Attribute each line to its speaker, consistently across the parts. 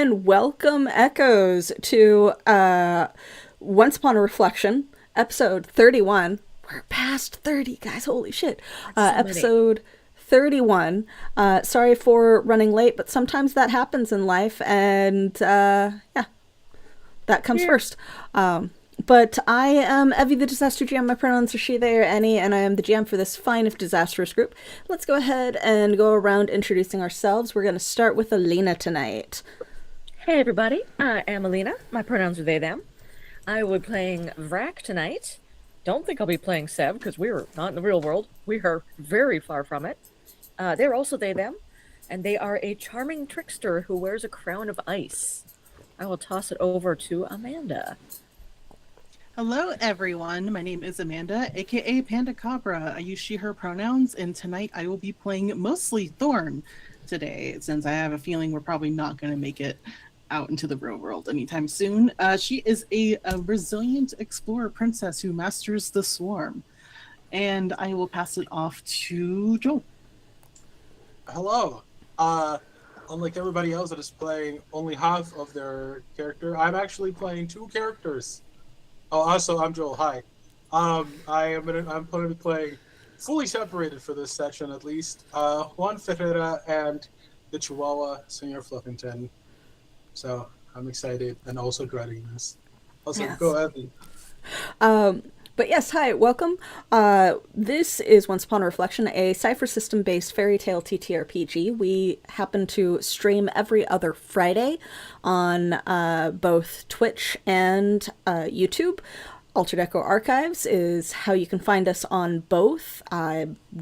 Speaker 1: and welcome, Echoes, to Once Upon a Reflection, episode 31. We're past 30, guys. Holy shit.
Speaker 2: So many.
Speaker 1: Episode 31. Sorry for running late, but sometimes that happens in life, and yeah, that comes
Speaker 2: Here.
Speaker 1: first. But I am Evie, the Disaster GM. My pronouns are she, they, or any, and I am the GM for this fine, if disastrous group. Let's go ahead and go around introducing ourselves. We're going to start with Alina tonight.
Speaker 2: Hey everybody, I am Alina. My pronouns are they, them. I will be playing Vrak tonight. Don't think I'll be playing Sev because we're not in the real world. We are very far from it. They're also they, them, and they are a charming trickster who wears a crown of ice. I will toss it over to Amanda.
Speaker 3: Hello, everyone. My name is Amanda, aka Panda Cabra. I use she, her pronouns, and tonight I will be playing mostly Thorn today, since I have a feeling we're probably not going to make it out into the real world anytime soon. She is a resilient explorer princess who masters the swarm. And I will pass it off to Joel.
Speaker 4: Hello. Unlike everybody else that is playing only half of their character, I'm actually playing two characters. Oh, also, I'm Joel. Hi. I'm going to be playing fully separated for this section at least. Juan Ferreira and the Chihuahua, Senor Fluffington. So I'm excited and also dreading this. Also,
Speaker 1: Yes.
Speaker 4: go ahead.
Speaker 1: But yes, hi, welcome. This is Once Upon a Reflection, a Cypher System-based fairy tale TTRPG. We happen to stream every other Friday on both Twitch and YouTube. Altered Echo Archives is how you can find us on both,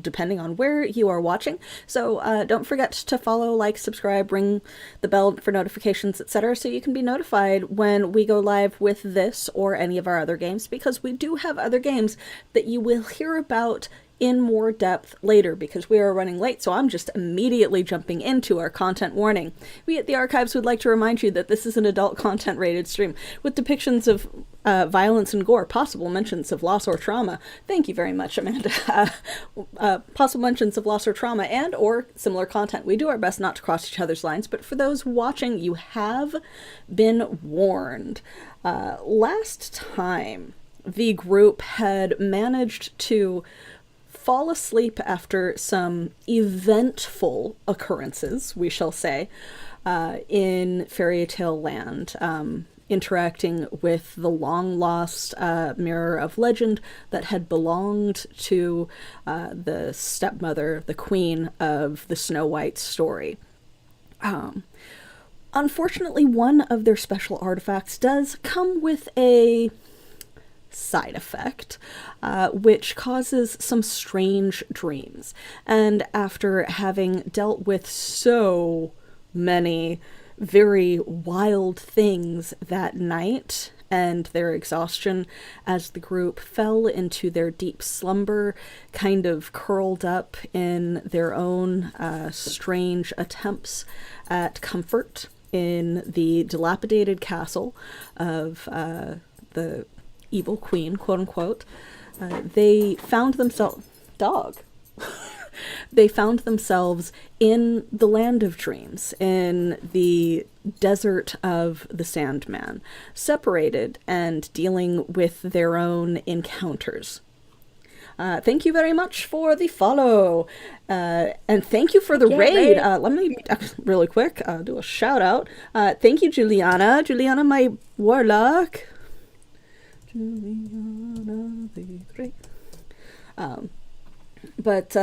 Speaker 1: depending on where you are watching. So don't forget to follow, like, subscribe, ring the bell for notifications, etc., so you can be notified when we go live with this or any of our other games, because we do have other games that you will hear about in more depth later, because we are running late, so I'm just immediately jumping into our content warning. We at the Archives would like to remind you that this is an adult content rated stream with depictions of violence and gore, possible mentions of loss or trauma. Thank you very much, Amanda. Possible mentions of loss or trauma and or similar content. We do our best not to cross each other's lines, but for those watching, you have been warned. Last time, the group had managed to fall asleep after some eventful occurrences, we shall say, in Fairy Tale Land, interacting with the long-lost Mirror of Legend that had belonged to the stepmother, the queen of the Snow White story. Unfortunately, one of their special artifacts does come with a side effect, which causes some strange dreams. And after having dealt with so many very wild things that night, and their exhaustion as the group fell into their deep slumber, kind of curled up in their own strange attempts at comfort in the dilapidated castle of the evil queen, quote unquote, they found themselves they found themselves in the land of dreams, in the desert of the Sandman, separated and dealing with their own encounters. Thank you very much for the follow, and thank you for the raid. Let me really quick do a shout out. Thank you, Juliana. Juliana, my warlock. Juliana the Great. But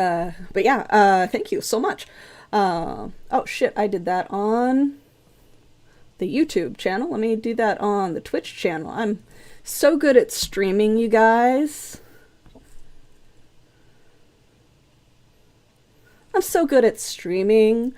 Speaker 1: yeah, thank you so much. Oh shit, I did that on the YouTube channel. Let me do that on the Twitch channel. I'm so good at streaming, you guys. I'm so good at streaming.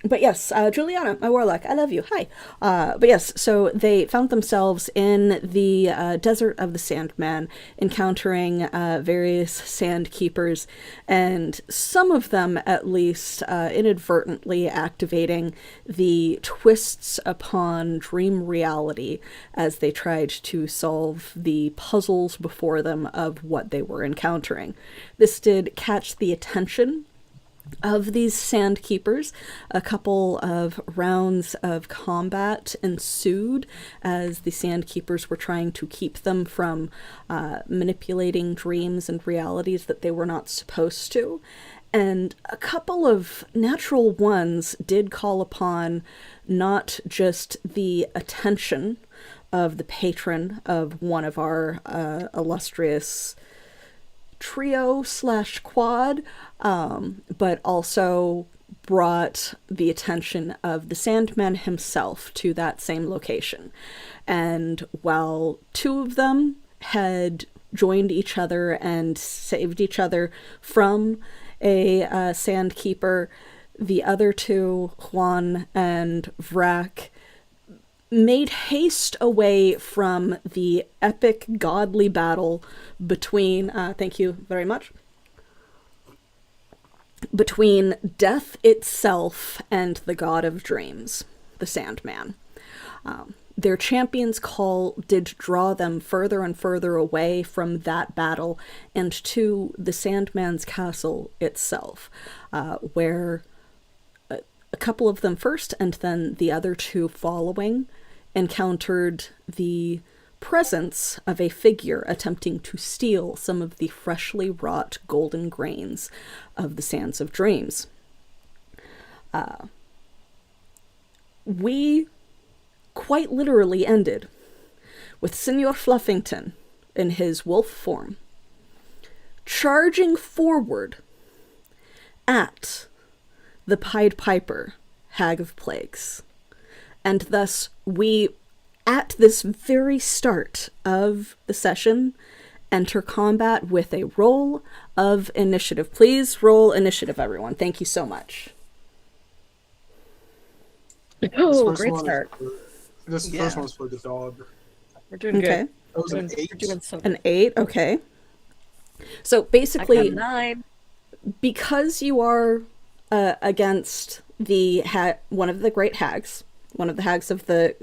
Speaker 1: But yes, Juliana, my warlock, I love you. Hi. But yes, so they found themselves in the desert of the Sandman, encountering various sand keepers, and some of them, at least, inadvertently activating the twists upon dream reality as they tried to solve the puzzles before them of what they were encountering. This did catch the attention Of these sand keepers, a couple of rounds of combat ensued as the sand keepers were trying to keep them from manipulating dreams and realities that they were not supposed to. And a couple of natural ones did call upon not just the attention of the patron of one of our illustrious trio slash quad, but also brought the attention of the Sandman himself to that same location. And while two of them had joined each other and saved each other from a Sandkeeper, the other two, Juan and Vrak, made haste away from the epic godly battle between, thank you very much, between death itself and the god of dreams, the Sandman. Their champion's call did draw them further and further away from that battle and to the Sandman's castle itself, where a couple of them first and then the other two following encountered the presence of a figure attempting to steal some of the freshly wrought golden grains of the Sands of Dreams. We quite literally ended with Senor Fluffington in his wolf form charging forward at the Pied Piper, Hag of Plagues. And thus, we, at this very start of the session, enter combat with a roll of initiative. Please roll initiative, everyone. Thank you so much.
Speaker 2: Oh, great start.
Speaker 4: This
Speaker 3: Yeah.
Speaker 4: first one's for the dog.
Speaker 2: We're doing
Speaker 1: Okay.
Speaker 2: good.
Speaker 4: That was an
Speaker 2: We're
Speaker 4: 8.
Speaker 2: doing so
Speaker 1: An 8, okay. So
Speaker 2: I
Speaker 1: basically,
Speaker 2: got 9.
Speaker 1: because you are against the one of the great hags, one of the hags of the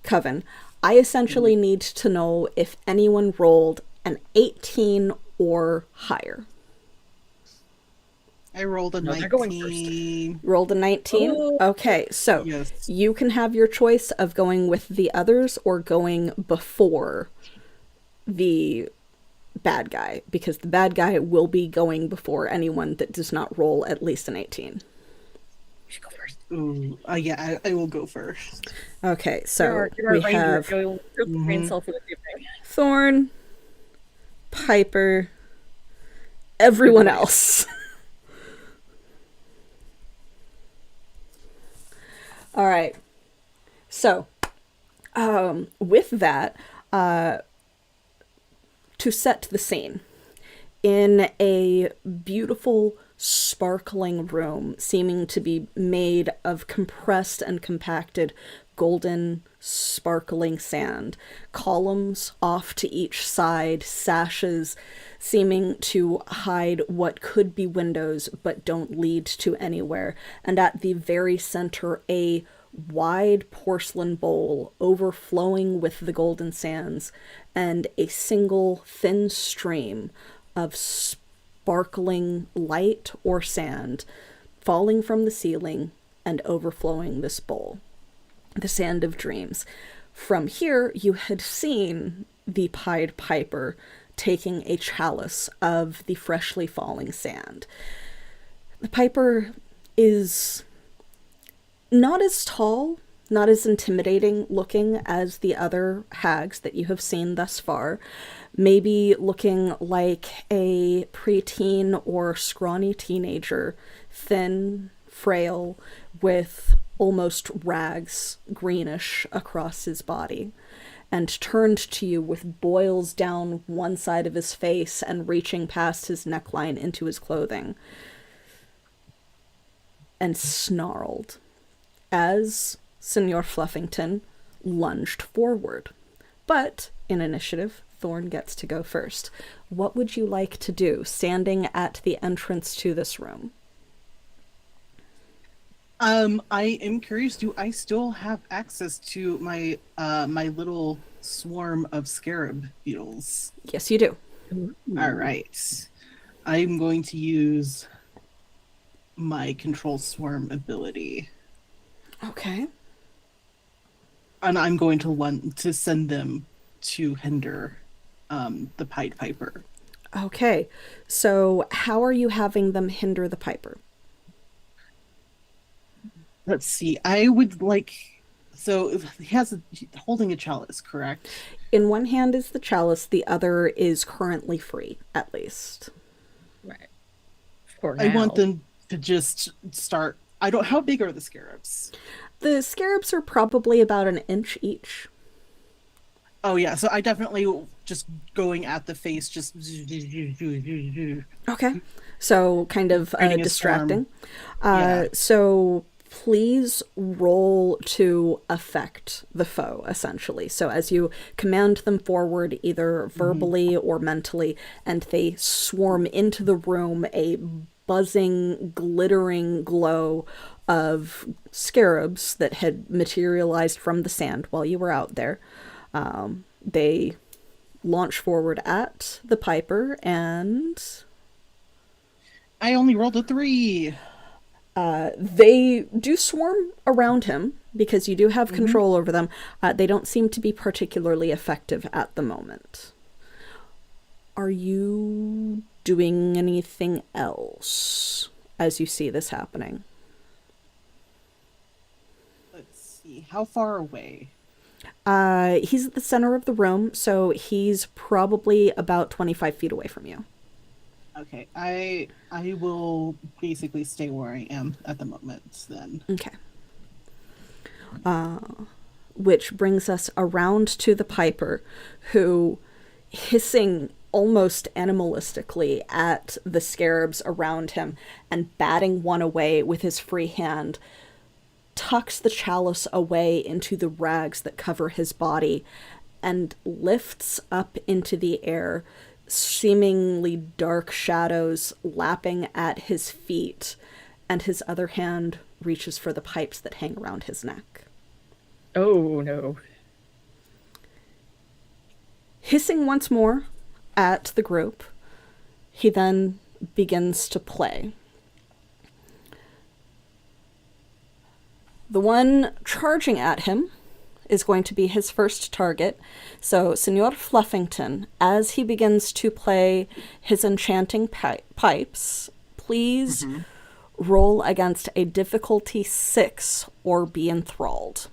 Speaker 1: coven, I essentially need to know if anyone rolled an 18 or higher.
Speaker 3: I rolled a
Speaker 2: No, they're going
Speaker 3: 19.
Speaker 1: Rolled a 19?
Speaker 2: Oh.
Speaker 1: Okay, so
Speaker 3: Yes.
Speaker 1: you can have your choice of going with the others or going before the bad guy, because the bad guy will be going before anyone that does not roll at least an 18.
Speaker 2: You should go first.
Speaker 3: Ooh, yeah, I will go first.
Speaker 1: Okay, so
Speaker 2: You're our
Speaker 1: we
Speaker 2: ranger.
Speaker 1: have
Speaker 2: You're the brain cell for this evening.
Speaker 1: Thorn, Piper, everyone else. All right. So, with that, to set the scene, in a beautiful, sparkling room, seeming to be made of compressed and compacted golden, sparkling sand, columns off to each side, sashes seeming to hide what could be windows but don't lead to anywhere, and at the very center, a wide porcelain bowl overflowing with the golden sands, and a single thin stream of sparkling light or sand falling from the ceiling and overflowing this bowl. The Sand of Dreams. From here, you had seen the Pied Piper taking a chalice of the freshly falling sand. The Piper is not as tall, not as intimidating looking as the other hags that you have seen thus far. Maybe looking like a preteen or scrawny teenager, thin, frail, with almost rags, greenish, across his body, and turned to you with boils down one side of his face and reaching past his neckline into his clothing, and snarled as Senor Fluffington lunged forward. But, in initiative, Thorn gets to go first. What would you like to do, standing at the entrance to this room?
Speaker 3: I am curious, do I still have access to my my little swarm of scarab beetles?
Speaker 1: Yes, you do.
Speaker 3: All right. I'm going to use my control swarm ability,
Speaker 1: Okay.
Speaker 3: and I'm going to send them to hinder the Pied Piper.
Speaker 1: Okay. So how are you having them hinder the Piper?
Speaker 3: Let's see. I would like. So he has holding a chalice, correct?
Speaker 1: In one hand is the chalice, the other is currently free, at least.
Speaker 2: Right. For
Speaker 3: I want
Speaker 2: now.
Speaker 3: them to just start. I don't. How big are the scarabs?
Speaker 1: The scarabs are probably about an inch each.
Speaker 3: Oh yeah. So I definitely just going at the face. Just
Speaker 1: Okay. So kind of
Speaker 3: Creating a
Speaker 1: distracting.
Speaker 3: storm. Yeah.
Speaker 1: So please roll to affect the foe, essentially. So as you command them forward, either verbally or mentally, and they swarm into the room, a buzzing, glittering glow of scarabs that had materialized from the sand while you were out there. They launch forward at the Piper, and
Speaker 3: I only rolled a 3.
Speaker 1: they do swarm around him because you do have control over them. They don't seem to be particularly effective at the moment. Are you doing anything else as you see this happening?
Speaker 3: Let's see. How far away?
Speaker 1: He's at the center of the room, so he's probably about 25 feet away from you.
Speaker 3: Okay. I will basically stay where I am at the moment. Then.
Speaker 1: Okay. Which brings us around to the Piper, who, hissing almost animalistically at the scarabs around him and batting one away with his free hand, tucks the chalice away into the rags that cover his body and lifts up into the air, seemingly dark shadows lapping at his feet, and his other hand reaches for the pipes that hang around his neck.
Speaker 2: Oh no.
Speaker 1: Hissing once more at the group, he then begins to play. The one charging at him is going to be his first target. So, Senor Fluffington, as he begins to play his enchanting pipes, please roll against a difficulty 6 or be enthralled.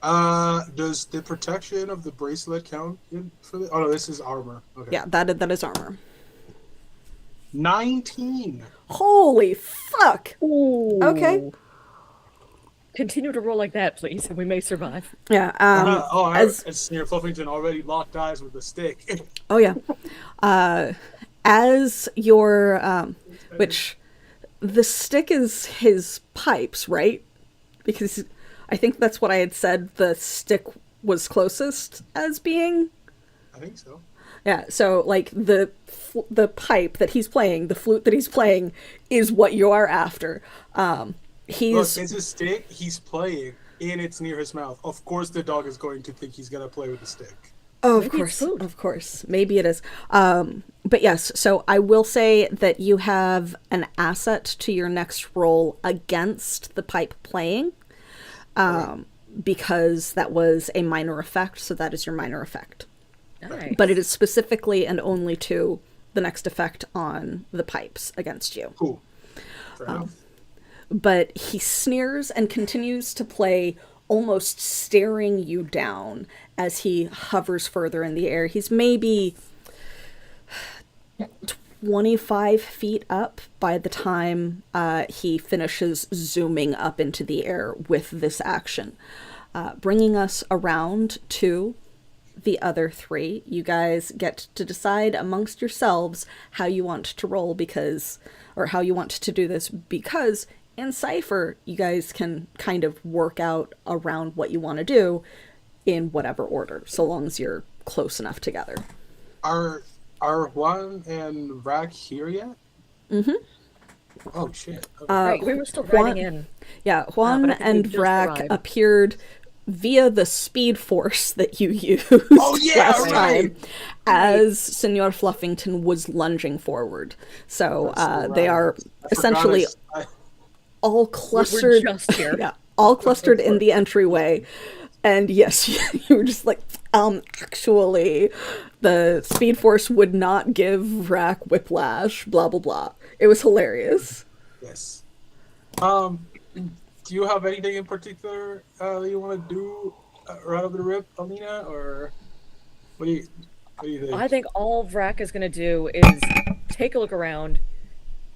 Speaker 4: Does the protection of the bracelet count for the? Oh no, this is armor. Okay.
Speaker 1: Yeah, that is armor.
Speaker 4: 19.
Speaker 1: Holy fuck!
Speaker 2: Ooh.
Speaker 1: Okay.
Speaker 2: Continue to roll like that, please, and we may survive.
Speaker 1: Yeah.
Speaker 4: As Senior Fluffington already locked eyes with the stick.
Speaker 1: Oh yeah. As your which the stick is his pipes, right? Because I think that's what I had said the stick was closest as being.
Speaker 4: I think so.
Speaker 1: Yeah, so like the pipe that he's playing, the flute that he's playing is what you are after.
Speaker 4: Look,
Speaker 1: He's
Speaker 4: it's a stick he's playing, and it's near his mouth. Of course the dog is going to think he's gonna play with the stick.
Speaker 1: Oh, of
Speaker 2: Maybe it's
Speaker 1: course,
Speaker 2: food.
Speaker 1: of course. Maybe it is. But yes, so I will say that you have an asset to your next roll against the pipe playing, because that was a minor effect, so that is your minor effect.
Speaker 2: Nice.
Speaker 1: But it is specifically and only to the next effect on the pipes against you.
Speaker 4: Cool. Fair enough.
Speaker 1: But he sneers and continues to play, almost staring you down as he hovers further in the air. He's maybe 25 feet up by the time he finishes zooming up into the air with this action. Bringing us around to the other three. You guys get to decide amongst yourselves how you want to roll or how you want to do this, because in Cypher, you guys can kind of work out around what you want to do in whatever order, so long as you're close enough together.
Speaker 4: Are Juan and Rack here yet?
Speaker 1: Mm-hmm.
Speaker 4: Oh shit. Okay.
Speaker 2: Right, we were still
Speaker 1: Juan-
Speaker 2: riding in.
Speaker 1: Yeah, Juan
Speaker 2: but I think
Speaker 1: and
Speaker 2: we just
Speaker 1: Vrak
Speaker 2: arrived.
Speaker 1: appeared via the speed force that you used
Speaker 4: yeah,
Speaker 1: last
Speaker 4: right.
Speaker 1: time, as Senor Fluffington was lunging forward. So they are essentially all clustered.
Speaker 2: just here.
Speaker 1: Yeah, all clustered in the entryway. And yes, you were just like, actually, the speed force would not give Vrak whiplash, blah, blah, blah. It was hilarious.
Speaker 4: Yes. Do you have anything in particular you want to do right over the rip, Alina, or what do you think?
Speaker 2: I think all Vrak is gonna do is take a look around,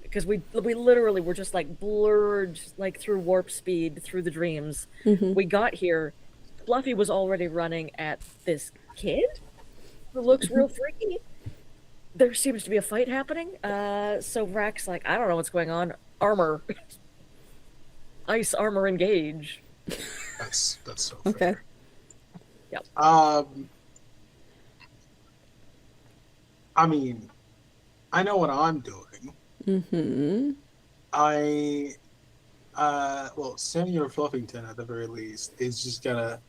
Speaker 2: because we literally were just like blurred like through warp speed through the dreams. We got here, Fluffy was already running at this kid who looks real freaky. There seems to be a fight happening. So Vrak's like, I don't know what's going on. Armor, ice armor, engage.
Speaker 4: That's so
Speaker 1: Okay.
Speaker 4: fair.
Speaker 2: Yep.
Speaker 4: I mean, I know what I'm doing.
Speaker 1: Mm-hmm.
Speaker 4: Well, Senior Fluffington at the very least is just gonna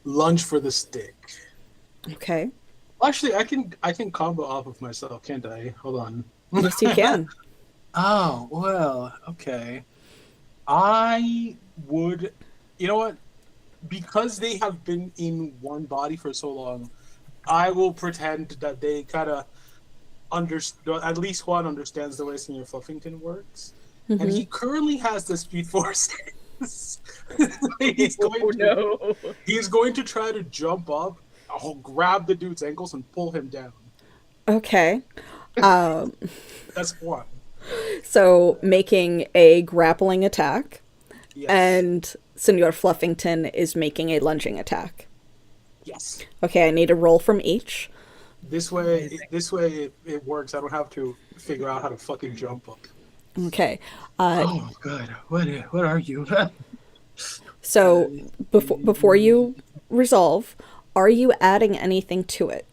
Speaker 4: lunge for the stick.
Speaker 1: Okay.
Speaker 4: Actually, I can combo off of myself, can't I? Hold on.
Speaker 1: Yes, you can.
Speaker 4: Oh, well, okay. I would, you know what? Because they have been in one body for so long, I will pretend that they kind of understand, at least one understands the way Senior Fluffington works. And he currently has the speed force. he's going to try to jump up, grab the dude's ankles, and pull him down.
Speaker 1: Okay.
Speaker 4: That's one.
Speaker 1: So making a grappling attack,
Speaker 4: Yes.
Speaker 1: and Senor Fluffington is making a lunging attack.
Speaker 4: Yes.
Speaker 1: Okay, I need a roll from each.
Speaker 4: This way it works. I don't have to figure out how to fucking jump up.
Speaker 1: Okay.
Speaker 4: Oh God, what are you?
Speaker 1: So before you resolve, are you adding anything to it?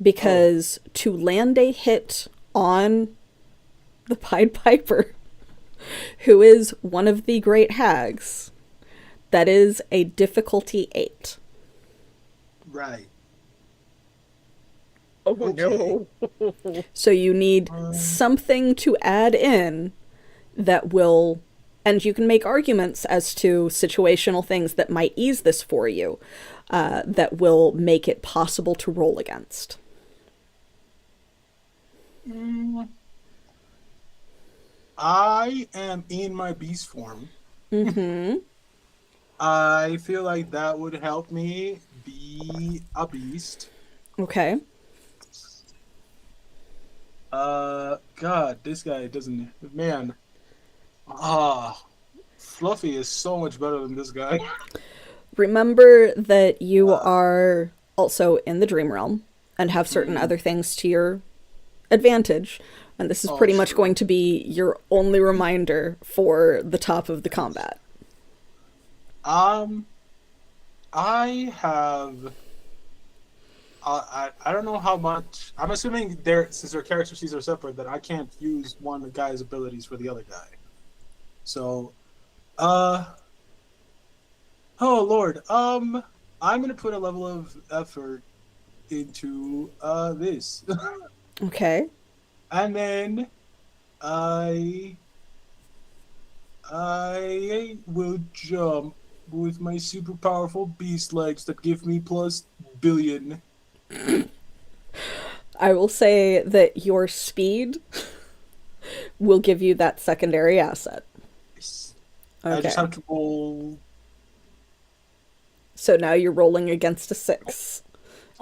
Speaker 1: Because to land a hit on the Pied Piper, who is one of the great hags, that is a difficulty 8.
Speaker 4: Right.
Speaker 2: Oh no.
Speaker 1: So you need something to add in that will, and you can make arguments as to situational things that might ease this for you, that will make it possible to roll against.
Speaker 4: I am in my beast form.
Speaker 1: Mm-hmm.
Speaker 4: I feel like that would help me be a beast.
Speaker 1: Okay.
Speaker 4: God, this guy doesn't. Man, Fluffy is so much better than this guy.
Speaker 1: Remember that you are also in the dream realm and have certain other things to your advantage, and this is pretty much going to be your only reminder for the top of the combat.
Speaker 4: I have. I don't know how much. I'm assuming since their character sheets are separate, that I can't use one guy's abilities for the other guy. So, oh Lord, I'm gonna put a level of effort into this,
Speaker 1: Okay.
Speaker 4: and then I will jump with my super powerful beast legs that give me plus billion.
Speaker 1: I will say that your speed will give you that secondary asset.
Speaker 4: I
Speaker 1: Okay.
Speaker 4: just have to roll.
Speaker 1: So now you're rolling against a 6.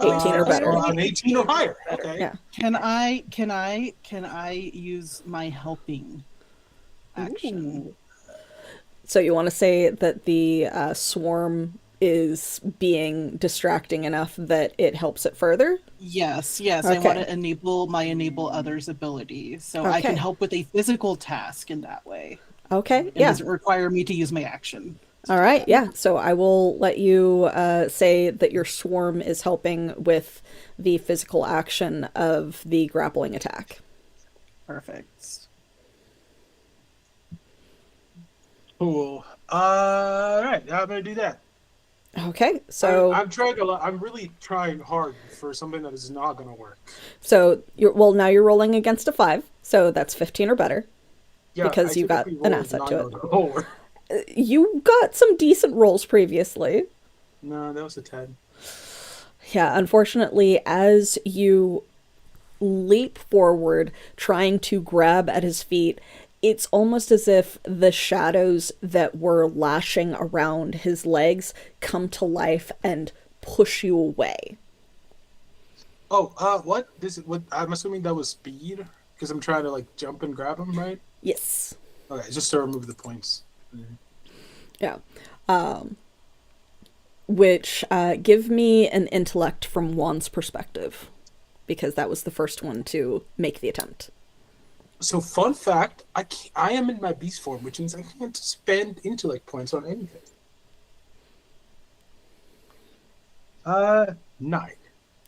Speaker 1: 18 or better.
Speaker 4: An 18 or higher. Okay.
Speaker 1: Yeah.
Speaker 3: Can I use my helping action?
Speaker 1: So you want to say that the swarm is being distracting enough that it helps it further?
Speaker 3: Yes. I
Speaker 1: Okay.
Speaker 3: want to enable others' ability, so I can
Speaker 1: Okay.
Speaker 3: help with a physical task in that way.
Speaker 1: Okay,
Speaker 3: It
Speaker 1: yeah.
Speaker 3: doesn't require me to use my action.
Speaker 1: All right, yeah. So I will let you say that your swarm is helping with the physical action of the grappling attack.
Speaker 3: Perfect.
Speaker 4: Cool. All right. I'm gonna do that.
Speaker 1: Okay, so
Speaker 4: I'm trying a lot. I'm really trying hard for something that is not gonna work.
Speaker 1: now you're rolling against a 5, so that's 15 or better
Speaker 4: Yeah, I
Speaker 1: because you got
Speaker 4: typically
Speaker 1: an
Speaker 4: roll a
Speaker 1: asset
Speaker 4: 9
Speaker 1: to
Speaker 4: or
Speaker 1: it.
Speaker 4: lower.
Speaker 1: You got some decent rolls previously.
Speaker 4: No, that was a 10.
Speaker 1: Yeah, unfortunately, as you leap forward, trying to grab at his feet, it's almost as if the shadows that were lashing around his legs come to life and push you away.
Speaker 4: Oh, what? What? I'm assuming that was speed because I'm trying to like jump and grab him, right?
Speaker 1: Yes.
Speaker 4: Okay, just to remove the points.
Speaker 1: Yeah. Which give me an intellect from Juan's perspective, because that was the first one to make the attempt.
Speaker 4: So, fun fact: I am in my beast form, which means I can't spend intellect points on anything. 9.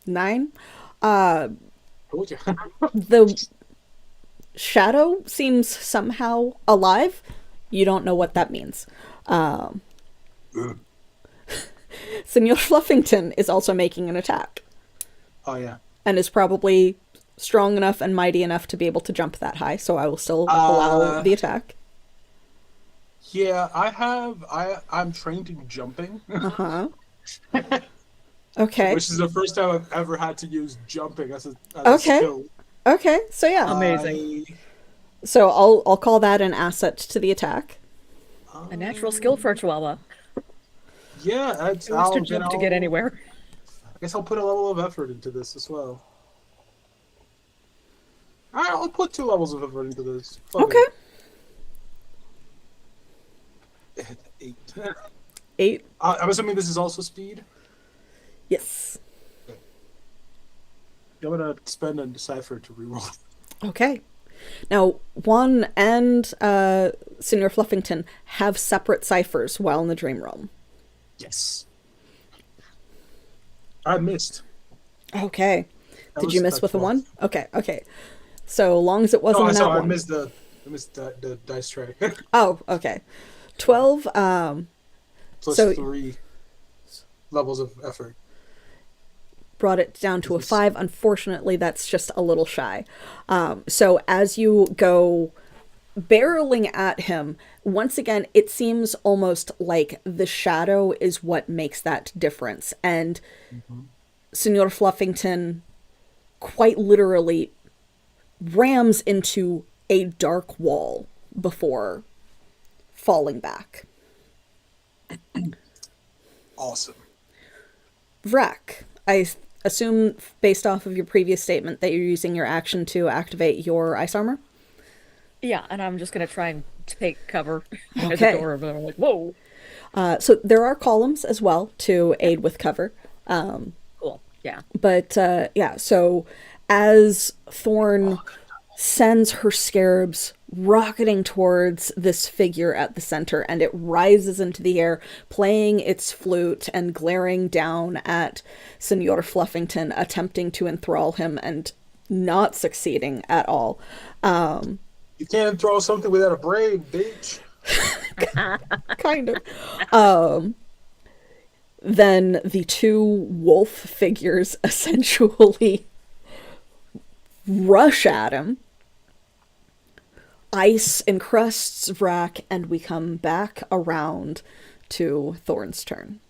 Speaker 1: 9.
Speaker 4: Told you.
Speaker 1: The shadow seems somehow alive. You don't know what that means. Senor Fluffington is also making an attack
Speaker 4: Oh yeah.
Speaker 1: and is probably strong enough and mighty enough to be able to jump that high, so I will still allow the attack.
Speaker 4: Yeah, I'm trained in jumping,
Speaker 1: Uh-huh. Okay.
Speaker 4: which is the first time I've ever had to use jumping as a
Speaker 1: Okay.
Speaker 4: skill.
Speaker 1: Okay, so yeah.
Speaker 2: Amazing.
Speaker 1: So I'll call that an asset to the attack.
Speaker 2: A natural skill for a Chihuahua.
Speaker 4: Yeah,
Speaker 2: It was to jump to get anywhere.
Speaker 4: I guess I'll put a level of effort into this as well. Alright, I'll put 2 levels of effort into this. Fuck
Speaker 1: Okay.
Speaker 4: it. 8.
Speaker 1: 8.
Speaker 4: I'm assuming this is also speed.
Speaker 1: Yes.
Speaker 4: I'm gonna spend a decipher to reroll.
Speaker 1: Okay. Now, Juan and Senor Fluffington have separate ciphers while in the dream realm.
Speaker 4: Yes. I missed.
Speaker 1: Okay.
Speaker 4: That
Speaker 1: Did
Speaker 4: was
Speaker 1: you miss
Speaker 4: at
Speaker 1: with a
Speaker 4: 12.
Speaker 1: 1? Okay, okay. So long as it
Speaker 4: No,
Speaker 1: wasn't
Speaker 4: I
Speaker 1: an
Speaker 4: saw.
Speaker 1: that
Speaker 4: I
Speaker 1: one.
Speaker 4: missed the dice tray.
Speaker 1: Oh, okay. 12,
Speaker 4: Plus
Speaker 1: So-
Speaker 4: 3 levels of effort.
Speaker 1: brought it down to a
Speaker 4: This is-
Speaker 1: 5. Unfortunately, that's just a little shy. So as you go barreling at him, once again, it seems almost like the shadow is what makes that difference. And Senor Fluffington quite literally rams into a dark wall before falling back.
Speaker 4: Awesome.
Speaker 1: Vrak, I assume based off of your previous statement that you're using your action to activate your ice armor?
Speaker 2: Yeah, and I'm just gonna try and take cover at
Speaker 1: Okay.
Speaker 2: the door of them. I'm like, whoa,
Speaker 1: So there are columns as well to aid with cover.
Speaker 2: cool. Yeah.
Speaker 1: But yeah, so as Thorn sends her scarabs rocketing towards this figure at the center, and it rises into the air, playing its flute and glaring down at Senor Fluffington, attempting to enthrall him and not succeeding at all.
Speaker 4: You can't throw something without a brain, bitch.
Speaker 1: Kind of. Then the 2 wolf figures essentially rush at him. Ice encrusts Vrak, and we come back around to Thorn's turn.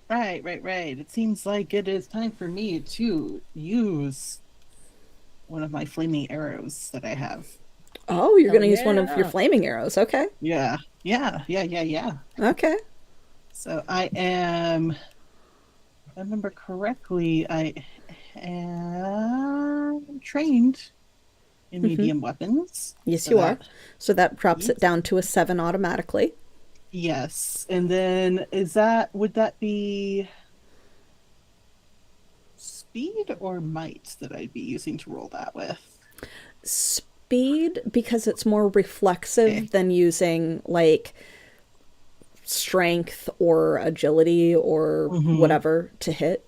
Speaker 3: Right. It seems like it is time for me to use one of my flaming arrows that I have.
Speaker 1: Oh, you're
Speaker 2: Oh,
Speaker 1: going to use one of your
Speaker 2: yeah.
Speaker 1: flaming arrows. Okay.
Speaker 3: Yeah.
Speaker 1: Okay.
Speaker 3: So I am, if I remember correctly, I am trained in medium weapons.
Speaker 1: Yes,
Speaker 3: So
Speaker 1: you
Speaker 3: that-
Speaker 1: are. So that drops it down to a 7 automatically.
Speaker 3: Yes. And then would that be speed or might that I'd be using to roll that with?
Speaker 1: Speed, because it's more reflexive
Speaker 3: Okay.
Speaker 1: than using like strength or agility or whatever to hit.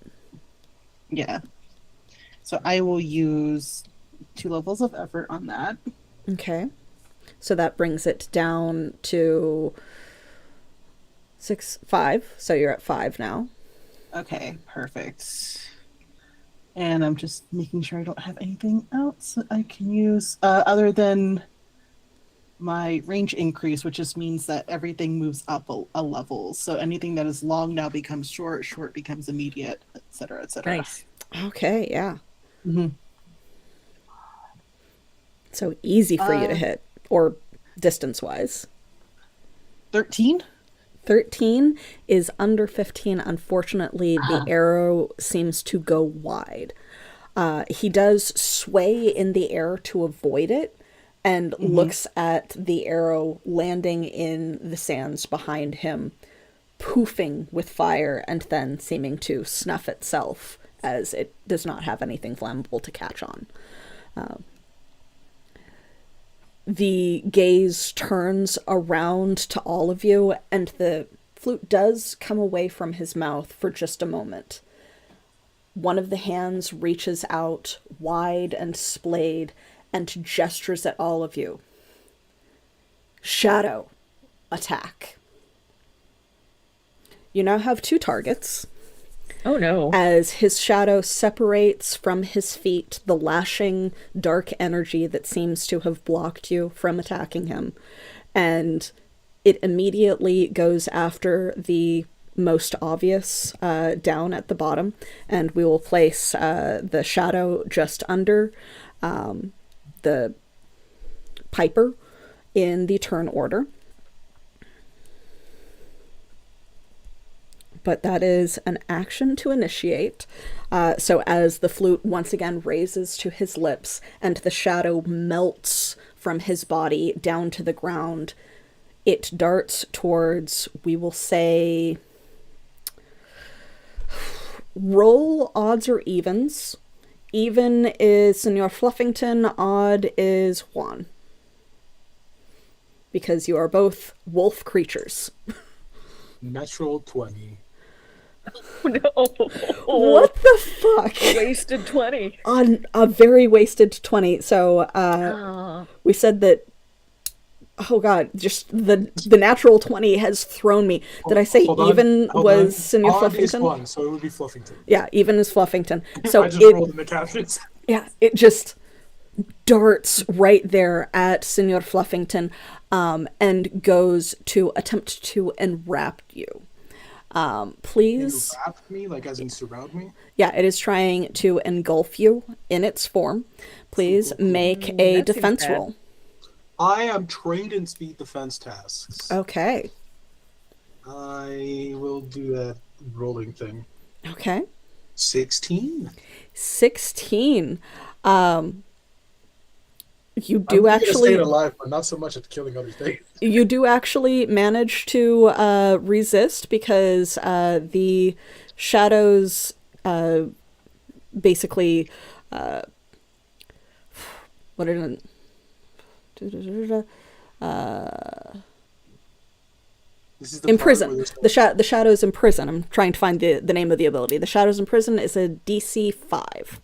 Speaker 3: Yeah. So I will use 2 levels of effort on that.
Speaker 1: Okay. So that brings it down to 6, 5. So you're at 5 now.
Speaker 3: Okay, perfect. And I'm just making sure I don't have anything else that I can use other than my range increase, which just means that everything moves up a level. So anything that is long now becomes short, short becomes immediate, etc., etc.
Speaker 2: Nice.
Speaker 1: Okay, yeah.
Speaker 3: Mm-hmm.
Speaker 1: So easy for you to hit, or distance-wise.
Speaker 3: 13?
Speaker 1: 13 is under 15. Unfortunately, the arrow seems to go wide. He does sway in the air to avoid it and looks at the arrow landing in the sands behind him, poofing with fire and then seeming to snuff itself as it does not have anything flammable to catch on. The gaze turns around to all of you, and the flute does come away from his mouth for just a moment. One of the hands reaches out, wide and splayed, and gestures at all of you. Shadow, attack. You now have 2 targets.
Speaker 2: Oh no.
Speaker 1: As his shadow separates from his feet the lashing dark energy that seems to have blocked you from attacking him. And it immediately goes after the most obvious down at the bottom. And we will place the shadow just under the Piper in the turn order. But that is an action to initiate. So as the flute once again raises to his lips and the shadow melts from his body down to the ground, it darts towards, we will say, roll odds or evens. Even is Senor Fluffington, odd is Juan. Because you are both wolf creatures.
Speaker 4: Natural 20.
Speaker 2: No.
Speaker 1: What the fuck?
Speaker 2: Wasted 20.
Speaker 1: On a very wasted 20. So we said that, oh god, just the natural 20 has thrown me. Did I say
Speaker 4: Hold on,
Speaker 1: even
Speaker 4: hold
Speaker 1: was
Speaker 4: on.
Speaker 1: Senor
Speaker 4: Odd is
Speaker 1: Fluffington?
Speaker 4: 1, so it would be Fluffington.
Speaker 1: Yeah, even is Fluffington. So
Speaker 4: I just
Speaker 1: it,
Speaker 4: rolled in the captions.
Speaker 1: yeah, it just darts right there at Senor Fluffington, and goes to attempt to enwrap you. Please.
Speaker 4: Wrap me, like as in surround me?
Speaker 1: Yeah, it is trying to engulf you in its form. Please make a
Speaker 2: that seems
Speaker 1: defense
Speaker 2: bad.
Speaker 1: roll.
Speaker 4: I am trained in speed defense tasks.
Speaker 1: Okay.
Speaker 4: I will do that rolling thing.
Speaker 1: Okay.
Speaker 4: 16.
Speaker 1: 16. You
Speaker 4: I'm
Speaker 1: do
Speaker 4: good at
Speaker 1: actually
Speaker 4: staying alive, but not so much at killing other things.
Speaker 1: you do actually manage to resist because the shadows basically what did it
Speaker 4: This is the part where
Speaker 1: imprison.
Speaker 4: there's
Speaker 1: The shadows imprison. I'm trying to find the name of the ability. The shadows imprison is a DC 5.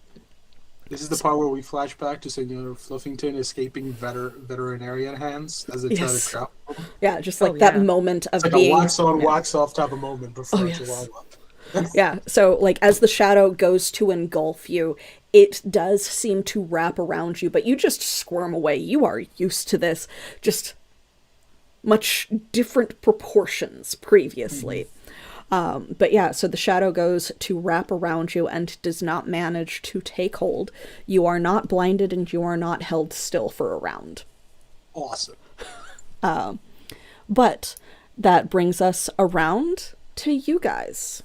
Speaker 4: This is the part where we flash back to Senor Fluffington escaping veterinarian hands as they try to
Speaker 1: Yes.
Speaker 4: trap him.
Speaker 1: Yeah, just like
Speaker 2: Oh,
Speaker 1: that
Speaker 2: yeah.
Speaker 1: moment of
Speaker 4: It's like
Speaker 1: being
Speaker 4: a wax on,
Speaker 1: yeah.
Speaker 4: wax off type of moment before
Speaker 1: Oh,
Speaker 4: it's
Speaker 1: yes.
Speaker 4: a wild up.
Speaker 1: Yeah, so like as the shadow goes to engulf you, it does seem to wrap around you, but you just squirm away. You are used to this, just much different proportions previously. But yeah, so the shadow goes to wrap around you and does not manage to take hold. You are not blinded and you are not held still for a round.
Speaker 4: Awesome.
Speaker 1: But that brings us around to you guys.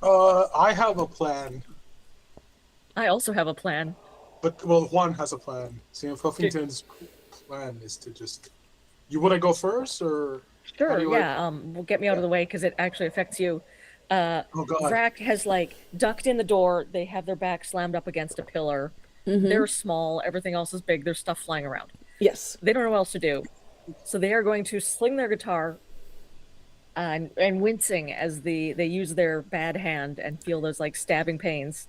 Speaker 4: I have a plan,
Speaker 2: I also have a plan.
Speaker 4: but well, Juan has a plan. Senor Fluffington's plan is to just. You want to go first, or how
Speaker 2: Sure,
Speaker 4: do you like-
Speaker 2: yeah. Well, get me out of the way because it actually affects you.
Speaker 4: Oh god.
Speaker 2: Vrak has like ducked in the door. They have their back slammed up against a pillar. They're small. Everything else is big. There's stuff flying around.
Speaker 1: Yes.
Speaker 2: They don't know what else to do, so they are going to sling their guitar, and wincing as they use their bad hand and feel those like stabbing pains.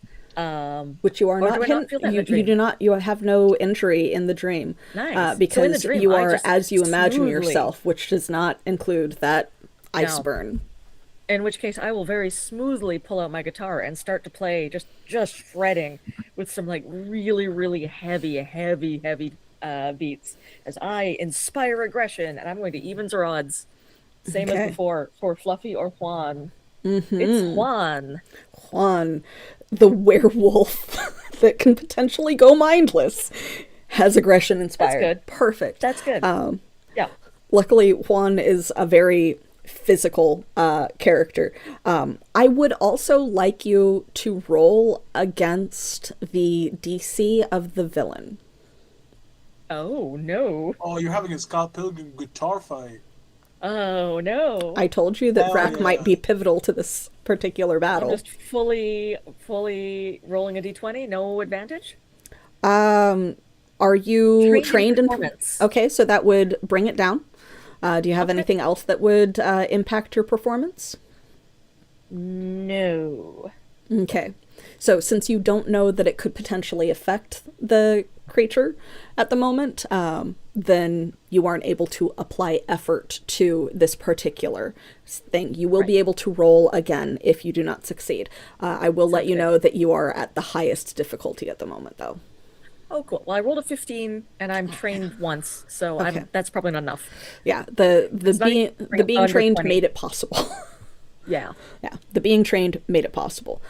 Speaker 1: Which you are
Speaker 2: Or
Speaker 1: not.
Speaker 2: do I not feel that in the
Speaker 1: You
Speaker 2: dream?
Speaker 1: do not. You have no injury in the dream.
Speaker 2: Nice. So in the
Speaker 1: Because
Speaker 2: dream,
Speaker 1: you
Speaker 2: I
Speaker 1: are
Speaker 2: just
Speaker 1: as you imagine
Speaker 2: smoothly-
Speaker 1: yourself, which does not include that ice
Speaker 2: No.
Speaker 1: burn.
Speaker 2: In which case, I will very smoothly pull out my guitar and start to play, just shredding with some like really, really heavy beats as I inspire aggression, and I'm going to evens or odds, same
Speaker 1: Okay.
Speaker 2: as before for Fluffy or Juan. It's Juan.
Speaker 1: Juan, the werewolf that can potentially go mindless, has aggression inspired.
Speaker 2: good.
Speaker 1: Perfect.
Speaker 2: That's good. Yeah.
Speaker 1: Luckily, Juan is a very physical character. I would also like you to roll against the DC of the villain.
Speaker 2: Oh no.
Speaker 4: Oh, you're having a Scott Pilgrim guitar fight.
Speaker 2: Oh no.
Speaker 1: I told you that
Speaker 4: Hell
Speaker 1: Vrak
Speaker 4: yeah.
Speaker 1: might be pivotal to this particular
Speaker 2: I'm
Speaker 1: battle.
Speaker 2: just fully rolling a d20, no advantage.
Speaker 1: Are you trained in
Speaker 2: performance?
Speaker 1: Okay, so that would bring it down. Do you have anything else that would impact your performance?
Speaker 2: No.
Speaker 1: Okay. So since you don't know that it could potentially affect the creature at the moment, then you aren't able to apply effort to this particular thing. You will be able to roll again if you do not succeed. I will let you know that you are at the highest difficulty at the moment, though.
Speaker 2: Oh, cool. Well, I rolled a 15, and I'm trained once, so
Speaker 1: Okay.
Speaker 2: that's probably not enough.
Speaker 1: Yeah, the
Speaker 2: not
Speaker 1: being
Speaker 2: even
Speaker 1: the being
Speaker 2: under
Speaker 1: trained
Speaker 2: 20.
Speaker 1: made it possible.
Speaker 2: Yeah.
Speaker 1: Yeah, the being trained made it possible.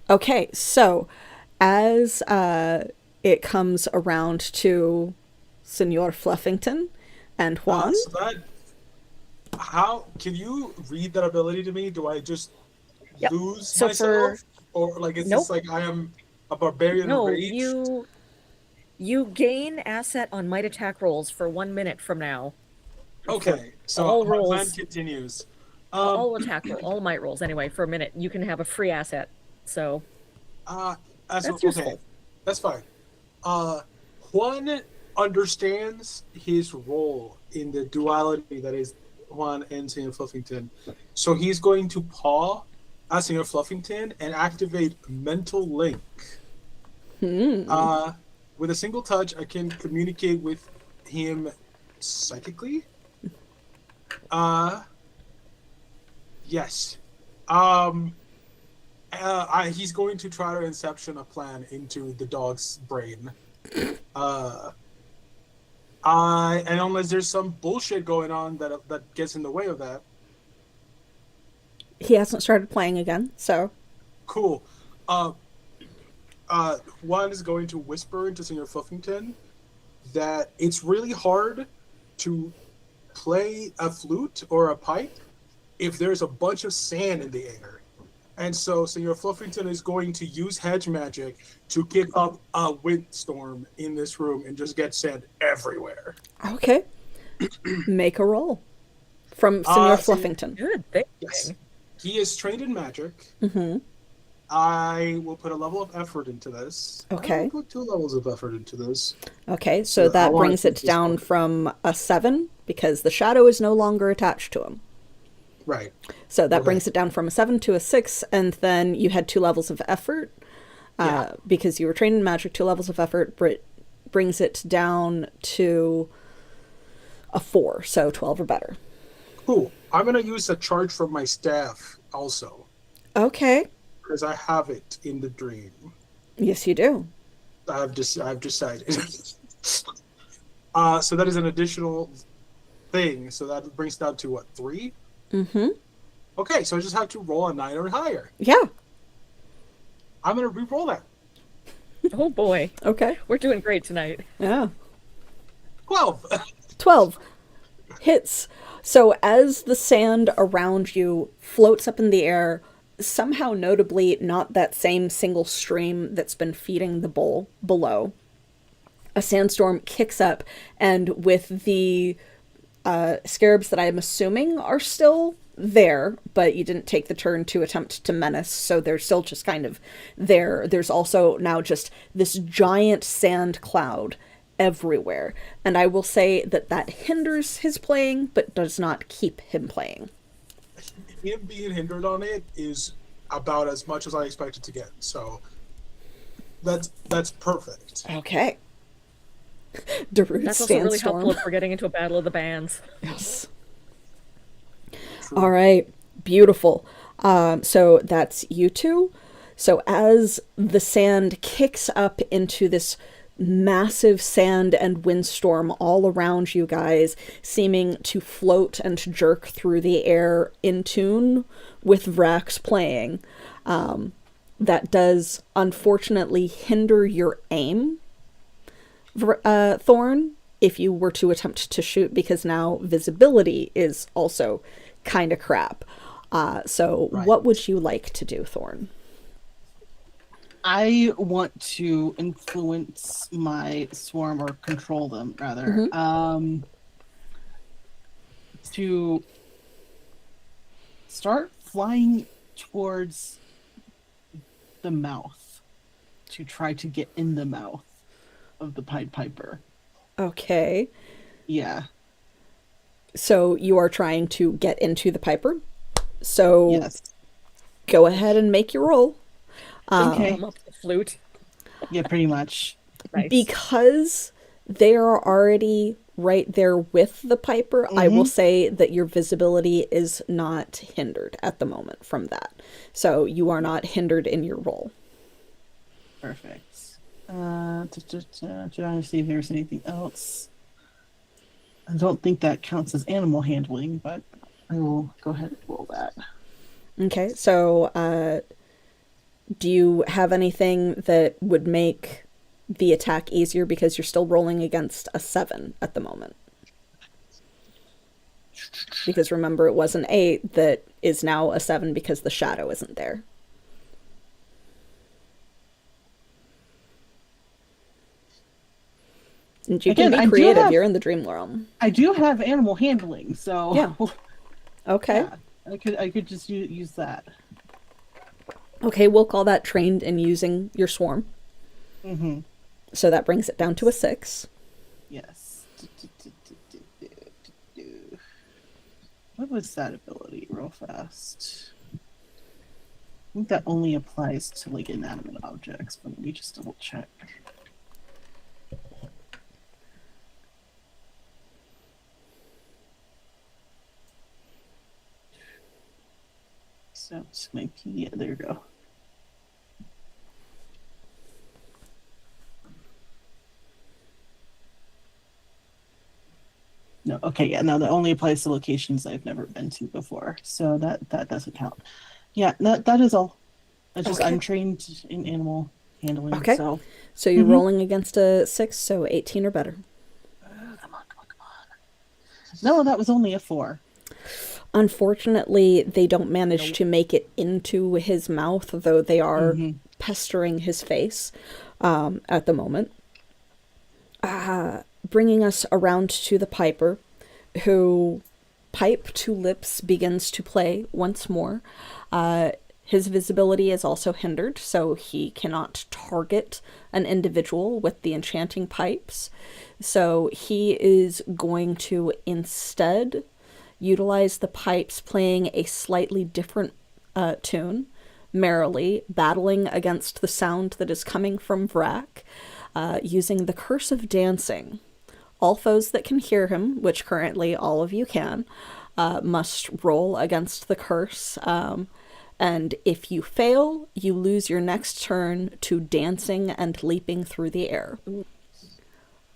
Speaker 1: Okay, so as it comes around to Senor Fluffington and Juan,
Speaker 4: So that, how can you read that ability to me? Do I just
Speaker 2: Yep.
Speaker 4: lose
Speaker 2: So
Speaker 4: myself, or like is
Speaker 2: Nope.
Speaker 4: this like I am a barbarian
Speaker 2: No,
Speaker 4: rage?
Speaker 2: you gain asset on might attack rolls for 1 minute from now.
Speaker 4: Okay, so
Speaker 2: all
Speaker 4: my plan
Speaker 2: rolls.
Speaker 4: continues.
Speaker 2: All attack roll, all might rolls anyway for a minute. You can have a free asset. So
Speaker 4: That's
Speaker 2: That's
Speaker 4: okay.
Speaker 2: useful.
Speaker 4: That's fine. Juan understands his role in the duality that is Juan and Senior Fluffington. So he's going to paw at Senior Fluffington and activate Mental Link. With a single touch, I can communicate with him psychically. Yes. He's going to try to inception a plan into the dog's brain. And unless there's some bullshit going on that gets in the way of that,
Speaker 1: he hasn't started playing again, so
Speaker 4: cool. One is going to whisper into Senior Fluffington that it's really hard to play a flute or a pipe if there's a bunch of sand in the air. And so Senior Fluffington is going to use hedge magic to kick up a windstorm in this room and just get sand everywhere.
Speaker 1: okay. Make a roll from Senor
Speaker 4: so-
Speaker 1: Fluffington.
Speaker 2: good thing.
Speaker 4: Yes. He is trained in magic.
Speaker 1: Mm-hmm.
Speaker 4: I will put a level of effort into this.
Speaker 1: Okay.
Speaker 4: I will put 2 levels of effort into this.
Speaker 1: Okay, so
Speaker 4: I
Speaker 1: that
Speaker 4: wanna
Speaker 1: brings
Speaker 4: keep
Speaker 1: it
Speaker 4: this
Speaker 1: down
Speaker 4: one.
Speaker 1: from a 7 because the shadow is no longer attached to him.
Speaker 4: Right.
Speaker 1: So that
Speaker 4: Okay.
Speaker 1: brings it down from a 7 to a 6, and then you had 2 levels of effort.
Speaker 4: Yeah.
Speaker 1: Because you were trained in magic, 2 levels of effort brings it down to a 4, so 12 or better.
Speaker 4: Cool. I'm gonna use a charge from my staff also,
Speaker 1: Okay.
Speaker 4: because I have it in the dream.
Speaker 1: Yes, you do.
Speaker 4: I've decided. So that is an additional thing. So that brings down to what, 3?
Speaker 1: Mm-hmm.
Speaker 4: Okay, so I just have to roll a 9 or higher.
Speaker 1: Yeah.
Speaker 4: I'm gonna re-roll that.
Speaker 2: Oh boy,
Speaker 1: Okay.
Speaker 2: we're doing great tonight.
Speaker 1: Yeah.
Speaker 4: 12.
Speaker 1: 12 hits. So as the sand around you floats up in the air, somehow notably not that same single stream that's been feeding the bowl below, a sandstorm kicks up, and with the scarabs that I'm assuming are still there, but you didn't take the turn to attempt to menace, so they're still just kind of there. There's also now just this giant sand cloud everywhere, and I will say that that hinders his playing, but does not keep him playing.
Speaker 4: Him being hindered on it is about as much as I expected to get. So that's perfect.
Speaker 1: Okay. Darude
Speaker 2: That's also really
Speaker 1: Sandstorm.
Speaker 2: helpful if we're getting into a battle of the bands.
Speaker 1: Yes.
Speaker 4: True.
Speaker 1: All right. Beautiful. So that's you two. So as the sand kicks up into this massive sand and windstorm all around you guys, seeming to float and jerk through the air in tune with Vrax playing, that does unfortunately hinder your aim, Thorn, if you were to attempt to shoot, because now visibility is also kind of crap. So
Speaker 3: Right.
Speaker 1: what would you like to do, Thorn?
Speaker 3: I want to influence my swarm, or control them rather, to start flying towards the mouth, to try to get in the mouth of the Pied Piper.
Speaker 1: Okay.
Speaker 3: Yeah.
Speaker 1: So you are trying to get into the Piper. So
Speaker 3: Yes.
Speaker 1: go ahead and make your roll.
Speaker 3: Okay.
Speaker 2: Come up with the flute.
Speaker 3: Yeah, pretty much.
Speaker 2: Nice.
Speaker 1: Because they are already right there with the Piper, I will say that your visibility is not hindered at the moment from that. So you are not hindered in your roll.
Speaker 3: Perfect. Trying to see if there's anything else. I don't think that counts as animal handling, but I will go ahead and roll that.
Speaker 1: Okay, so do you have anything that would make the attack easier, because you're still rolling against a 7 at the moment? Because remember, it was an 8 that is now a 7 because the shadow isn't there. And you
Speaker 3: Again,
Speaker 1: can
Speaker 3: I
Speaker 1: be
Speaker 3: do
Speaker 1: creative.
Speaker 3: have-
Speaker 1: You're in the dream realm.
Speaker 3: I do have animal handling, so
Speaker 1: Yeah. Okay.
Speaker 3: yeah, I could just use that.
Speaker 1: Okay, we'll call that trained in using your swarm.
Speaker 3: Mm-hmm.
Speaker 1: So that brings it down to a 6.
Speaker 3: Yes. What was that ability, real fast? I think that only applies to like inanimate objects, but let me just double check. So it's my P. Yeah, there you go. No, okay, yeah, no, that only applies to locations I've never been to before, so that doesn't count. Yeah, that is all. It's just I'm
Speaker 1: Okay.
Speaker 3: trained in animal handling,
Speaker 1: Okay.
Speaker 3: so
Speaker 1: So you're rolling against a 6, so 18 or better.
Speaker 3: come on. No, that was only a 4.
Speaker 1: Unfortunately, they don't manage to make it into his mouth, though they are pestering his face at the moment. Bringing us around to the Piper, who Pipe to Lips begins to play once more. His visibility is also hindered, so he cannot target an individual with the enchanting pipes. So he is going to instead utilize the pipes playing a slightly different tune, merrily, battling against the sound that is coming from Vrak, using the Curse of Dancing. All foes that can hear him, which currently all of you can, must roll against the curse. And if you fail, you lose your next turn to dancing and leaping through the air.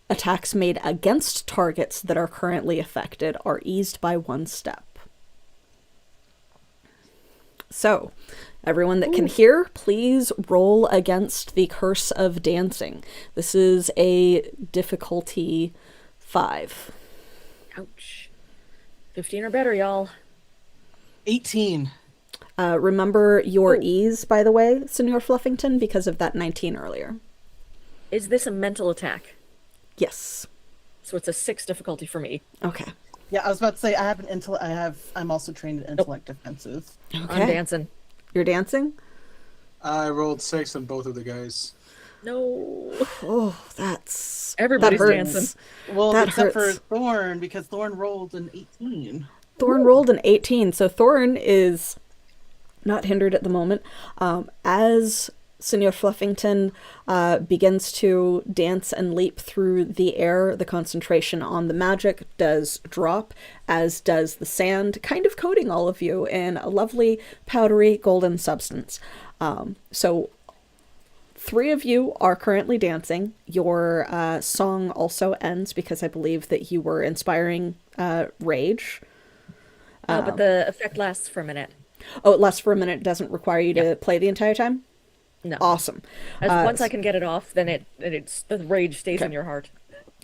Speaker 1: Attacks made against targets that are currently affected are eased by 1 step. So, everyone that can hear, please roll against the Curse of Dancing. This is a difficulty 5.
Speaker 2: Ouch. 15 or better, y'all.
Speaker 3: 18.
Speaker 1: Remember your ease, by the way, Senor Fluffington, because of that 19 earlier.
Speaker 2: Is this a mental attack?
Speaker 1: Yes.
Speaker 2: So it's a 6 difficulty for me.
Speaker 1: Okay.
Speaker 3: Yeah, I was about to say I'm also trained in intellect defensive.
Speaker 2: I'm
Speaker 1: Okay.
Speaker 2: dancing.
Speaker 1: You're dancing?
Speaker 4: I rolled 6 on both of the guys.
Speaker 2: No.
Speaker 1: Oh, that's...
Speaker 2: Everybody's
Speaker 1: that hurts.
Speaker 2: dancing.
Speaker 3: Well,
Speaker 1: That
Speaker 3: except
Speaker 1: hurts.
Speaker 3: for Thorn, because Thorn rolled an 18.
Speaker 1: Thorn rolled an 18, so Thorn is not hindered at the moment. As Senor Fluffington begins to dance and leap through the air, the concentration on the magic does drop, as does the sand, kind of coating all of you in a lovely powdery golden substance. So 3 of you are currently dancing. Your song also ends because I believe that you were inspiring rage.
Speaker 2: But the effect lasts for a minute.
Speaker 1: Oh, it lasts for a minute. It doesn't require you to play the entire time?
Speaker 2: No.
Speaker 1: Awesome.
Speaker 2: Once I can get it off, then the rage stays
Speaker 1: Okay.
Speaker 2: in your heart.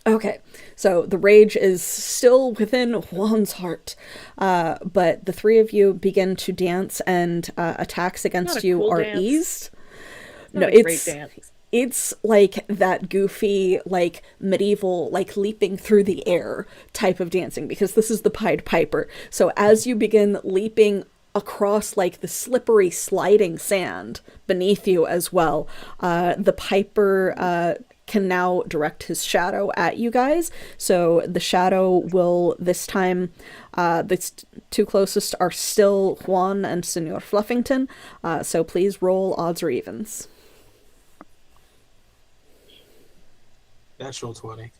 Speaker 1: Okay, so the rage is still within Juan's heart, but the 3 of you begin to dance, and attacks against
Speaker 2: Not a
Speaker 1: you
Speaker 2: cool
Speaker 1: are
Speaker 2: dance.
Speaker 1: eased.
Speaker 2: Not
Speaker 1: No,
Speaker 2: a great
Speaker 1: it's
Speaker 2: dance.
Speaker 1: it's like that goofy, like medieval, like leaping through the air type of dancing, because this is the Pied Piper. So as you begin leaping across like the slippery sliding sand beneath you as well, the Piper can now direct his shadow at you guys. So the shadow will this time, the 2 closest are still Juan and Senor Fluffington. So please roll odds or evens.
Speaker 4: Natural 20.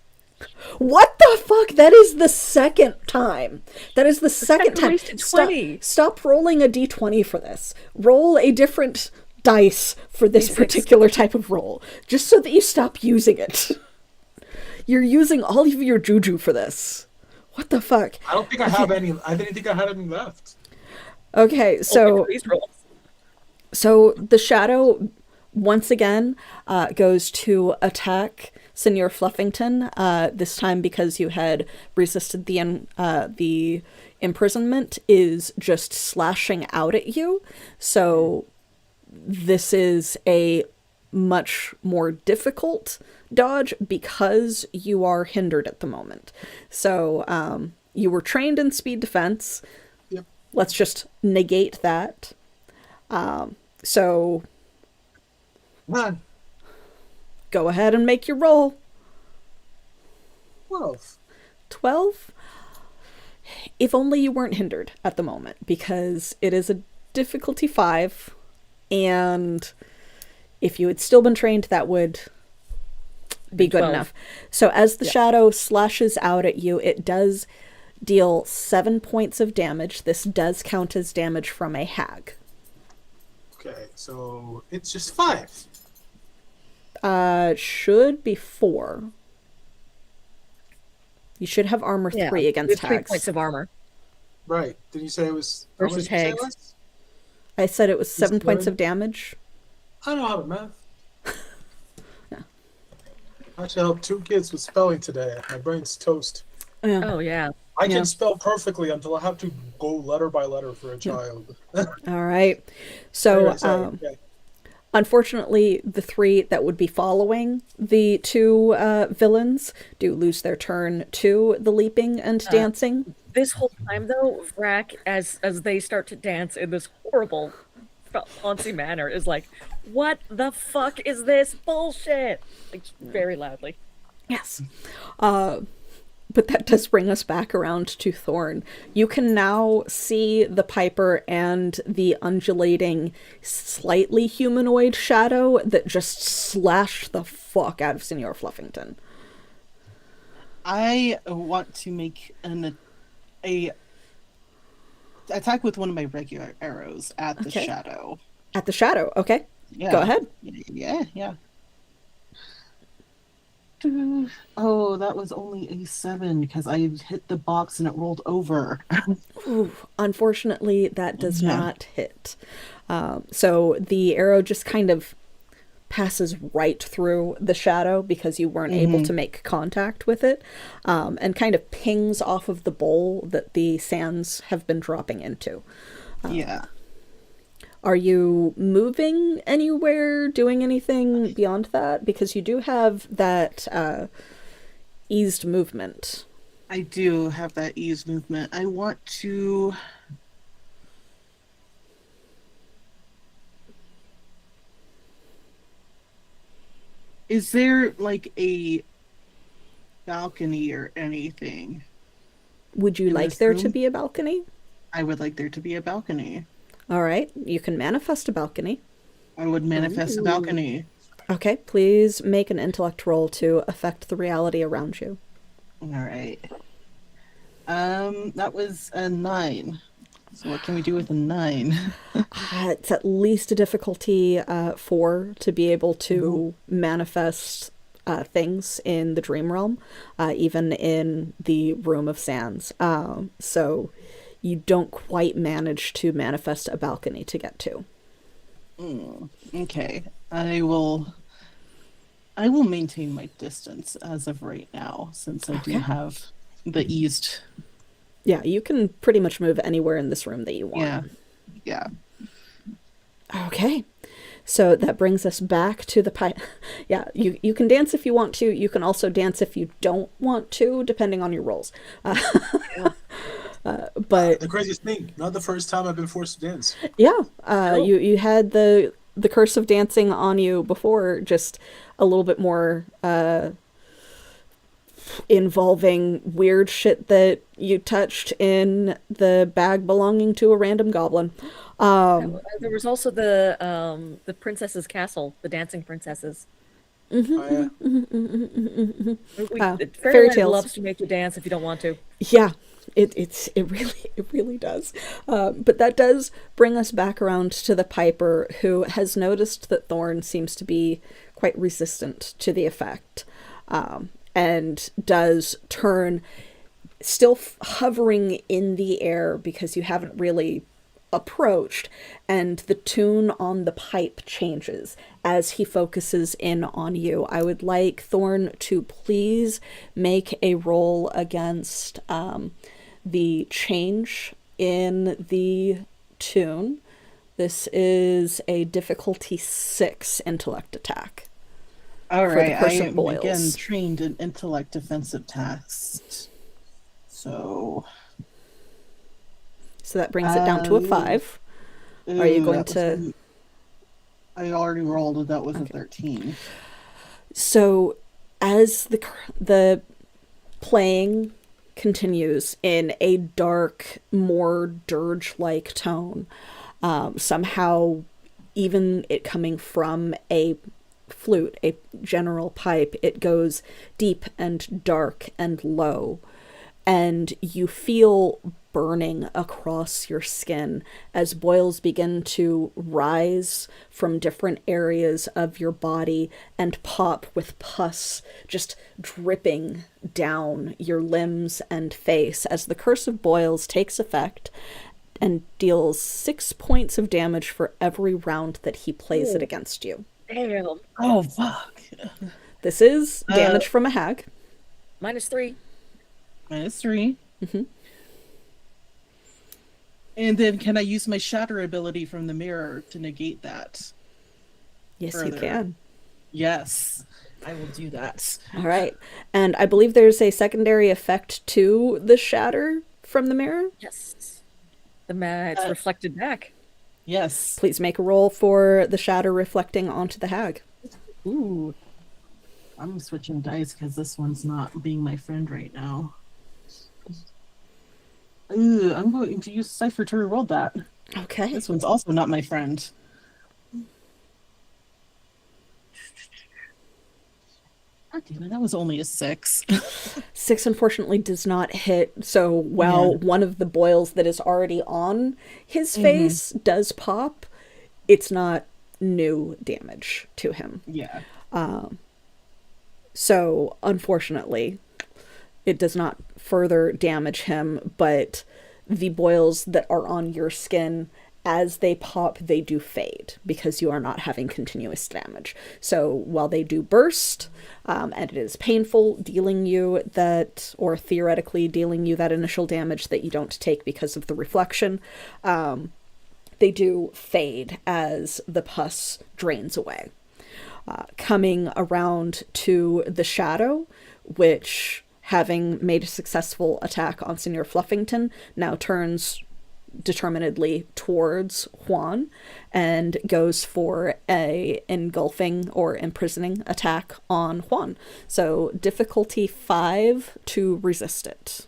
Speaker 1: What the fuck? That is the second time. That is the second time.
Speaker 2: wasted 20.
Speaker 1: Stop rolling a d20 for this. Roll a different dice for this
Speaker 2: D6.
Speaker 1: particular type of roll, just so that you stop using it. You're using all of your juju for this. What the fuck?
Speaker 4: I don't think I have any. I didn't think I had any left.
Speaker 1: Okay, so
Speaker 2: Please roll.
Speaker 1: So the shadow once again goes to attack Senor Fluffington. This time, because you had resisted the imprisonment, is just slashing out at you. So this is a much more difficult dodge because you are hindered at the moment. So you were trained in speed defense.
Speaker 4: Yep.
Speaker 1: Let's just negate that. So
Speaker 4: Man,
Speaker 1: go ahead and make your roll.
Speaker 4: 12.
Speaker 1: 12? If only you weren't hindered at the moment, because it is a difficulty 5, and if you had still been trained, that would be good
Speaker 2: 12.
Speaker 1: enough. So as the shadow slashes out at you, it does deal 7 points of damage. This does count as damage from a hag.
Speaker 4: Okay, so it's just 5.
Speaker 1: Should be 4. You should have armor 3
Speaker 2: You
Speaker 1: against
Speaker 2: have 3
Speaker 1: hags.
Speaker 2: points of armor.
Speaker 4: Right. Did you say it was how much
Speaker 2: Versus
Speaker 4: did you say it
Speaker 2: hags.
Speaker 4: was?
Speaker 1: I said it was 7 points
Speaker 4: learn.
Speaker 1: of damage.
Speaker 4: I know how to math. I actually helped 2 kids with spelling today. My brain's toast.
Speaker 1: Yeah.
Speaker 2: Oh yeah.
Speaker 4: I
Speaker 1: Yeah.
Speaker 4: can spell perfectly until I have to go letter by letter for a child.
Speaker 1: All right. So,
Speaker 4: Anyway, sorry. Yeah.
Speaker 1: unfortunately, the 3 that would be following the 2 villains do lose their turn to the leaping and dancing.
Speaker 2: This whole time though, Vrack, as they start to dance in this horrible fancy manner, is like, "What the fuck is this bullshit?" Like very loudly.
Speaker 1: Yes. But that does bring us back around to Thorn. You can now see the Piper and the undulating, slightly humanoid shadow that just slashed the fuck out of Senor Fluffington.
Speaker 3: I want to make a attack with one of my regular arrows at the
Speaker 1: Okay.
Speaker 3: shadow.
Speaker 1: At the shadow, okay?
Speaker 3: Yeah.
Speaker 1: Go ahead.
Speaker 3: Yeah. Oh, that was only a 7 because I hit the box and it rolled over.
Speaker 1: Ooh, unfortunately, that does
Speaker 3: Yeah.
Speaker 1: not hit. So the arrow just kind of passes right through the shadow because you weren't able to make contact with it, and kind of pings off of the bowl that the sands have been dropping into.
Speaker 3: Yeah.
Speaker 1: Are you moving anywhere, doing anything beyond that? Because you do have that eased movement.
Speaker 3: I do have that ease movement. I want to. Is there like a balcony or anything?
Speaker 1: Would you
Speaker 3: In
Speaker 1: like
Speaker 3: this
Speaker 1: there to
Speaker 3: room?
Speaker 1: be a balcony?
Speaker 3: I would like there to be a balcony.
Speaker 1: All right, you can manifest a balcony.
Speaker 3: I would manifest a balcony.
Speaker 1: Okay, please make an intellect roll to affect the reality around you.
Speaker 3: All right. That was a 9. So what can we do with a 9?
Speaker 1: It's at least a difficulty 4 to be able to manifest things in the dream realm, even in the Room of Sands. So you don't quite manage to manifest a balcony to get to.
Speaker 3: Okay. I will maintain my distance as of right now, since I do have the eased.
Speaker 1: Yeah, you can pretty much move anywhere in this room that you want.
Speaker 3: Yeah.
Speaker 1: Okay. So that brings us back to the pipe. Yeah, you can dance if you want to. You can also dance if you don't want to, depending on your roles. But
Speaker 4: The craziest thing, not the first time I've been forced to dance.
Speaker 1: yeah, you had the curse of dancing on you before, just a little bit more involving weird shit that you touched in the bag belonging to a random goblin.
Speaker 2: There was also the princess's castle, the dancing princesses.
Speaker 4: I,
Speaker 1: Fairy
Speaker 2: Fairyland
Speaker 1: tales.
Speaker 2: loves to make you dance if you don't want to.
Speaker 1: Yeah, it really does. But that does bring us back around to the Piper, who has noticed that Thorn seems to be quite resistant to the effect, and does turn, still hovering in the air because you haven't really approached, and the tune on the pipe changes as he focuses in on you. I would like Thorn to please make a roll against the change in the tune. This is a difficulty 6 intellect attack.
Speaker 3: All
Speaker 1: For the
Speaker 3: right. I
Speaker 1: Curse of
Speaker 3: am
Speaker 1: Boils.
Speaker 3: again trained in intellect defensive tasks. So.
Speaker 1: So that brings it down to a 5. Are you going to...
Speaker 3: I already rolled. That was a 13.
Speaker 1: So as the playing continues in a dark, more dirge-like tone, somehow even it coming from a flute, a general pipe, it goes deep and dark and low, and you feel burning across your skin as boils begin to rise from different areas of your body and pop with pus just dripping down your limbs and face as the Curse of Boils takes effect and deals 6 points of damage for every round that he plays it against you.
Speaker 2: Damn.
Speaker 3: Oh, fuck.
Speaker 1: This is damage from a hag.
Speaker 2: -3.
Speaker 3: -3.
Speaker 1: Mm-hmm.
Speaker 3: And then can I use my shatter ability from the mirror to negate that?
Speaker 1: Yes,
Speaker 3: Further.
Speaker 1: you can.
Speaker 3: Yes, I will do that.
Speaker 1: All right. And I believe there's a secondary effect to the shatter from the mirror.
Speaker 2: Yes. It's reflected back.
Speaker 3: Yes.
Speaker 1: Please make a roll for the shatter reflecting onto the hag.
Speaker 3: Ooh. I'm switching dice because this one's not being my friend right now. Ooh, I'm going to use Cypher to reroll that.
Speaker 1: Okay.
Speaker 3: This one's also not my friend. God damn it, that was only a 6.
Speaker 1: 6 unfortunately does not hit. So while one of the boils that is already on his face does pop, it's not new damage to him.
Speaker 3: Yeah.
Speaker 1: So unfortunately, it does not further damage him, but the boils that are on your skin, as they pop, they do fade because you are not having continuous damage. So while they do burst, and it is painful dealing you that, or theoretically dealing you that initial damage that you don't take because of the reflection, they do fade as the pus drains away. Coming around to the shadow, which, having made a successful attack on Senior Fluffington, now turns determinedly towards Juan and goes for a engulfing or imprisoning attack on Juan. So difficulty 5 to resist it.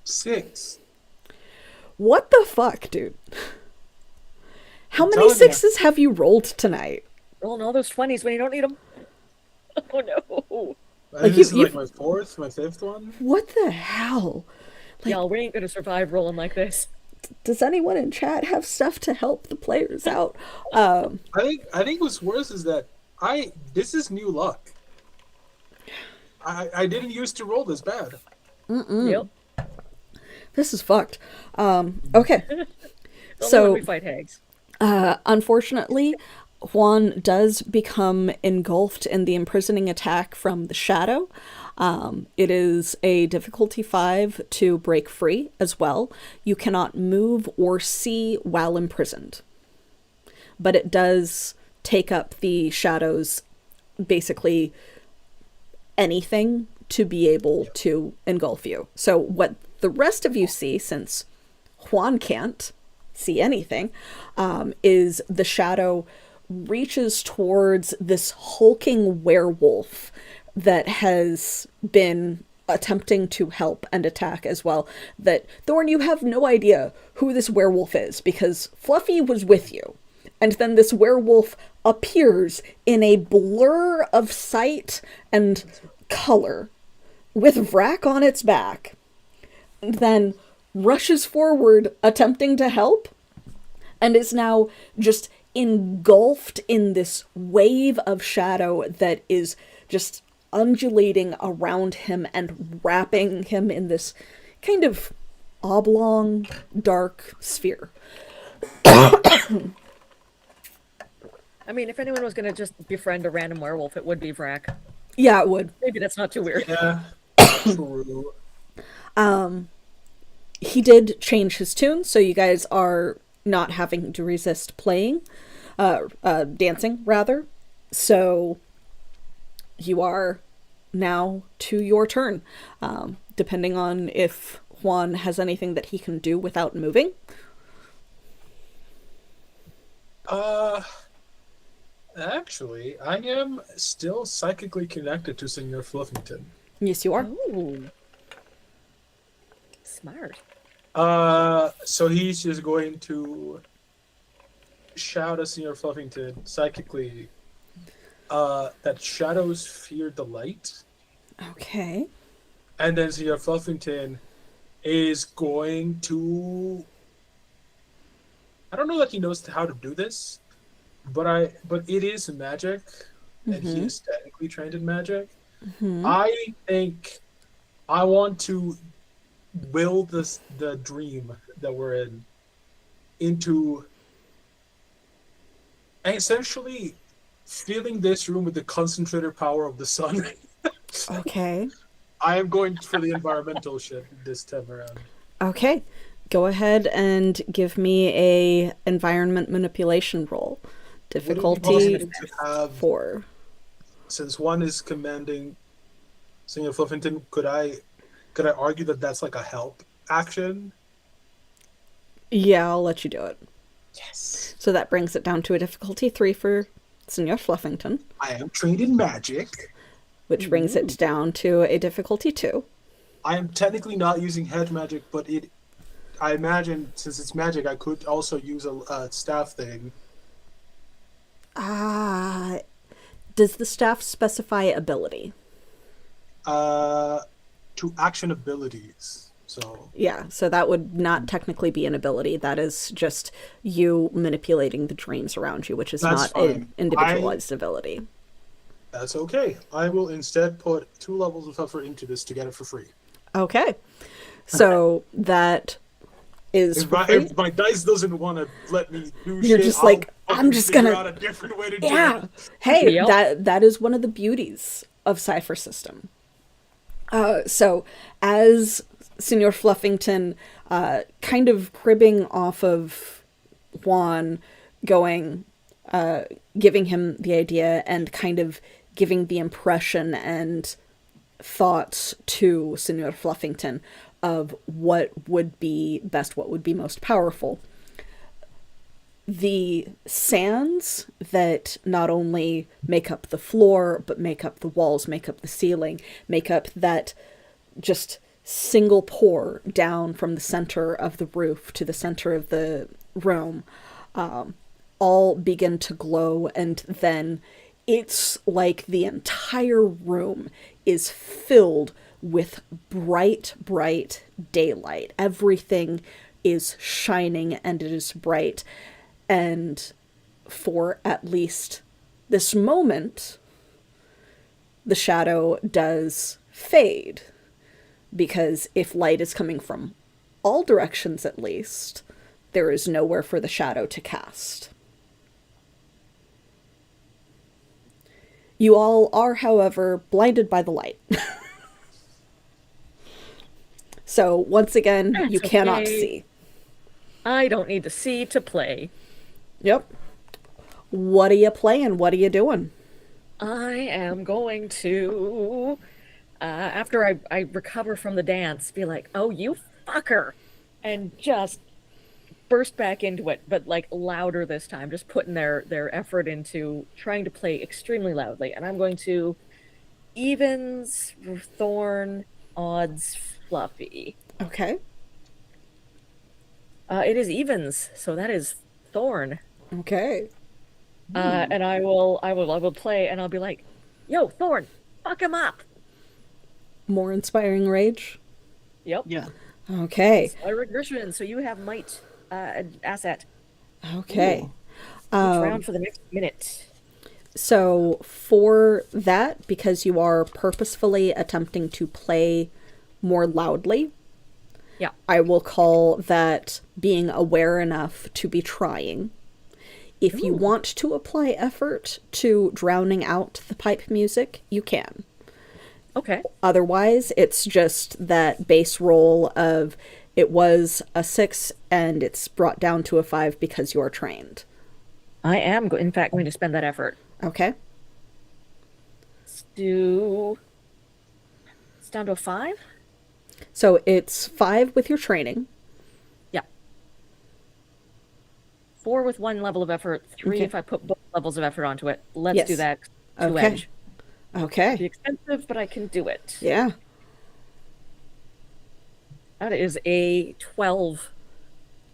Speaker 4: 6.
Speaker 1: What the fuck, dude? How
Speaker 4: I'm
Speaker 1: many
Speaker 4: telling ya.
Speaker 1: sixes have you rolled tonight?
Speaker 2: Rolling all those 20s when you don't need them. Oh no.
Speaker 4: I
Speaker 1: Like,
Speaker 4: think this is
Speaker 1: you-
Speaker 4: like my fourth, my fifth one.
Speaker 1: What the hell?
Speaker 2: Y'all, we ain't gonna survive rolling like this.
Speaker 1: Does anyone in chat have stuff to help the players out?
Speaker 4: I think what's worse is that this is new luck. I didn't used to roll this bad.
Speaker 2: Yep.
Speaker 1: This is fucked. Okay.
Speaker 2: Only
Speaker 1: So-
Speaker 2: when we fight hags.
Speaker 1: Unfortunately, Juan does become engulfed in the imprisoning attack from the shadow. It is a difficulty 5 to break free as well. You cannot move or see while imprisoned. But it does take up the shadow's basically anything to be able to engulf you. So what the rest of you see, since Juan can't see anything, is the shadow reaches towards this hulking werewolf that has been attempting to help and attack as well. That, Thorn, you have no idea who this werewolf is because Fluffy was with you. And then this werewolf appears in a blur of sight and color with Vrak on its back, and then rushes forward attempting to help, and is now just engulfed in this wave of shadow that is just undulating around him and wrapping him in this kind of oblong, dark sphere.
Speaker 2: I mean, if anyone was gonna just befriend a random werewolf, it would be Vrak.
Speaker 1: Yeah, it would.
Speaker 2: Maybe that's not too weird.
Speaker 4: Yeah, true.
Speaker 1: He did change his tune, so you guys are not having to resist playing, dancing rather. So you are now to your turn, depending on if Juan has anything that he can do without moving.
Speaker 4: Actually, I am still psychically connected to Senor Fluffington.
Speaker 1: Yes, you are.
Speaker 2: Ooh. Smart.
Speaker 4: So he's just going to shout at Senor Fluffington psychically that shadows fear the light.
Speaker 1: Okay.
Speaker 4: And then Senor Fluffington is going to. I don't know that he knows how to do this, but it is magic, and he is technically trained in magic. I think I want to will the dream that we're in into essentially filling this room with the concentrated power of the sun.
Speaker 1: Okay.
Speaker 4: I am going for the environmental shit this time around.
Speaker 1: Okay. Go ahead and give me a environment manipulation roll.
Speaker 4: Would it be
Speaker 1: Difficulty
Speaker 4: possible to have,
Speaker 1: 4.
Speaker 4: since one is commanding Senor Fluffington, could I argue that that's like a help action?
Speaker 1: Yeah, I'll let you do it.
Speaker 4: Yes.
Speaker 1: So that brings it down to a difficulty 3 for Senor Fluffington,
Speaker 4: I am trained in magic.
Speaker 1: which brings it down to a difficulty 2.
Speaker 4: I am technically not using hedge magic, but I imagine since it's magic, I could also use a staff thing.
Speaker 1: Does the staff specify ability?
Speaker 4: To action abilities. So
Speaker 1: Yeah, so that would not technically be an ability. That is just you manipulating the dreams around you, which is
Speaker 4: That's
Speaker 1: not an
Speaker 4: fine.
Speaker 1: individualized ability.
Speaker 4: that's okay. I will instead put 2 levels of effort into this to get it for free.
Speaker 1: Okay. So that is
Speaker 4: If
Speaker 1: for
Speaker 4: my,
Speaker 1: free.
Speaker 4: if my dice doesn't want to let me do
Speaker 1: You're
Speaker 4: shit,
Speaker 1: just like,
Speaker 4: I'll
Speaker 1: I'm just
Speaker 4: figure
Speaker 1: gonna-
Speaker 4: out a different way to do
Speaker 1: Yeah.
Speaker 4: it.
Speaker 1: Hey,
Speaker 2: Yep.
Speaker 1: that is one of the beauties of Cypher System. So as Senor Fluffington, kind of cribbing off of Juan, going, giving him the idea and kind of giving the impression and thoughts to Senor Fluffington of what would be best, what would be most powerful. The sands that not only make up the floor, but make up the walls, make up the ceiling, make up that just single pour down from the center of the roof to the center of the room, all begin to glow, and then it's like the entire room is filled with bright, bright daylight. Everything is shining and it is bright. And for at least this moment, the shadow does fade. Because if light is coming from all directions at least, there is nowhere for the shadow to cast. You all are, however, blinded by the light. So, once again,
Speaker 2: That's
Speaker 1: you cannot
Speaker 2: okay.
Speaker 1: see.
Speaker 2: I don't need to see to play.
Speaker 1: Yep. What are you playing? What are you doing?
Speaker 2: I am going to, after I recover from the dance, be like, oh, you fucker, and just burst back into it, but like louder this time, just putting their effort into trying to play extremely loudly. And I'm going to evens, thorn, odds, fluffy.
Speaker 1: Okay.
Speaker 2: It is evens, so that is thorn.
Speaker 1: Okay.
Speaker 2: And I will play, and I'll be like, yo, thorn, fuck him up.
Speaker 1: More inspiring rage.
Speaker 2: Yep.
Speaker 3: Yeah.
Speaker 1: Okay.
Speaker 2: A regression, so you have might asset.
Speaker 1: Okay.
Speaker 2: Each round for the next minute.
Speaker 1: So for that, because you are purposefully attempting to play more loudly,
Speaker 2: Yeah.
Speaker 1: I will call that being aware enough to be trying. If you want to apply effort to drowning out the pipe music, you can.
Speaker 2: Okay.
Speaker 1: Otherwise, it's just that base roll of it was a 6 and it's brought down to a 5 because you're trained.
Speaker 2: I am, in fact, going to spend that effort.
Speaker 1: Okay?
Speaker 2: It's down to a 5?
Speaker 1: So it's 5 with your training.
Speaker 2: Yeah. 4 with 1 level of effort, 3
Speaker 1: Okay.
Speaker 2: if I put both levels of effort onto it. Let's
Speaker 1: Yes.
Speaker 2: do that. 2
Speaker 1: Okay.
Speaker 2: edge. Be
Speaker 1: Okay.
Speaker 2: expensive, but I can do it.
Speaker 1: Yeah.
Speaker 2: That is a 12.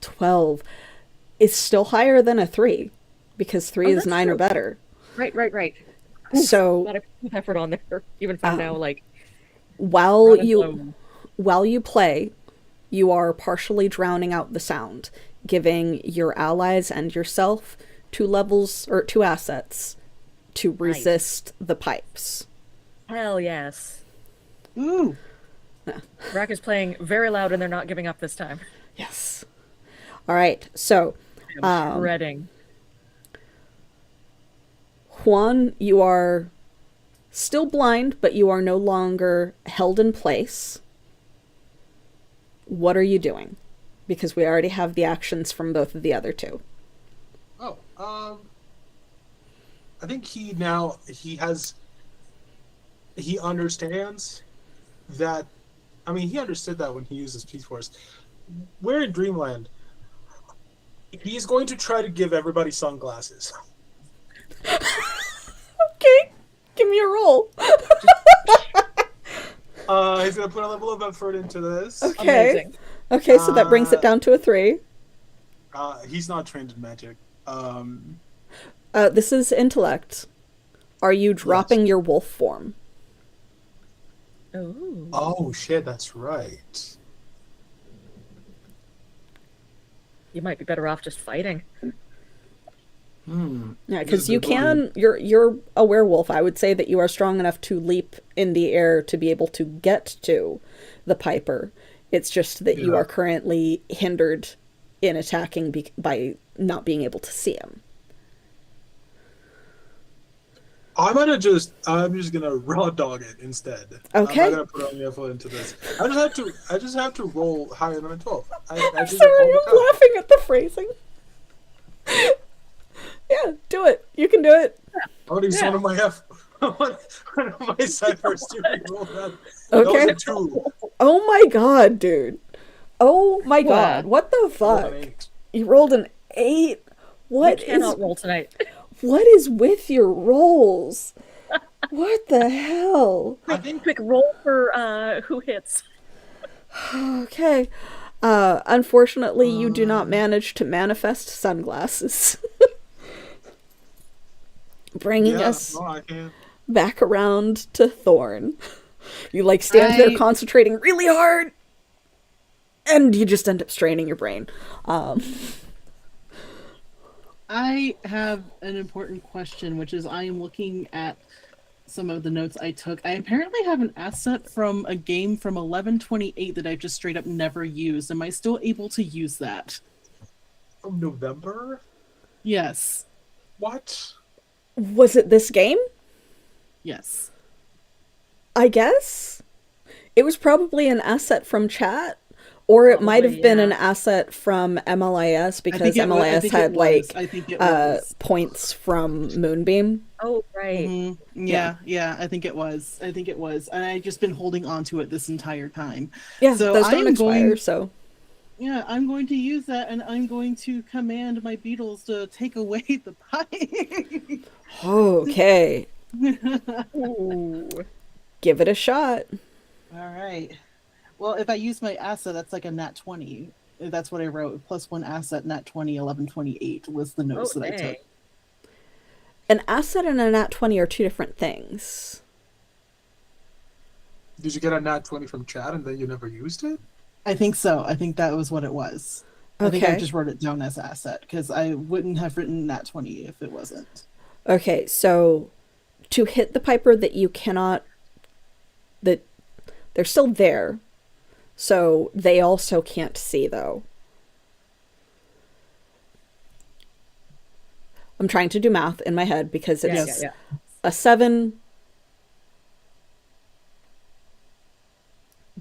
Speaker 1: 12 is still higher than a 3 because 3
Speaker 2: Oh,
Speaker 1: is
Speaker 2: that's
Speaker 1: 9 or
Speaker 2: true.
Speaker 1: better.
Speaker 2: Right.
Speaker 1: So
Speaker 2: Glad I put effort on there, even if I'm now like
Speaker 1: while
Speaker 2: running
Speaker 1: you
Speaker 2: low.
Speaker 1: while you play, you are partially drowning out the sound, giving your allies and yourself 2 levels or 2 assets to resist the pipes.
Speaker 2: Hell yes.
Speaker 3: Ooh.
Speaker 2: Rack is playing very loud and they're not giving up this time.
Speaker 1: Yes. All right. So,
Speaker 2: I'm shredding.
Speaker 1: Juan, you are still blind, but you are no longer held in place. What are you doing? Because we already have the actions from both of the other 2.
Speaker 4: Oh, I think he understands that. I mean, he understood that when he uses Peace Force. We're in Dreamland. He's going to try to give everybody sunglasses.
Speaker 1: Okay. Give me a roll.
Speaker 4: He's going to put a level of effort into this.
Speaker 1: Okay.
Speaker 2: Amazing.
Speaker 1: Okay, so that brings it down to a 3.
Speaker 4: He's not trained in magic.
Speaker 1: This is intellect. Are you dropping your wolf form?
Speaker 2: Ooh.
Speaker 4: Oh shit, that's right.
Speaker 2: You might be better off just fighting.
Speaker 1: Yeah,
Speaker 4: This
Speaker 1: because
Speaker 4: is
Speaker 1: you
Speaker 4: good one.
Speaker 1: can. You're a werewolf. I would say that you are strong enough to leap in the air to be able to get to the piper. It's just that you
Speaker 4: Yeah.
Speaker 1: are currently hindered in attacking by not being able to see him.
Speaker 4: I'm just gonna raw dog it instead.
Speaker 1: Okay.
Speaker 4: I'm not gonna put any effort into this. I just have to roll higher than a 12. I
Speaker 1: I'm
Speaker 4: do
Speaker 1: sorry,
Speaker 4: that all the
Speaker 1: I'm
Speaker 4: time.
Speaker 1: laughing at the phrasing. Yeah, do it. You can do it.
Speaker 4: I'll use
Speaker 2: Yeah.
Speaker 4: one of my one of my ciphers to reroll that.
Speaker 1: Okay.
Speaker 4: That was a 2.
Speaker 1: Oh my god, dude. Oh my god.
Speaker 2: Wow.
Speaker 1: What the
Speaker 4: Roll
Speaker 1: fuck?
Speaker 4: an 8.
Speaker 1: You rolled an 8. What
Speaker 2: You
Speaker 1: is
Speaker 2: cannot roll tonight.
Speaker 1: what is with your rolls? What the hell?
Speaker 4: I think
Speaker 2: Quick roll for who hits.
Speaker 1: Okay. Unfortunately, you do not manage to manifest sunglasses. Bringing
Speaker 4: Yeah,
Speaker 1: us
Speaker 4: no, I can't.
Speaker 1: back around to Thorn. You like stand there
Speaker 3: I-
Speaker 1: concentrating really hard, and you just end up straining your brain.
Speaker 3: I have an important question, which is I am looking at some of the notes I took. I apparently have an asset from a game from 1128 that I've just straight up never used. Am I still able to use that?
Speaker 4: From November?
Speaker 3: Yes.
Speaker 4: What?
Speaker 1: Was it this game?
Speaker 3: Yes.
Speaker 1: I guess. It was probably an asset from chat, or it might have
Speaker 2: Probably,
Speaker 1: been
Speaker 2: yeah.
Speaker 1: an asset from MLIS because
Speaker 3: I
Speaker 1: MLIS
Speaker 3: think
Speaker 1: had
Speaker 3: it was.
Speaker 1: like
Speaker 3: I think it was.
Speaker 1: points from Moonbeam.
Speaker 2: Oh, right.
Speaker 3: Mhm. Yeah, I think it was. I think it was. And I've just been holding on to it this entire time.
Speaker 1: Yeah,
Speaker 3: So
Speaker 1: those
Speaker 3: I
Speaker 1: don't
Speaker 3: am
Speaker 1: expire,
Speaker 3: going-
Speaker 1: so
Speaker 3: Yeah, I'm going to use that and I'm going to command my beetles to take away the pipe.
Speaker 1: okay.
Speaker 2: Ooh.
Speaker 1: Give it a shot.
Speaker 3: All right. Well, if I use my asset, that's like a nat 20. That's what I wrote. Plus one asset, nat 20, 1128 was the notes
Speaker 2: Oh,
Speaker 3: that I
Speaker 2: dang.
Speaker 3: took.
Speaker 1: An asset and a nat 20 are two different things.
Speaker 4: Did you get a nat 20 from chat and then you never used it?
Speaker 3: I think so. I think that was what it was. I think I
Speaker 1: Okay.
Speaker 3: just wrote it down as asset because I wouldn't have written nat 20 if it wasn't.
Speaker 1: Okay, so to hit the Piper that you cannot, that they're still there, so they also can't see though. I'm trying to do math in my head because
Speaker 2: Yeah,
Speaker 1: it's
Speaker 2: yeah,
Speaker 1: a 7.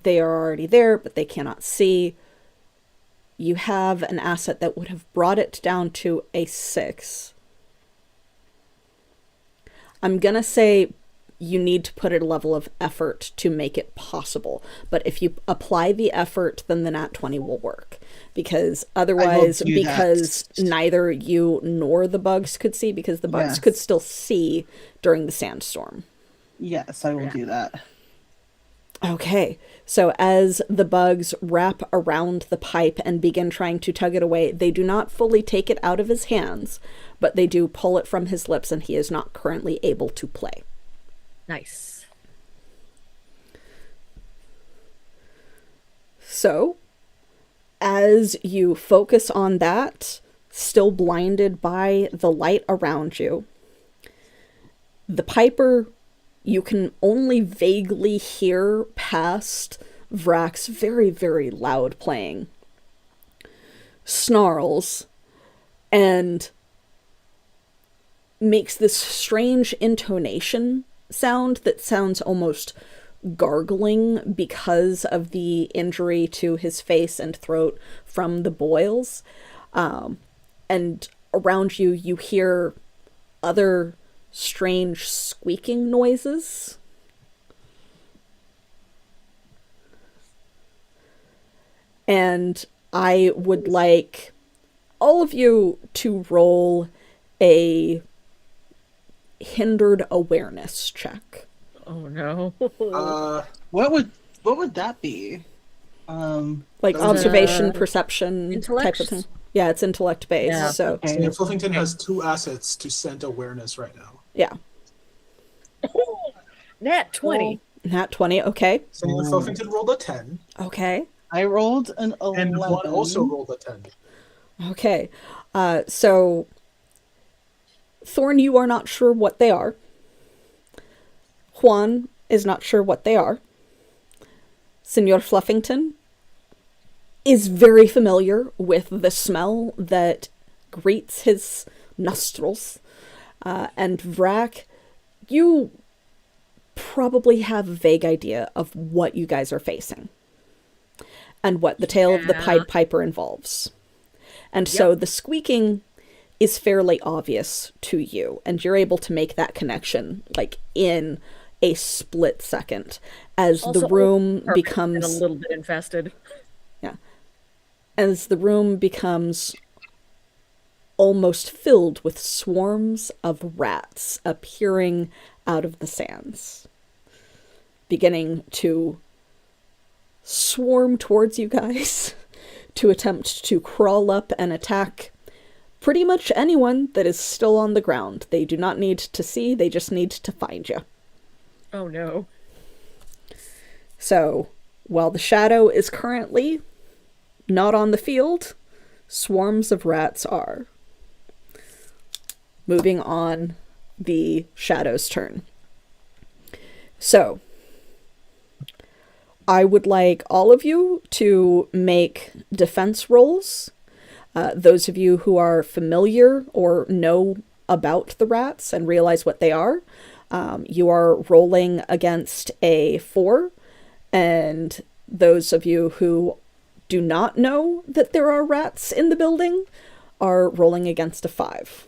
Speaker 1: They are already there, but they cannot see. You have an asset that would have brought it down to a 6. I'm gonna say you need to put a level of effort to make it possible. But if you apply the effort, then the nat 20 will work. Because otherwise,
Speaker 3: do that.
Speaker 1: because neither you nor the bugs could see, because the bugs
Speaker 3: Yes.
Speaker 1: could still see during the sandstorm.
Speaker 3: Yes, I will do that.
Speaker 1: Okay, so as the bugs wrap around the pipe and begin trying to tug it away, they do not fully take it out of his hands, but they do pull it from his lips, and he is not currently able to play.
Speaker 2: Nice.
Speaker 1: So, as you focus on that, still blinded by the light around you, the Piper, you can only vaguely hear past Vrak's very, very loud playing, snarls, and makes this strange intonation sound that sounds almost gargling because of the injury to his face and throat from the boils. And around you, you hear other strange squeaking noises. And I would like all of you to roll a hindered awareness check.
Speaker 2: Oh no.
Speaker 3: What would that be?
Speaker 1: Like
Speaker 4: Those are-
Speaker 1: observation, perception type
Speaker 2: Intellect?
Speaker 1: of thing. Yeah, it's intellect based.
Speaker 2: Yeah.
Speaker 1: So,
Speaker 3: Okay.
Speaker 4: Yeah, Fluffington has 2 assets to send awareness right now.
Speaker 1: yeah.
Speaker 2: Nat 20.
Speaker 1: Nat 20, okay.
Speaker 4: Sailor Fluffington rolled a 10,
Speaker 1: Okay.
Speaker 3: I rolled an 11.
Speaker 4: and one also rolled a 10.
Speaker 1: Okay. So, Thorn, you are not sure what they are. Juan is not sure what they are. Senor Fluffington is very familiar with the smell that greets his nostrils. And Vrak, you probably have a vague idea of what you guys are facing and what the tale of the
Speaker 2: Yeah.
Speaker 1: Pied Piper involves. And so the squeaking is fairly obvious to you, and you're able to make that connection like in a split second as
Speaker 2: Also,
Speaker 1: the room
Speaker 2: perfect and
Speaker 1: becomes
Speaker 2: a little bit infested.
Speaker 1: as the room becomes almost filled with swarms of rats appearing out of the sands, beginning to swarm towards you guys to attempt to crawl up and attack pretty much anyone that is still on the ground. They do not need to see, they just need to find you.
Speaker 2: Oh no.
Speaker 1: So, while the shadow is currently not on the field, swarms of rats are. Moving on, the shadow's turn. So, I would like all of you to make defense rolls. Those of you who are familiar or know about the rats and realize what they are, you are rolling against a 4. And those of you who do not know that there are rats in the building are rolling against a 5.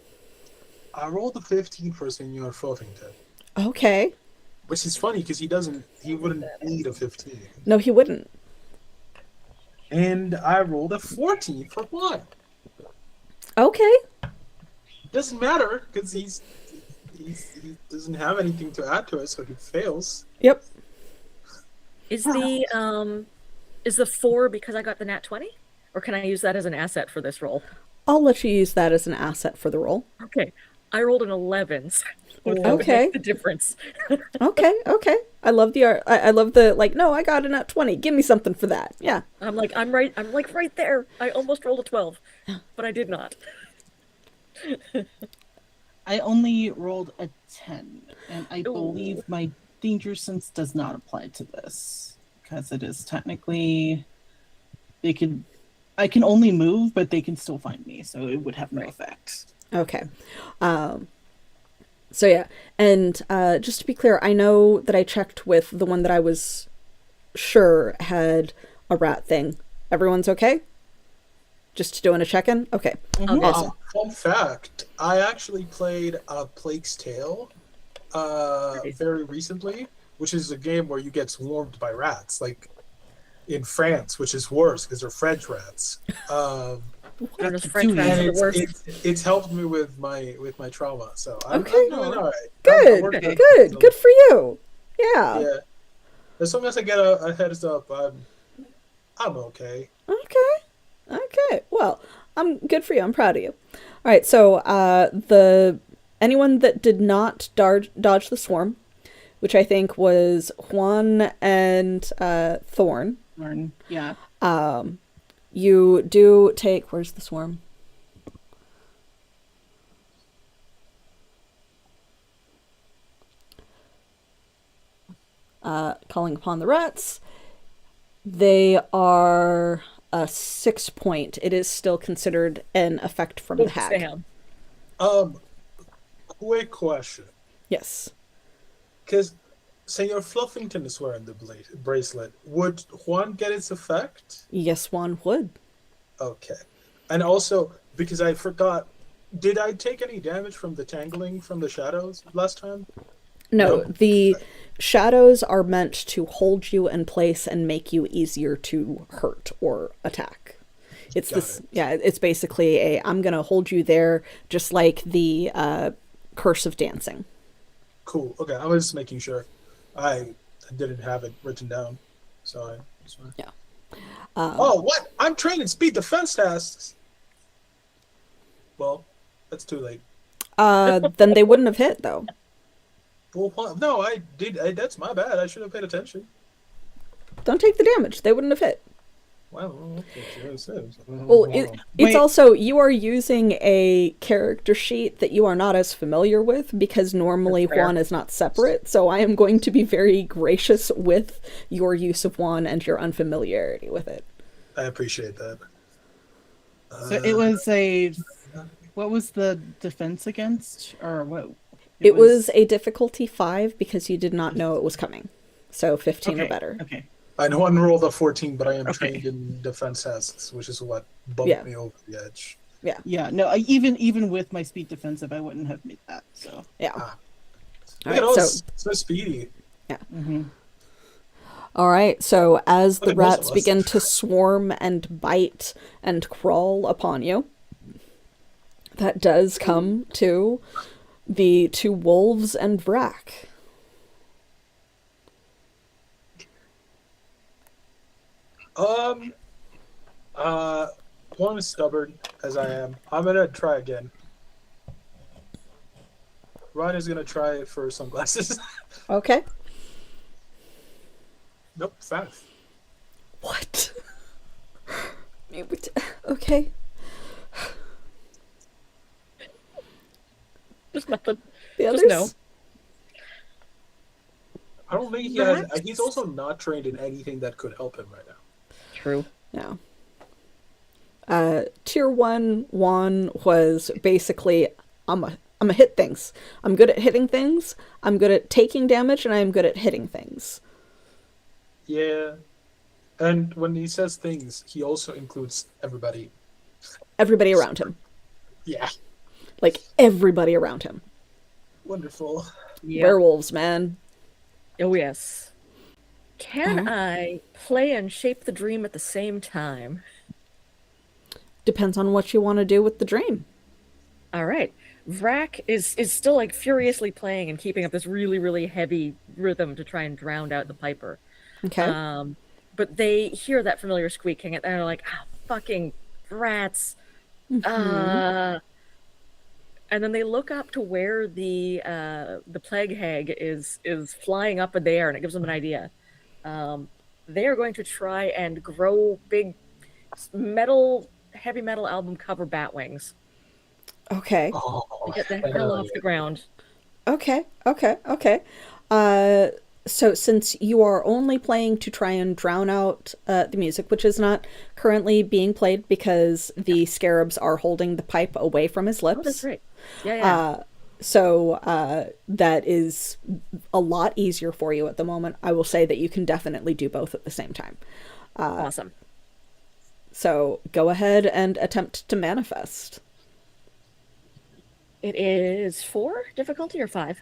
Speaker 4: I rolled a 15 for Senor Fovington,
Speaker 1: Okay.
Speaker 4: which is funny because he wouldn't need a 15.
Speaker 1: No, he wouldn't.
Speaker 4: And I rolled a 14 for Juan.
Speaker 1: Okay.
Speaker 4: Doesn't matter because he doesn't have anything to add to it, so he fails.
Speaker 1: Yep.
Speaker 2: Is the 4 because I got the nat 20? Or can I use that as an asset for this roll?
Speaker 1: I'll let you use that as an asset for the roll.
Speaker 2: Okay. I rolled an 11. So that would
Speaker 1: Okay.
Speaker 2: make the difference.
Speaker 1: Okay. I love the art. I love the, like, no, I got a nat 20. Give me something for that. Yeah.
Speaker 2: I'm like right there. I almost rolled a 12, but I did not.
Speaker 3: I only rolled a 10, and I
Speaker 2: Ooh.
Speaker 3: believe my danger sense does not apply to this because it is technically I can only move, but they can still find me, so it would have no effect.
Speaker 1: Okay. So yeah, and just to be clear, I know that I checked with the one that I was sure had a rat thing. Everyone's okay? Just doing a check-in? Okay.
Speaker 3: Mhm.
Speaker 1: Awesome.
Speaker 4: Fun fact, I actually played Plague's Tale very recently, which is a game where you get swarmed by rats, like in France, which is worse because they're French rats.
Speaker 2: Those French
Speaker 3: And
Speaker 2: rats are
Speaker 4: And
Speaker 2: the worst.
Speaker 4: it's helped me with my trauma. So I'm
Speaker 1: Okay.
Speaker 4: doing all right.
Speaker 1: Good.
Speaker 4: I'm working on it.
Speaker 1: Good. Good for you. Yeah.
Speaker 4: Yeah. As long as I get a heads up, I'm okay.
Speaker 1: Okay. Well, I'm good for you. I'm proud of you. All right. So, anyone that did not dodge the swarm, which I think was Juan and Thorn,
Speaker 3: Yeah.
Speaker 1: you do take. Where's the swarm? Calling upon the rats. They are a 6 point. It is still considered an effect from the hag.
Speaker 2: Sam.
Speaker 4: Quick question.
Speaker 1: Yes.
Speaker 4: Because Senor Fluffington is wearing the bracelet. Would Juan get its effect?
Speaker 1: Yes, one would.
Speaker 4: Okay. And also, because I forgot, did I take any damage from the tangling from the shadows last time?
Speaker 1: No,
Speaker 4: No.
Speaker 1: the shadows are meant to hold you in place and make you easier to hurt or attack. It's
Speaker 4: Got
Speaker 1: this,
Speaker 4: it.
Speaker 1: yeah, it's basically I'm gonna hold you there, just like the curse of dancing.
Speaker 4: Cool. Okay, I was just making sure. I didn't have it written down, so that's fine.
Speaker 1: Yeah.
Speaker 4: Oh, what? I'm trained in speed defense tasks. Well, that's too late.
Speaker 1: Then they wouldn't have hit though.
Speaker 4: Well, no, I did. That's my bad. I should have paid attention.
Speaker 1: Don't take the damage. They wouldn't have hit.
Speaker 4: Well, okay, it says.
Speaker 1: Well, it's
Speaker 3: Wait.
Speaker 1: also, you are using a character sheet that you are not as familiar with because normally
Speaker 2: That's fair.
Speaker 1: Juan is not separate. So I am going to be very gracious with your use of Juan and your unfamiliarity with it.
Speaker 4: I appreciate that.
Speaker 3: So it was what was the defense against, or what?
Speaker 1: It was a difficulty 5 because you did not know it was coming. So 15 or
Speaker 3: okay,
Speaker 1: better.
Speaker 3: Okay.
Speaker 4: I know I rolled a 14, but I am
Speaker 3: Okay.
Speaker 4: trained in defense tasks, which is what bumped
Speaker 1: Yeah.
Speaker 4: me over the edge.
Speaker 3: Yeah. No. Even with my speed defensive, I wouldn't have made that. So.
Speaker 1: Yeah.
Speaker 4: Ah.
Speaker 1: All
Speaker 4: Look at
Speaker 1: right,
Speaker 4: us, so speedy.
Speaker 3: Mhm.
Speaker 1: All right, so as the
Speaker 4: Okay, most of
Speaker 1: rats
Speaker 4: us.
Speaker 1: begin to swarm and bite and crawl upon you, that does come to the 2 wolves and Vrak.
Speaker 4: Um, uh, one is stubborn as I am. I'm gonna try again. Ryan is gonna try for sunglasses.
Speaker 1: Okay.
Speaker 4: Nope, 5.
Speaker 1: What? Okay.
Speaker 2: Just nothing.
Speaker 1: The
Speaker 2: Just
Speaker 1: others?
Speaker 2: no.
Speaker 4: I don't think he has.
Speaker 2: Max?
Speaker 4: He's also not trained in anything that could help him right now.
Speaker 2: True.
Speaker 1: No. Tier 1 was basically I'm a hit things. I'm good at hitting things. I'm good at taking damage, and I'm good at hitting things.
Speaker 4: Yeah, and when he says things, he also includes everybody.
Speaker 1: Everybody around him.
Speaker 4: Yeah,
Speaker 1: Like everybody around him.
Speaker 4: wonderful.
Speaker 2: Yeah.
Speaker 1: Werewolves, man.
Speaker 2: Oh yes. Can I play and shape the dream at the same time?
Speaker 1: Depends on what you want to do with the dream.
Speaker 2: All right. Vrak is still like furiously playing and keeping up this really, really heavy rhythm to try and drown out the piper.
Speaker 1: Okay.
Speaker 2: But they hear that familiar squeaking and they're like, ah, fucking rats. And then they look up to where the plague hag is flying up in the air, and it gives them an idea. They are going to try and grow big heavy metal album cover bat wings
Speaker 1: Okay.
Speaker 4: Oh,
Speaker 2: to get the hell
Speaker 4: hell
Speaker 2: off
Speaker 4: yeah.
Speaker 2: the ground.
Speaker 1: Okay. So since you are only playing to try and drown out the music, which is not currently being played because the scarabs are holding the pipe away from his lips.
Speaker 2: Oh, that's right. Yeah.
Speaker 1: So that is a lot easier for you at the moment. I will say that you can definitely do both at the same time.
Speaker 2: Awesome.
Speaker 1: So go ahead and attempt to manifest.
Speaker 2: It is 4 difficulty or 5?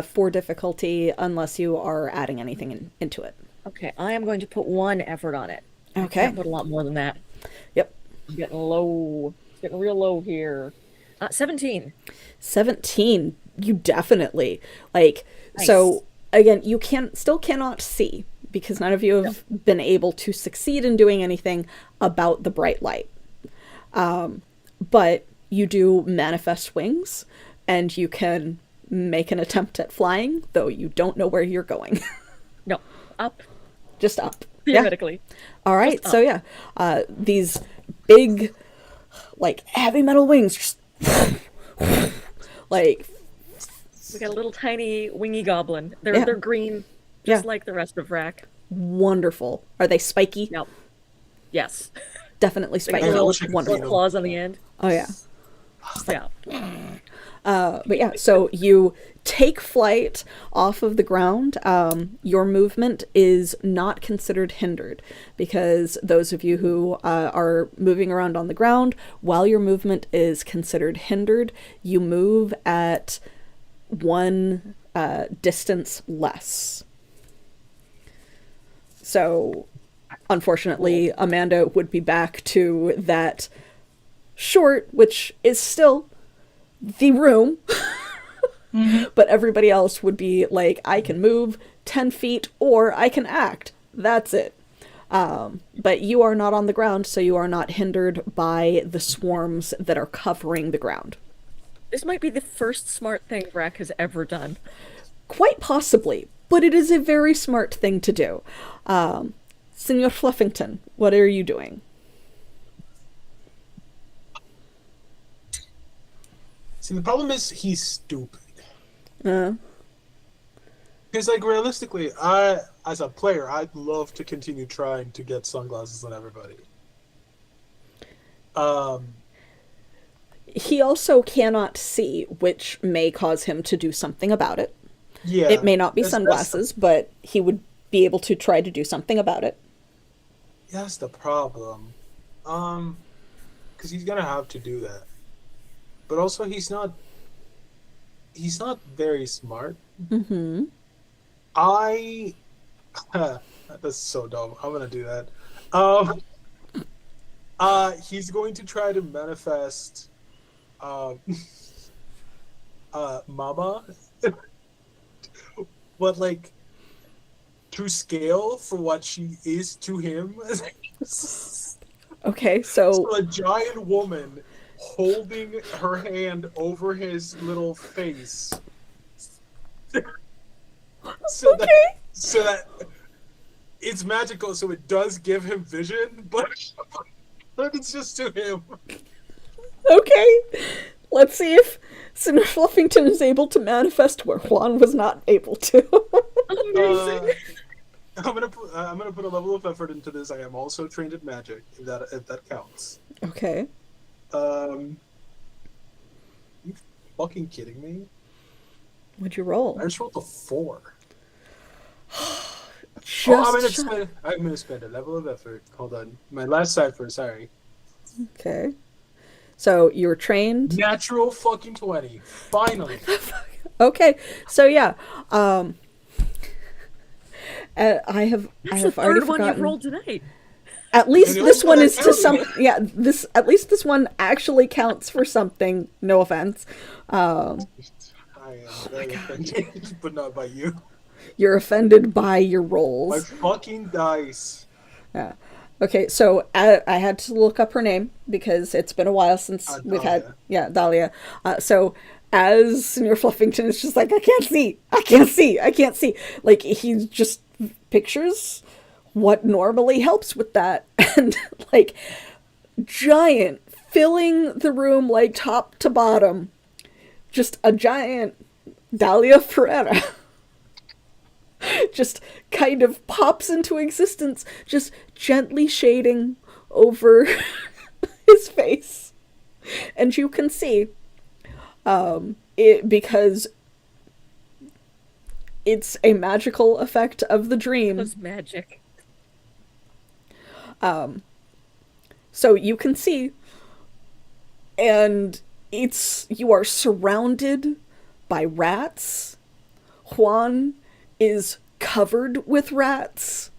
Speaker 1: 4 difficulty, unless you are adding anything into it.
Speaker 2: Okay, I am going to put 1 effort on it.
Speaker 1: Okay.
Speaker 2: Can't put a lot more than that.
Speaker 1: Yep.
Speaker 2: I'm getting low. It's getting real low here. 17.
Speaker 1: 17. You definitely like.
Speaker 2: Nice.
Speaker 1: So again, you still cannot see because none of you have been able to succeed in doing anything about the bright light. But you do manifest wings, and you can make an attempt at flying, though you don't know where you're going.
Speaker 2: No, up,
Speaker 1: Just up.
Speaker 2: theoretically.
Speaker 1: Yeah. All right.
Speaker 2: Just
Speaker 1: So yeah, these big, like heavy metal wings, just like
Speaker 2: We got a little tiny wingy goblin.
Speaker 1: Yeah.
Speaker 2: They're green, just
Speaker 1: Yeah.
Speaker 2: like the rest of Vrak.
Speaker 1: wonderful. Are they spiky?
Speaker 2: Yep. Yes.
Speaker 1: Definitely
Speaker 2: They got
Speaker 1: spiky.
Speaker 4: I wish I could
Speaker 1: Wonderful.
Speaker 4: see them.
Speaker 2: claws on the end.
Speaker 1: Oh yeah.
Speaker 2: Yeah.
Speaker 1: But yeah, so you take flight off of the ground. Your movement is not considered hindered because those of you who are moving around on the ground, while your movement is considered hindered, you move at 1 distance less. So, unfortunately, Amanda would be back to that short, which is still the room. But everybody else would be like, I can move 10 feet or I can act. That's it. But you are not on the ground, so you are not hindered by the swarms that are covering the ground.
Speaker 2: This might be the first smart thing Vrak has ever done.
Speaker 1: Quite possibly, but it is a very smart thing to do. Senor Fluffington, what are you doing?
Speaker 4: See, the problem is he's stupid.
Speaker 1: Uh,
Speaker 4: Because, like, realistically, as a player, I'd love to continue trying to get sunglasses on everybody.
Speaker 1: he also cannot see, which may cause him to do something about it.
Speaker 4: Yeah.
Speaker 1: It may not be
Speaker 4: that's-
Speaker 1: sunglasses, but he would be able to try to do something about it.
Speaker 4: That's the problem. Because he's gonna have to do that. But also, he's not very smart.
Speaker 1: Mm-hmm.
Speaker 4: That's so dumb. I'm gonna do that. He's going to try to manifest, Mama. But like, to scale for what she is to him.
Speaker 1: Okay, so
Speaker 4: So a giant woman holding her hand over his little face. So that it's magical, so it does give him vision, but it's just to him.
Speaker 1: okay. Let's see if Senator Fluffington is able to manifest where Juan was not able to.
Speaker 2: Amazing.
Speaker 4: I'm gonna put a level of effort into this. I am also trained in magic, if that counts.
Speaker 1: Okay.
Speaker 4: You fucking kidding me?
Speaker 1: What'd you roll?
Speaker 4: I just rolled a 4.
Speaker 1: Just
Speaker 4: I'm gonna spend a level of effort. Hold on, my last cipher. Sorry.
Speaker 1: Okay. So you were trained.
Speaker 4: Natural fucking 20. Finally.
Speaker 1: Okay. So yeah. I have
Speaker 2: That's
Speaker 1: already
Speaker 2: the third one
Speaker 1: forgotten.
Speaker 2: you've rolled tonight.
Speaker 1: At least
Speaker 4: And
Speaker 1: this
Speaker 4: also
Speaker 1: one
Speaker 4: that
Speaker 1: is to some.
Speaker 4: area.
Speaker 1: Yeah. At least this one actually counts for something. No offense.
Speaker 4: I am very offended, but not by you.
Speaker 1: You're offended by your
Speaker 4: My
Speaker 1: rolls.
Speaker 4: fucking dice.
Speaker 1: Yeah. Okay, so I had to look up her name because it's been a while since we've had.
Speaker 4: Dahlia.
Speaker 1: Yeah, Dahlia. So as Senior Fluffington is just like, I can't see, I can't see, I can't see. Like, he just pictures what normally helps with that. And, like, giant, filling the room, like, top to bottom. Just a giant Dahlia Ferreira. Just kind of pops into existence, just gently shading over his face. And you can see it because it's a magical effect of the dream.
Speaker 2: That's magic.
Speaker 1: So you can see, and you are surrounded by rats. Juan is covered with rats,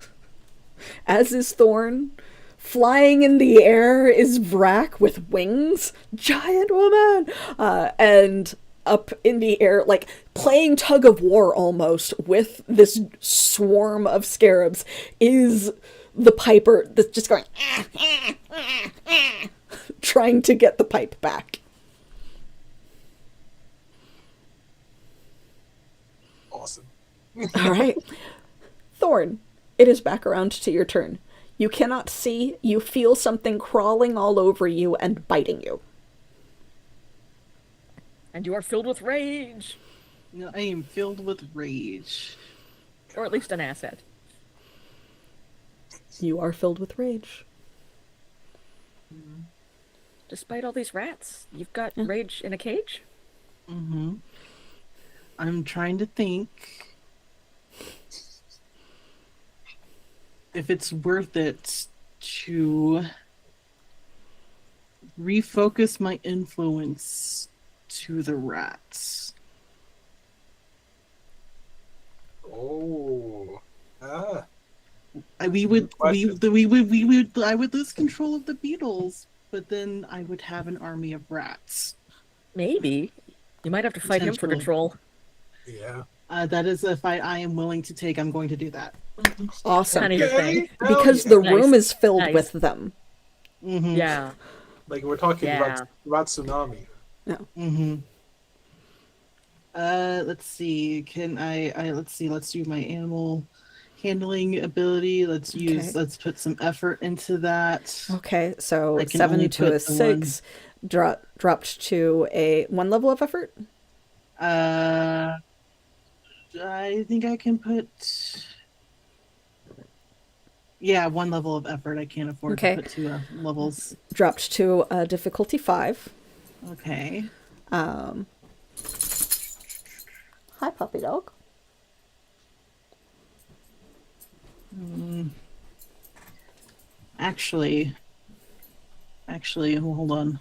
Speaker 1: as is Thorn. Flying in the air is Vrak with wings, giant woman, and up in the air, like playing tug of war almost with this swarm of scarabs, is the Piper that's just going, trying to get the pipe back.
Speaker 4: Awesome.
Speaker 1: All right. Thorn, it is back around to your turn. You cannot see, you feel something crawling all over you and biting you.
Speaker 2: And you are filled with rage.
Speaker 3: No, I am filled with rage.
Speaker 2: Or at least an asset.
Speaker 1: You are filled with rage.
Speaker 2: Despite all these rats, you've got rage in a cage?
Speaker 3: Mm-hmm. I'm trying to think if it's worth it to refocus my influence to the rats.
Speaker 4: Oh. Ah.
Speaker 3: I would lose control of the beetles, but then I would have an army of rats.
Speaker 2: Maybe. You might have to fight him for
Speaker 3: Potentially.
Speaker 2: control.
Speaker 4: Yeah.
Speaker 3: That is a fight I am willing to take. I'm going to do that.
Speaker 1: Awesome.
Speaker 2: Kind of your thing.
Speaker 4: Hell
Speaker 1: Because
Speaker 4: yeah.
Speaker 1: the
Speaker 2: Nice.
Speaker 1: room is filled
Speaker 2: Nice.
Speaker 1: with them.
Speaker 3: Mm-hmm.
Speaker 2: Yeah.
Speaker 4: Like we're talking
Speaker 2: Yeah.
Speaker 4: about tsunami.
Speaker 3: Mm-hmm. Let's see. Can I let's see. Let's do my animal handling ability. Let's put some effort into that.
Speaker 1: Okay, so
Speaker 3: I can
Speaker 1: 7
Speaker 3: only
Speaker 1: to a
Speaker 3: put the one.
Speaker 1: 6 dropped to a 1 level of effort.
Speaker 3: I think I can put. Yeah, 1 level of effort. I can't afford
Speaker 1: Okay.
Speaker 3: to put 2 levels.
Speaker 1: Dropped to difficulty 5.
Speaker 3: Okay.
Speaker 1: Hi, puppy dog.
Speaker 3: Actually, hold on.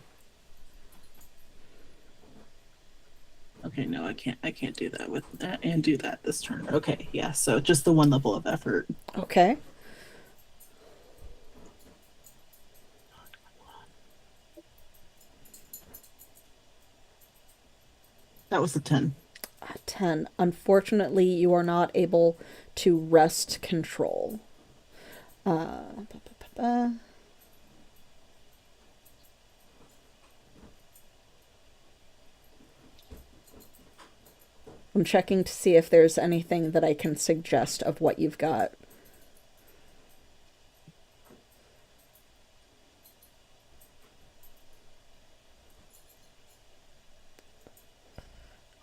Speaker 3: Okay, no, I can't do that with that and do that this turn. Okay, yeah, so just the 1 level of effort.
Speaker 1: Okay.
Speaker 3: That was the 10.
Speaker 1: A 10. Unfortunately, you are not able to wrest control. Ba, ba, ba, ba. I'm checking to see if there's anything that I can suggest of what you've got.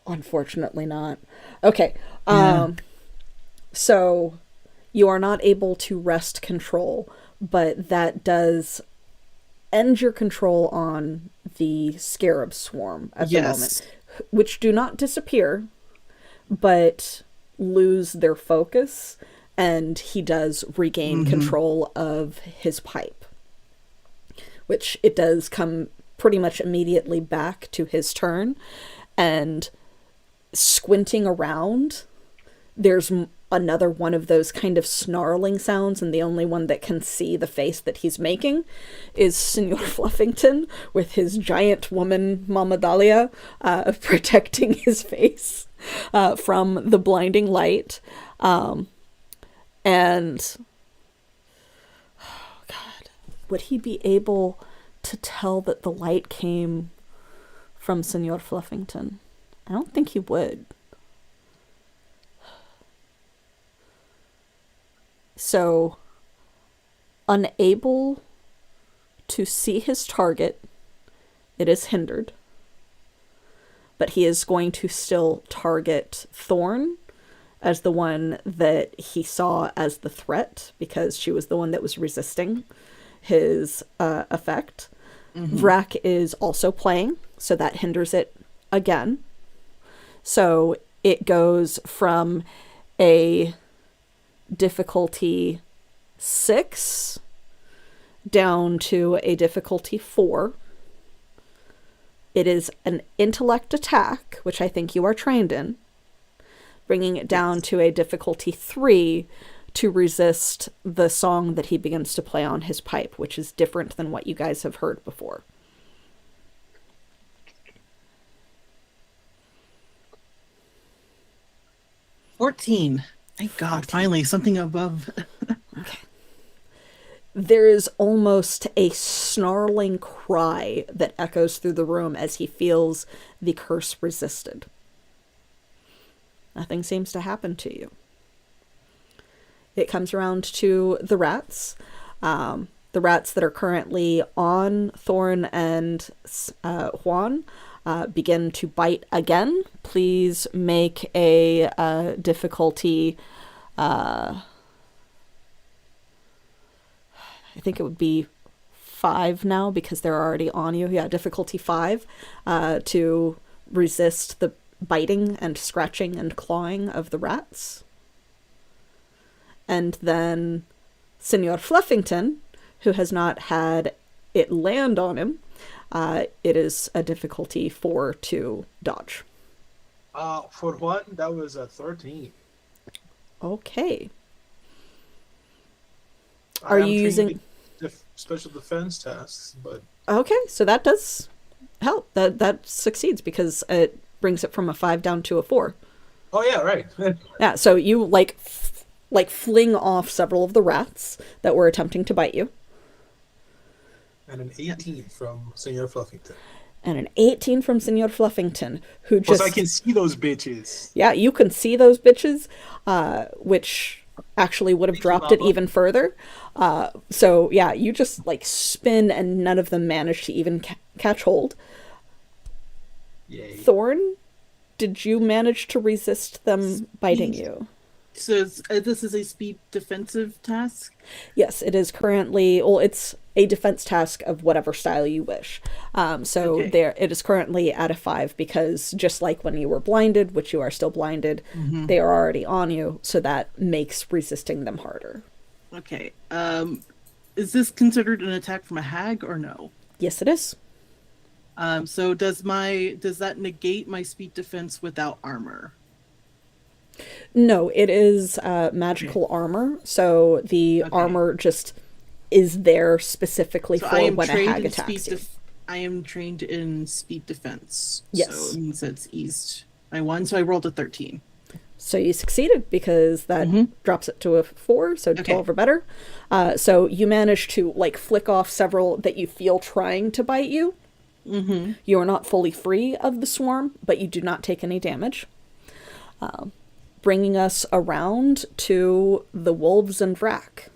Speaker 1: Unfortunately not. Okay. So you are not able to wrest control, but that does end your control on the scarab swarm at the moment, which do not disappear, but lose their focus, and he does regain control of his pipe, which it does come pretty much immediately back to his turn. And squinting around, there's another one of those kind of snarling sounds, and the only one that can see the face that he's making is Senor Fluffington with his giant woman Mama Dahlia protecting his face from the blinding light. And oh God, would he be able to tell that the light came from Senor Fluffington? I don't think he would. So, unable to see his target, it is hindered. But he is going to still target Thorn as the one that he saw as the threat, because she was the one that was resisting his effect. Vrak is also playing, so that hinders it again. So it goes from a difficulty 6 down to a difficulty 4. It is an intellect attack, which I think you are trained in, bringing it down to a difficulty 3 to resist the song that he begins to play on his pipe, which is different than what you guys have heard before.
Speaker 3: $14. Thank God, finally, something above.
Speaker 1: Okay. There is almost a snarling cry that echoes through the room as he feels the curse resisted. Nothing seems to happen to you. It comes around to the rats. The rats that are currently on Thorn and Juan begin to bite again. Please make a difficulty. I think it would be 5 now because they're already on you. Yeah, difficulty 5 to resist the biting and scratching and clawing of the rats. And then Senor Fluffington, who has not had it land on him, it is a difficulty 4 to dodge.
Speaker 4: For one, that was a 13.
Speaker 1: Okay.
Speaker 4: I
Speaker 1: Are
Speaker 4: am
Speaker 1: you
Speaker 4: trained
Speaker 1: using
Speaker 4: in special defense tests? But
Speaker 1: Okay, so that does help. That succeeds because it brings it from a 5 down to a 4.
Speaker 4: oh yeah, right.
Speaker 1: Yeah, so you like fling off several of the rats that were attempting to bite you.
Speaker 4: And an 18 from Senor Fluffington.
Speaker 1: And an 18 from Senor Fluffington, who
Speaker 4: Plus,
Speaker 1: just...
Speaker 4: I can see those bitches.
Speaker 1: Yeah, you can see those bitches, which actually would have
Speaker 4: Thank you,
Speaker 1: dropped it
Speaker 4: Mama.
Speaker 1: even further. So, yeah, you just, like, spin and none of them manage to even catch hold.
Speaker 4: Yay.
Speaker 1: Thorn, did you manage to resist them biting you?
Speaker 3: So this is a speed defensive task.
Speaker 1: Yes, it is currently... Well, it's a defense task of whatever style you wish. So
Speaker 3: Okay.
Speaker 1: there, it is currently at a 5 because just like when you were blinded, which you are still blinded, they are already on you, so that makes resisting them harder.
Speaker 3: Okay. Is this considered an attack from a hag or no?
Speaker 1: Yes, it is.
Speaker 3: So does that negate my speed defense without armor?
Speaker 1: No, it is magical armor, so the armor just is there specifically
Speaker 3: So
Speaker 1: for
Speaker 3: I am
Speaker 1: when a
Speaker 3: trained
Speaker 1: hag
Speaker 3: in
Speaker 1: attacks you.
Speaker 3: I am trained in speed defense.
Speaker 1: Yes.
Speaker 3: So it means it's eased I won, so I rolled a 13.
Speaker 1: So you succeeded because that drops it to a 4, so 12 or better. So you manage to like flick off several that you feel trying to bite you. You are not fully free of the swarm, but you do not take any damage. Bringing us around to the wolves and Vrak.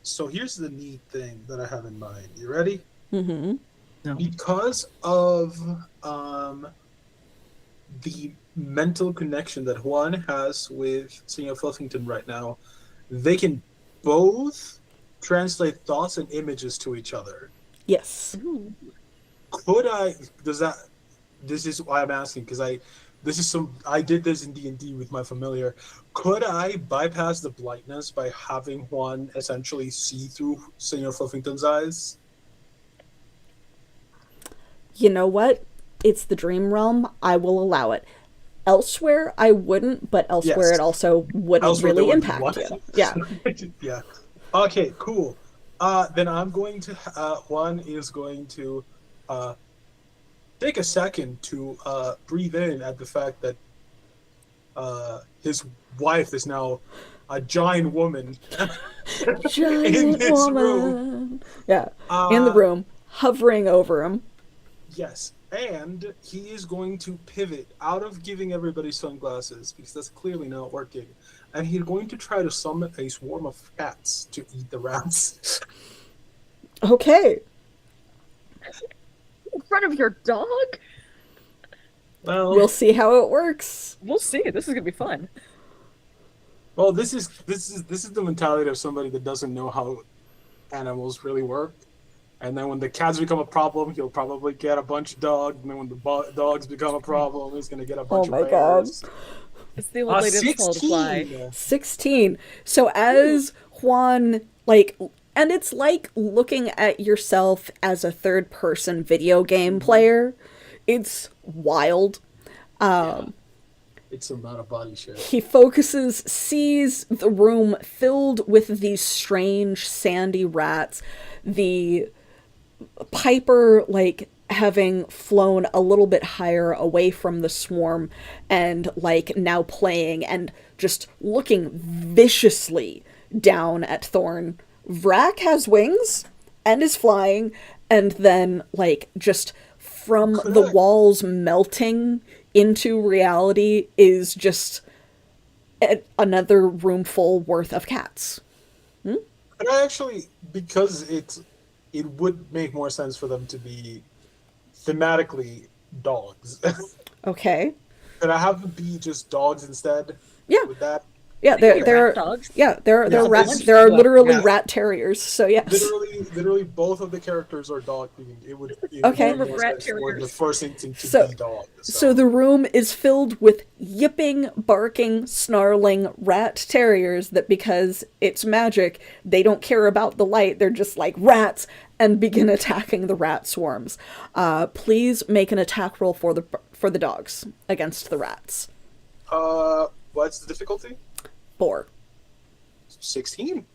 Speaker 4: So here's the neat thing that I have in mind. You ready?
Speaker 1: Mm-hmm.
Speaker 3: No.
Speaker 4: Because of the mental connection that Juan has with Senor Fluffington right now, they can both translate thoughts and images to each other.
Speaker 1: Yes.
Speaker 4: This is why I'm asking, because I did this in D&D with my familiar. Could I bypass the blindness by having Juan essentially see through Senor Fluffington's eyes?
Speaker 1: You know what? It's the dream realm. I will allow it. Elsewhere, I wouldn't, but elsewhere
Speaker 4: Yes.
Speaker 1: it also wouldn't
Speaker 4: Elsewhere, there
Speaker 1: really
Speaker 4: would be
Speaker 1: impact
Speaker 4: what?
Speaker 1: you. Yeah.
Speaker 4: Yeah. Okay, cool. Then I'm going to, Juan is going to take a second to breathe in at the fact that his wife is now a giant woman
Speaker 1: Giant
Speaker 4: this
Speaker 1: woman.
Speaker 4: room.
Speaker 1: Yeah. In the
Speaker 4: Uh,
Speaker 1: room, hovering over him.
Speaker 4: Yes, and he is going to pivot out of giving everybody sunglasses because that's clearly not working, and he's going to try to summon a swarm of cats to eat the rats.
Speaker 1: Okay.
Speaker 2: In front of your dog?
Speaker 4: Well,
Speaker 1: We'll see how it works.
Speaker 2: We'll see. This is gonna be fun.
Speaker 4: well, this is the mentality of somebody that doesn't know how animals really work. And then when the cats become a problem, he'll probably get a bunch of dogs. And then when the dogs become a problem, he's gonna get a bunch
Speaker 1: Oh my
Speaker 4: of
Speaker 1: God.
Speaker 4: bears.
Speaker 2: It's the old lady that's told to fly.
Speaker 4: 16.
Speaker 1: 16. So as Juan, like, and it's like looking at yourself as a third person video game player. It's wild.
Speaker 4: It's some out of body shit.
Speaker 1: He focuses, sees the room filled with these strange sandy rats. The Piper, like, having flown a little bit higher away from the swarm and, like, now playing and just looking viciously down at Thorn. Vrak has wings and is flying, and then, like, just from the walls melting into reality is just another roomful worth of cats.
Speaker 4: But I actually, because it would make more sense for them to be thematically dogs.
Speaker 1: Okay.
Speaker 4: Could I have them be just dogs instead?
Speaker 1: Yeah.
Speaker 4: With that?
Speaker 1: Yeah,
Speaker 2: Rat
Speaker 1: they're
Speaker 2: dogs.
Speaker 1: yeah, they're
Speaker 4: Yeah,
Speaker 1: rat,
Speaker 4: this-
Speaker 1: there are literally
Speaker 4: yeah.
Speaker 1: rat terriers. So yes.
Speaker 4: Literally, both of the characters are dog themed. It would
Speaker 1: Okay.
Speaker 4: make more
Speaker 2: Rat
Speaker 4: sense for the
Speaker 2: terriers.
Speaker 4: first instinct to
Speaker 1: So-
Speaker 4: be dog.
Speaker 1: So the room is filled with yipping, barking, snarling rat terriers that, because it's magic, they don't care about the light. They're just like rats and begin attacking the rat swarms. Please make an attack roll for the dogs against the rats.
Speaker 4: What's the difficulty?
Speaker 1: 4.
Speaker 4: 16.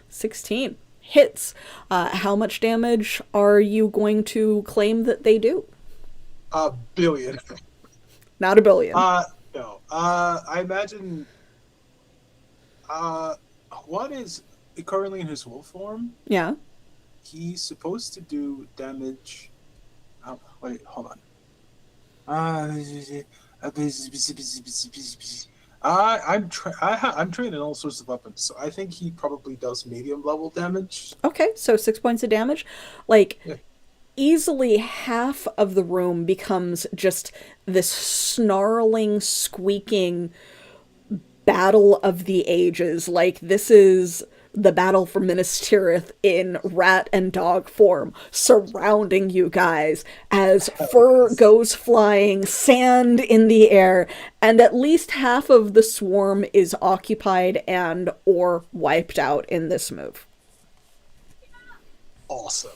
Speaker 1: 16 hits. How much damage are you going to claim that they do?
Speaker 4: A billion.
Speaker 1: Not a billion.
Speaker 4: No. I imagine. What is currently in his wolf form?
Speaker 1: Yeah.
Speaker 4: He's supposed to do damage. Wait, hold on. I'm trained in all sorts of weapons, so I think he probably does medium level damage.
Speaker 1: Okay, so 6 points of damage. Like,
Speaker 4: Yeah.
Speaker 1: easily half of the room becomes just this snarling, squeaking battle of the ages. Like, this is the battle for Minas Tirith in rat and dog form, surrounding you guys as fur goes flying, sand in the air, and at least half of the swarm is occupied and or wiped out in this move.
Speaker 4: Awesome.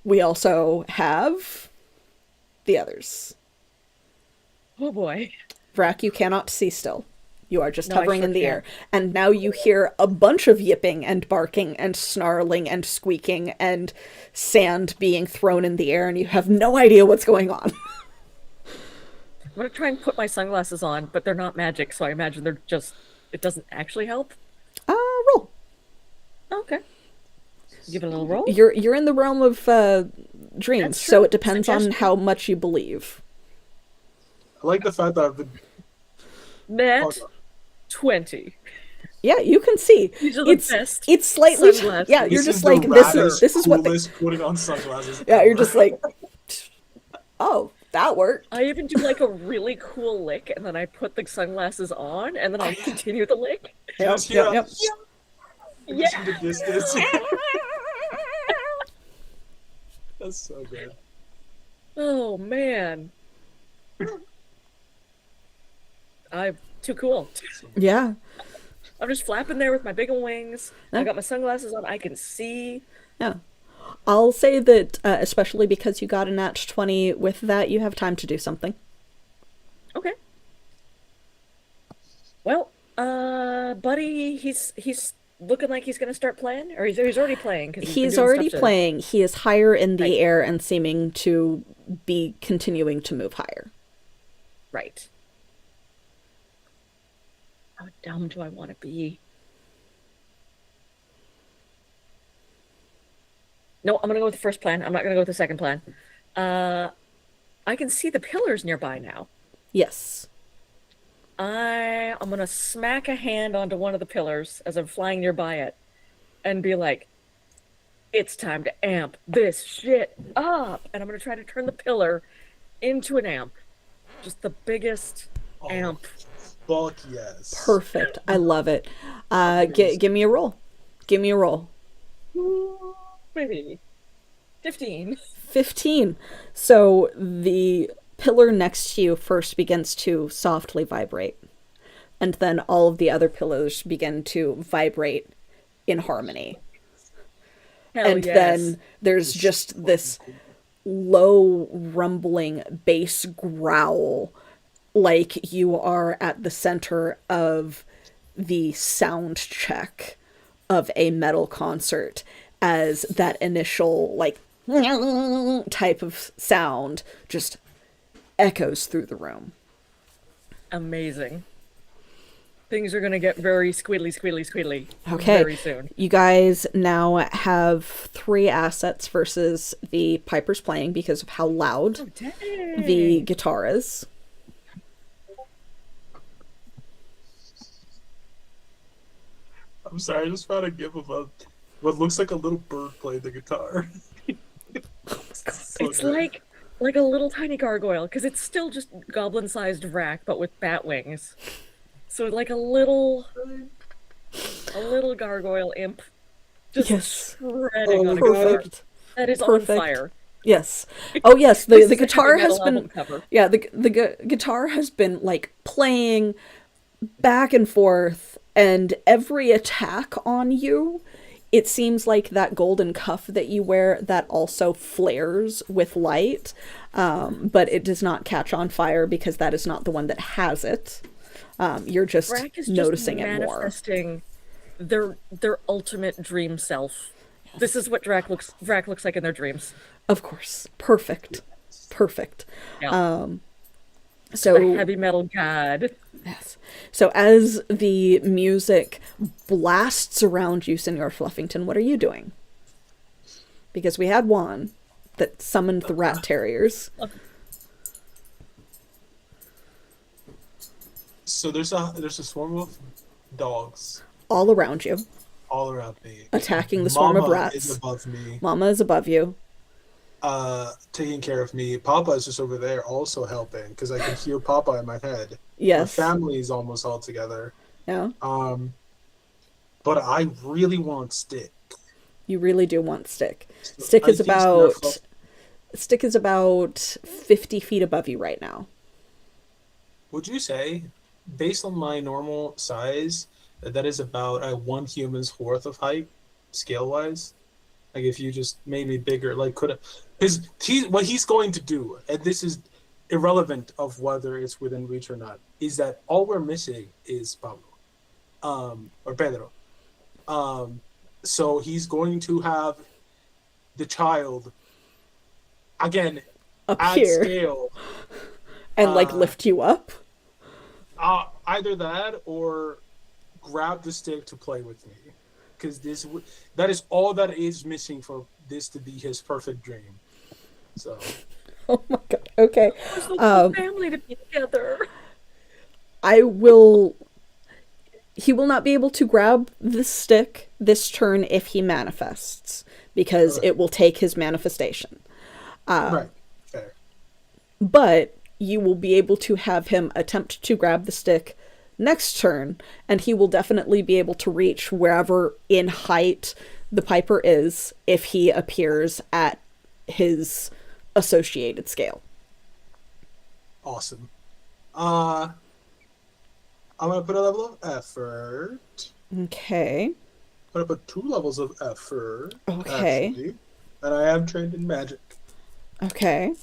Speaker 1: We also have the others.
Speaker 2: Oh boy.
Speaker 1: Vrak, you cannot see still. You are just
Speaker 2: No, I
Speaker 1: hovering
Speaker 2: sure
Speaker 1: in the
Speaker 2: can.
Speaker 1: air. And now you hear a bunch of yipping and barking and snarling and squeaking and sand being thrown in the air, and you have no idea what's going on.
Speaker 2: I'm gonna try and put my sunglasses on, but they're not magic, so I imagine they're just. It doesn't actually help.
Speaker 1: Roll.
Speaker 2: Okay. Give it a little roll.
Speaker 1: You're in the realm of dreams,
Speaker 2: That's
Speaker 1: so
Speaker 2: true.
Speaker 1: it depends on
Speaker 2: Suggestion.
Speaker 1: how much you believe.
Speaker 4: I like the fact that I've been.
Speaker 2: Net 20.
Speaker 1: Yeah, you can see.
Speaker 2: These are the best
Speaker 1: It's slightly.
Speaker 2: sunglasses.
Speaker 1: Yeah, you're
Speaker 4: This
Speaker 1: just
Speaker 4: is the
Speaker 1: like this
Speaker 4: raddest,
Speaker 1: is what.
Speaker 4: coolest putting on sunglasses.
Speaker 1: Yeah, you're
Speaker 4: ever.
Speaker 1: just like. Oh, that worked.
Speaker 2: I even do like a really cool lick, and then I put the sunglasses on, and then I'll continue the lick.
Speaker 1: Yep,
Speaker 4: Just hear
Speaker 1: yep,
Speaker 4: a-
Speaker 1: yep.
Speaker 4: just in the distance. That's so good.
Speaker 2: Oh man. I'm too cool.
Speaker 1: Yeah.
Speaker 2: I'm just flapping there with my big wings.
Speaker 1: Yeah.
Speaker 2: I got my sunglasses on. I can see.
Speaker 1: Yeah. I'll say that, especially because you got a nat 20 with that, you have time to do something.
Speaker 2: Okay. Well, buddy, he's looking like he's gonna start playing, or he's already playing because
Speaker 1: He's already playing. He is higher in the air and seeming to be continuing to move higher.
Speaker 2: Right. How dumb do I want to be? No, I'm gonna go with the first plan. I'm not gonna go with the second plan. I can see the pillars nearby now.
Speaker 1: Yes.
Speaker 2: I'm gonna smack a hand onto one of the pillars as I'm flying nearby it, and be like, "It's time to amp this shit up!" And I'm gonna try to turn the pillar into an amp, just the biggest amp.
Speaker 4: Fuck yes.
Speaker 1: Perfect. I love it. Give me a roll. Give me a roll.
Speaker 2: Maybe 15.
Speaker 1: 15. So the pillar next to you first begins to softly vibrate, and then all of the other pillars begin to vibrate in harmony.
Speaker 2: Hell
Speaker 1: And
Speaker 2: yes.
Speaker 1: then there's just this low rumbling bass growl, like you are at the center of the sound check of a metal concert, as that initial like type of sound just echoes through the room.
Speaker 2: Amazing. Things are gonna get very squiddly
Speaker 1: Okay.
Speaker 2: very soon.
Speaker 1: You guys now have 3 assets versus the Piper's playing because of how loud the guitar is.
Speaker 4: I'm sorry, I just found a gif of what looks like a little bird playing the guitar. So
Speaker 2: It's
Speaker 4: good.
Speaker 2: like a little tiny gargoyle, because it's still just goblin-sized Vrak, but with bat wings. So like a little gargoyle imp, just
Speaker 1: Yes.
Speaker 2: shredding
Speaker 4: Oh
Speaker 2: on a
Speaker 4: my God.
Speaker 2: guitar
Speaker 1: Perfect.
Speaker 2: that is
Speaker 1: Perfect.
Speaker 2: on fire.
Speaker 1: Yes. Oh yes,
Speaker 2: This
Speaker 1: the
Speaker 2: is a
Speaker 1: guitar
Speaker 2: heavy
Speaker 1: has
Speaker 2: metal
Speaker 1: been
Speaker 2: album cover.
Speaker 1: yeah, the guitar has been like playing back and forth, and every attack on you, it seems like that golden cuff that you wear that also flares with light, but it does not catch on fire because that is not the one that has it. You're just
Speaker 2: Vrak is
Speaker 1: noticing
Speaker 2: just
Speaker 1: it more.
Speaker 2: manifesting their ultimate dream self. This is what Vrak looks like in their dreams.
Speaker 1: Of course. Perfect. Perfect.
Speaker 2: Yeah.
Speaker 1: So
Speaker 2: The heavy metal god.
Speaker 1: yes. So as the music blasts around you, Senor Fluffington, what are you doing? Because we had one that summoned the rat terriers.
Speaker 4: So there's a swarm of dogs
Speaker 1: All around you,
Speaker 4: all around me.
Speaker 1: attacking the swarm of
Speaker 4: Mama
Speaker 1: rats.
Speaker 4: is above me,
Speaker 1: Mama is above you.
Speaker 4: taking care of me. Papa is just over there also helping because I can hear Papa in my head.
Speaker 1: Yes.
Speaker 4: My family is almost all together.
Speaker 1: Yeah.
Speaker 4: But I really want Stick.
Speaker 1: You really do want Stick. Stick
Speaker 4: I
Speaker 1: is
Speaker 4: think Senor
Speaker 1: about
Speaker 4: Fluff-
Speaker 1: Stick is about 50 feet above you right now.
Speaker 4: Would you say, based on my normal size, that is about one human's worth of height, scale wise? Like if you just made me bigger, like could because what he's going to do, and this is irrelevant of whether it's within reach or not, is that all we're missing is Pablo, or Pedro. So he's going to have the child again at
Speaker 1: Appear
Speaker 4: scale.
Speaker 1: and like lift you up.
Speaker 4: Either that or grab the stick to play with me, because that is all that is missing for this to be his perfect dream. So
Speaker 1: Oh my god. Okay.
Speaker 2: We're so cool family to be together.
Speaker 1: I will. He will not be able to grab the stick this turn if he manifests, because
Speaker 4: Okay.
Speaker 1: it will take his manifestation.
Speaker 4: right, fair.
Speaker 1: But you will be able to have him attempt to grab the stick next turn, and he will definitely be able to reach wherever in height the Piper is if he appears at his associated scale.
Speaker 4: Awesome. I'm gonna put a level of effort.
Speaker 1: Okay.
Speaker 4: I'm gonna put 2 levels of effort.
Speaker 1: Okay.
Speaker 4: Actually, and I am trained in magic.
Speaker 1: Okay.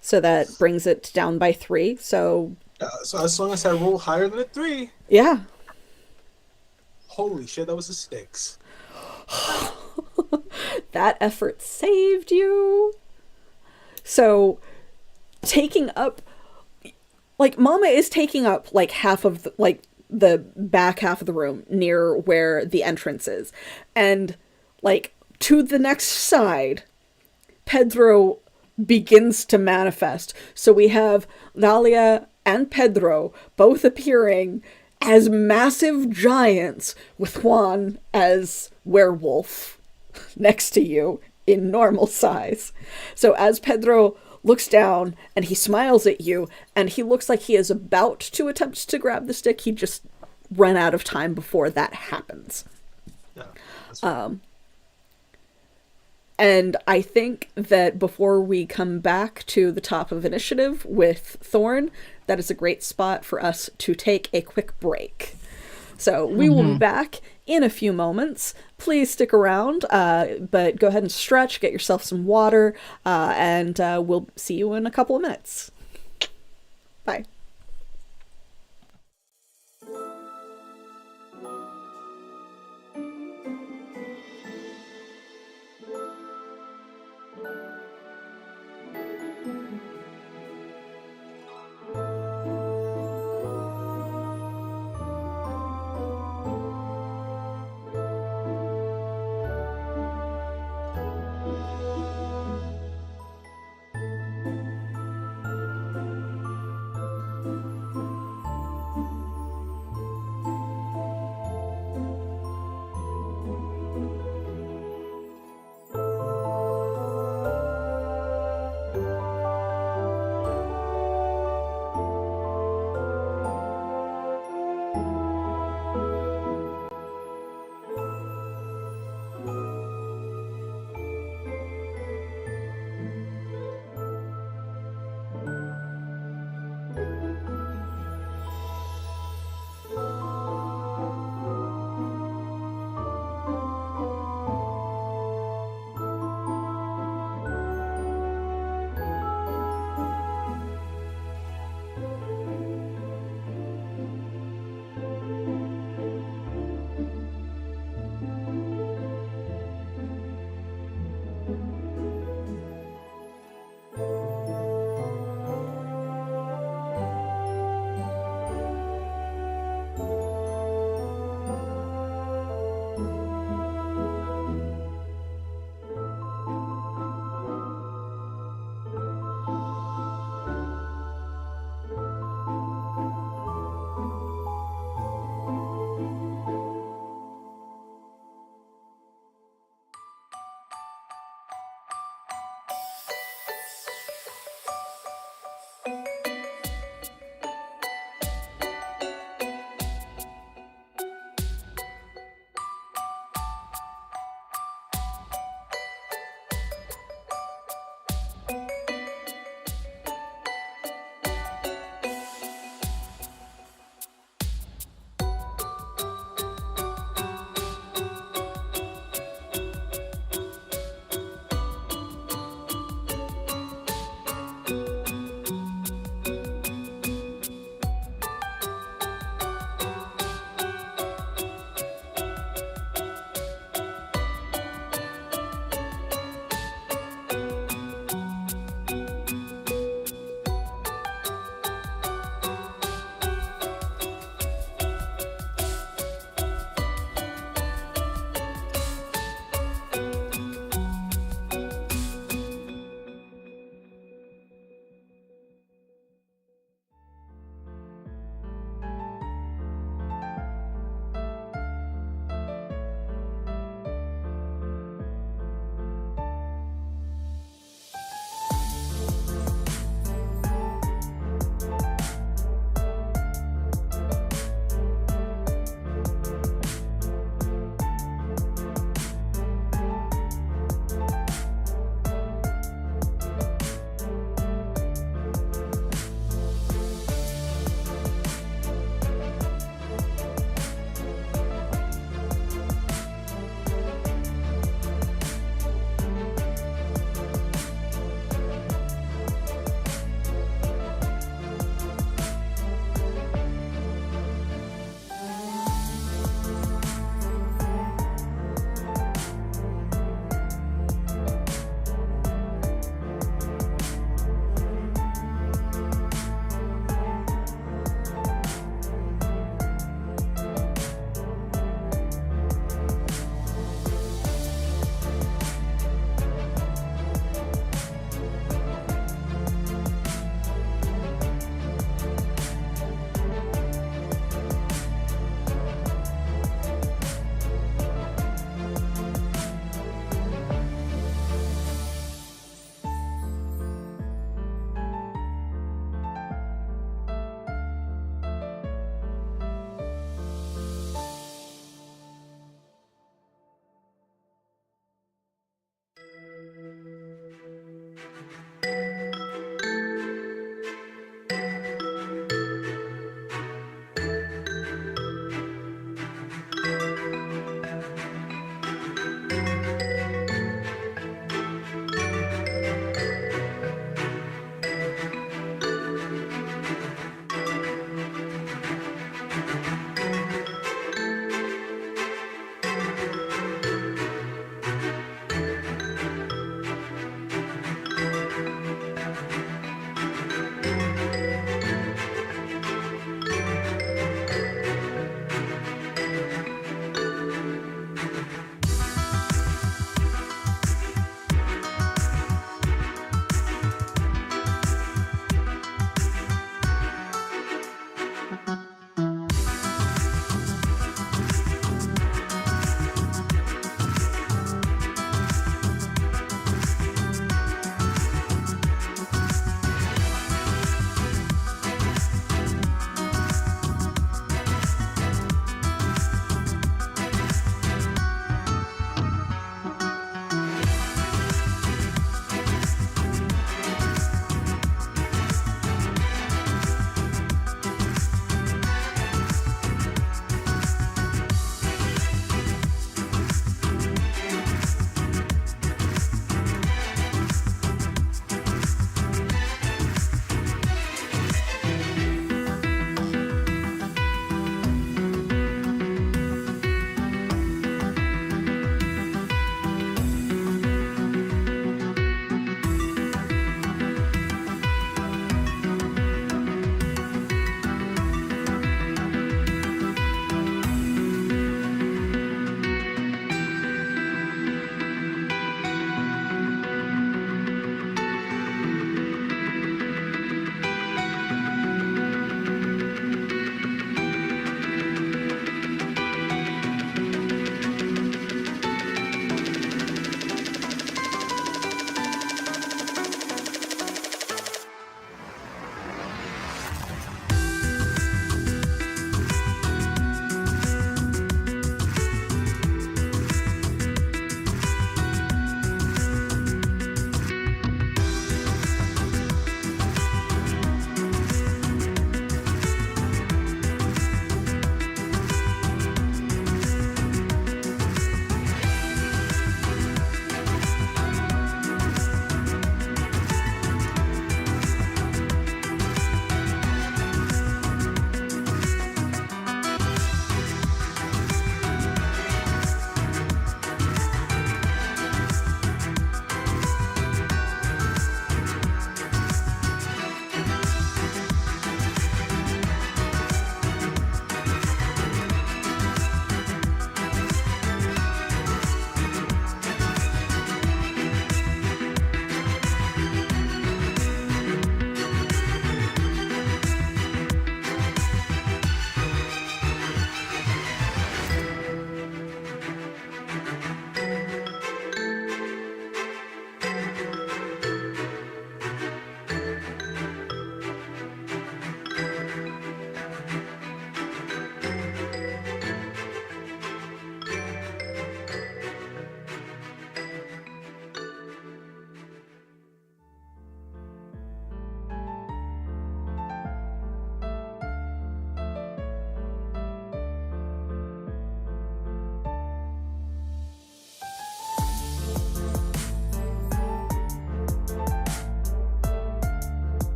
Speaker 1: So that brings it down by 3. So,
Speaker 4: So as long as I roll higher than a 3,
Speaker 1: yeah.
Speaker 4: holy shit, that was a 6.
Speaker 1: That effort saved you. So, taking up, like, Mama is taking up like half of the back half of the room near where the entrance is, and like to the next side, Pedro begins to manifest. So we have Dahlia and Pedro both appearing as massive giants, with Juan as werewolf next to you in normal size. So as Pedro looks down and he smiles at you, and he looks like he is about to attempt to grab the stick, he just ran out of time before that happens.
Speaker 4: Yeah, that's fine.
Speaker 1: And I think that before we come back to the top of initiative with Thorn, that is a great spot for us to take a quick break. So we will be back in a few moments. Please stick around, but go ahead and stretch, get yourself some water, and we'll see you in a couple of minutes. Bye.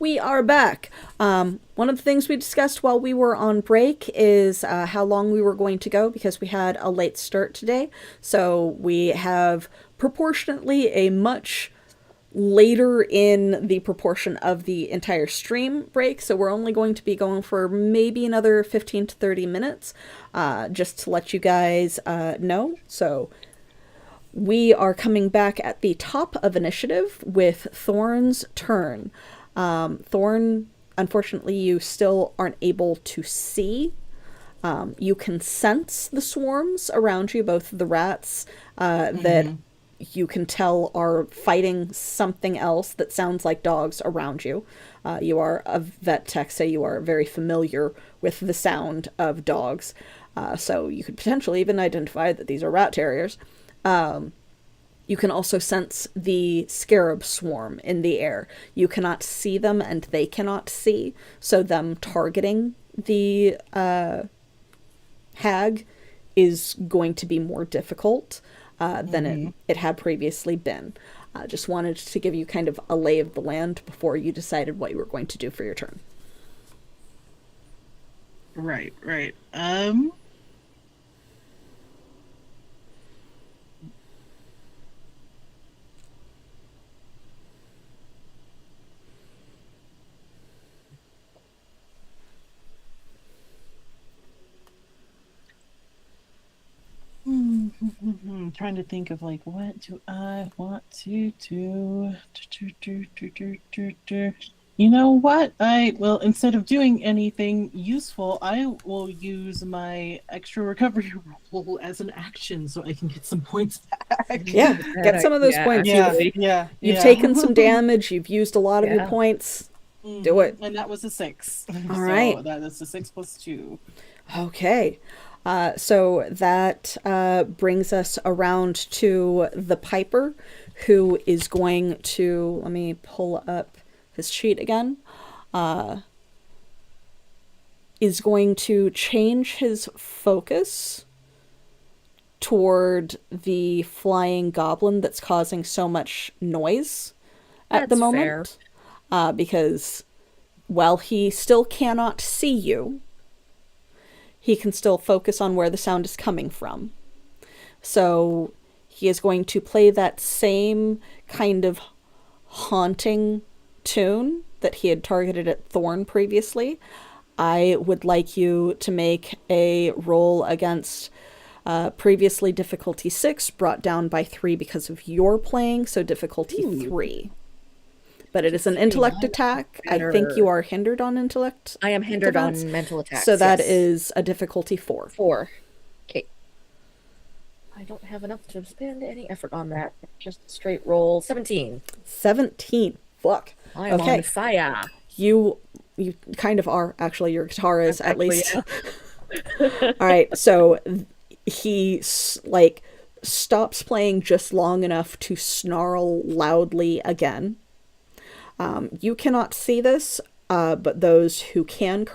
Speaker 1: We are back. One of the things we discussed while we were on break is how long we were going to go because we had a late start today. So we have proportionately a much later in the proportion of the entire stream break. So we're only going to be going for maybe another 15 to 30 minutes, just to let you guys know. So we are coming back at the top of initiative with Thorn's turn. Thorn, unfortunately, you still aren't able to see. You can sense the swarms around you, both the rats that you can tell are fighting something else that sounds like dogs around you. You are a vet tech, so you are very familiar with the sound of dogs. So you could potentially even identify that these are rat terriers. You can also sense the scarab swarm in the air. You cannot see them and they cannot see, so them targeting the hag is going to be more difficult than it had previously been. Just wanted to give you kind of a lay of the land before you decided what you were going to do for your turn.
Speaker 3: Right. Trying to think of like what do I want to do? You know what? Instead of doing anything useful, I will use my extra recovery roll as an action so I can get some points back.
Speaker 1: Yeah, get some of those points. You've taken some damage. You've used a lot of your points. Do it.
Speaker 3: And that was a 6.
Speaker 1: All right.
Speaker 3: That is a 6 plus 2.
Speaker 1: Okay. So that brings us around to the Piper, who is going to, let me pull up his sheet again, is going to change his focus toward the flying goblin that's causing so much noise at the moment. Because while he still cannot see you, he can still focus on where the sound is coming from. So he is going to play that same kind of haunting tune that he had targeted at Thorn previously. I would like you to make a roll against previously difficulty 6, brought down by 3 because of your playing, so difficulty 3. But it is an intellect attack. I think you are hindered on intellect.
Speaker 2: I am hindered on mental attacks.
Speaker 1: So that is a difficulty 4.
Speaker 2: 4. Okay. I don't have enough to spend any effort on that. Just straight roll. 17.
Speaker 1: 17. Fuck.
Speaker 2: I am on fire.
Speaker 1: You kind of are, actually. Your guitar is, at least.
Speaker 2: Yeah.
Speaker 1: All right. So he, stops playing just long enough to snarl loudly again. You cannot see this, but those who can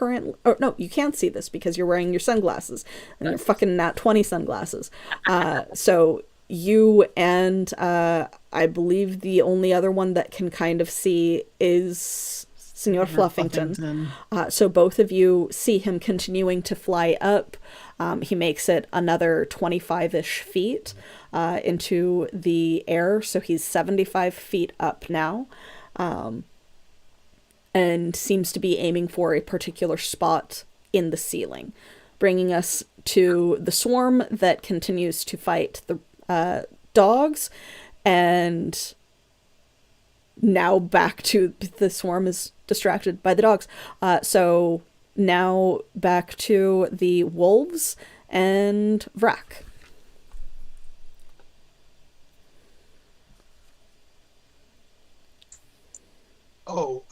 Speaker 1: you can see this because you're wearing your sunglasses and you're fucking nat 20 sunglasses. So you and I believe the only other one that can kind of see is Senor Fluffington. So both of you see him continuing to fly up. He makes it another 25-ish feet into the air, so he's 75 feet up now. And seems to be aiming for a particular spot in the ceiling, bringing us to the swarm that continues to fight the dogs, and now back to the swarm is distracted by the dogs. So now back to the wolves and Vrak.
Speaker 4: Oh,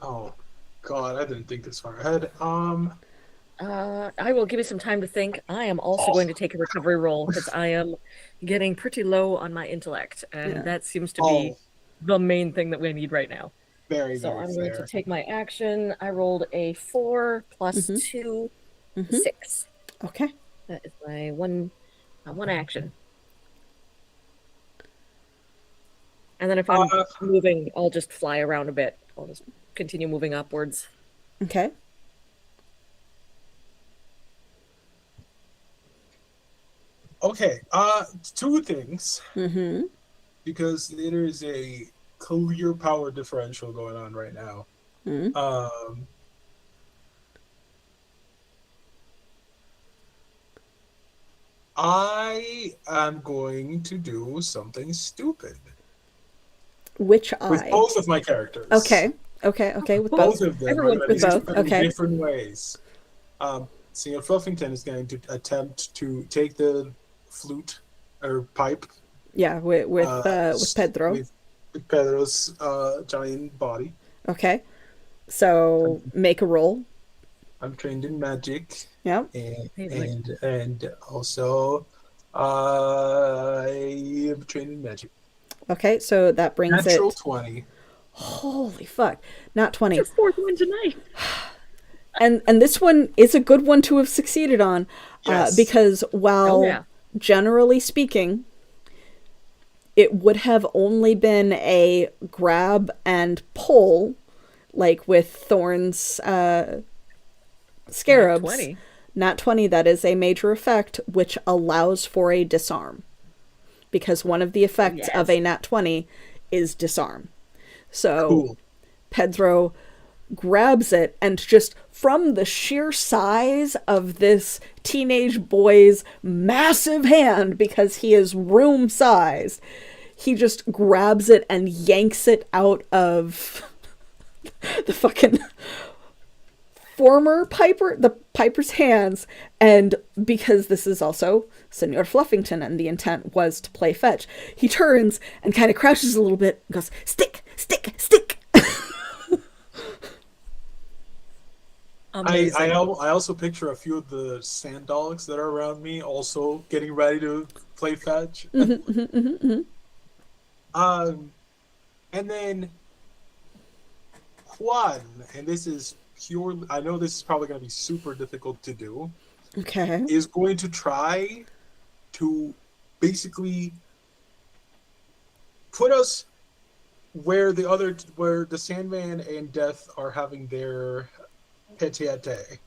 Speaker 4: oh, God, I didn't think this far ahead.
Speaker 2: I will give you some time to think. I am also going to take a recovery roll because I am getting pretty low on my intellect, and that seems to be the main thing that we need right now.
Speaker 4: Very
Speaker 2: So I'm
Speaker 4: fair.
Speaker 2: going to take my action. I rolled a 4 plus 2, 6.
Speaker 1: Okay.
Speaker 2: That is my one action. And then if I'm
Speaker 4: Uh,
Speaker 2: moving, I'll just fly around a bit. I'll just continue moving upwards.
Speaker 1: Okay.
Speaker 4: okay. Two things
Speaker 1: Mm-hmm.
Speaker 4: because there is a clear power differential going on right now.
Speaker 1: Mm-hmm.
Speaker 4: Um, I am going to do something stupid
Speaker 1: Which
Speaker 4: with
Speaker 1: eye?
Speaker 4: both of my characters.
Speaker 1: Okay. Okay. With
Speaker 4: Both
Speaker 1: both.
Speaker 4: of them are
Speaker 2: Everyone
Speaker 4: going to
Speaker 1: With
Speaker 4: be
Speaker 1: both,
Speaker 4: stupid in
Speaker 1: okay.
Speaker 4: different ways. Senior Fluffington is going to attempt to take the flute or pipe
Speaker 1: Yeah. With Pedro.
Speaker 4: with Pedro's giant body.
Speaker 1: Okay. So make a roll.
Speaker 4: I'm trained in magic,
Speaker 1: Yep.
Speaker 4: and
Speaker 2: Hey, like-
Speaker 4: also I am trained in magic.
Speaker 1: Okay. So that brings
Speaker 4: Natural
Speaker 1: it.
Speaker 4: 20.
Speaker 1: Holy fuck! Not 20.
Speaker 2: Your fourth one tonight.
Speaker 1: And this one is a good one to have succeeded on,
Speaker 4: Yes.
Speaker 1: because while
Speaker 2: Oh, yeah.
Speaker 1: generally speaking, it would have only been a grab and pull, like with Thorn's scarabs.
Speaker 2: 20.
Speaker 1: Not 20. That is a major effect, which allows for a disarm, because one of the effects of a nat 20 is disarm. So
Speaker 4: Cool.
Speaker 1: Pedro grabs it, and just from the sheer size of this teenage boy's massive hand, because he is room sized, he just grabs it and yanks it out of the fucking the Piper's hands. And because this is also Senor Fluffington and the intent was to play fetch, he turns and kind of crouches a little bit and goes, stick, stick, stick.
Speaker 2: Amazing.
Speaker 4: I also picture a few of the sand dogs that are around me also getting ready to play fetch. And then Juan, and this is pure. I know this is probably going to be super difficult to do.
Speaker 1: Okay.
Speaker 4: Is going to try to basically put us where the Sandman and Death are having their tete-a-tete.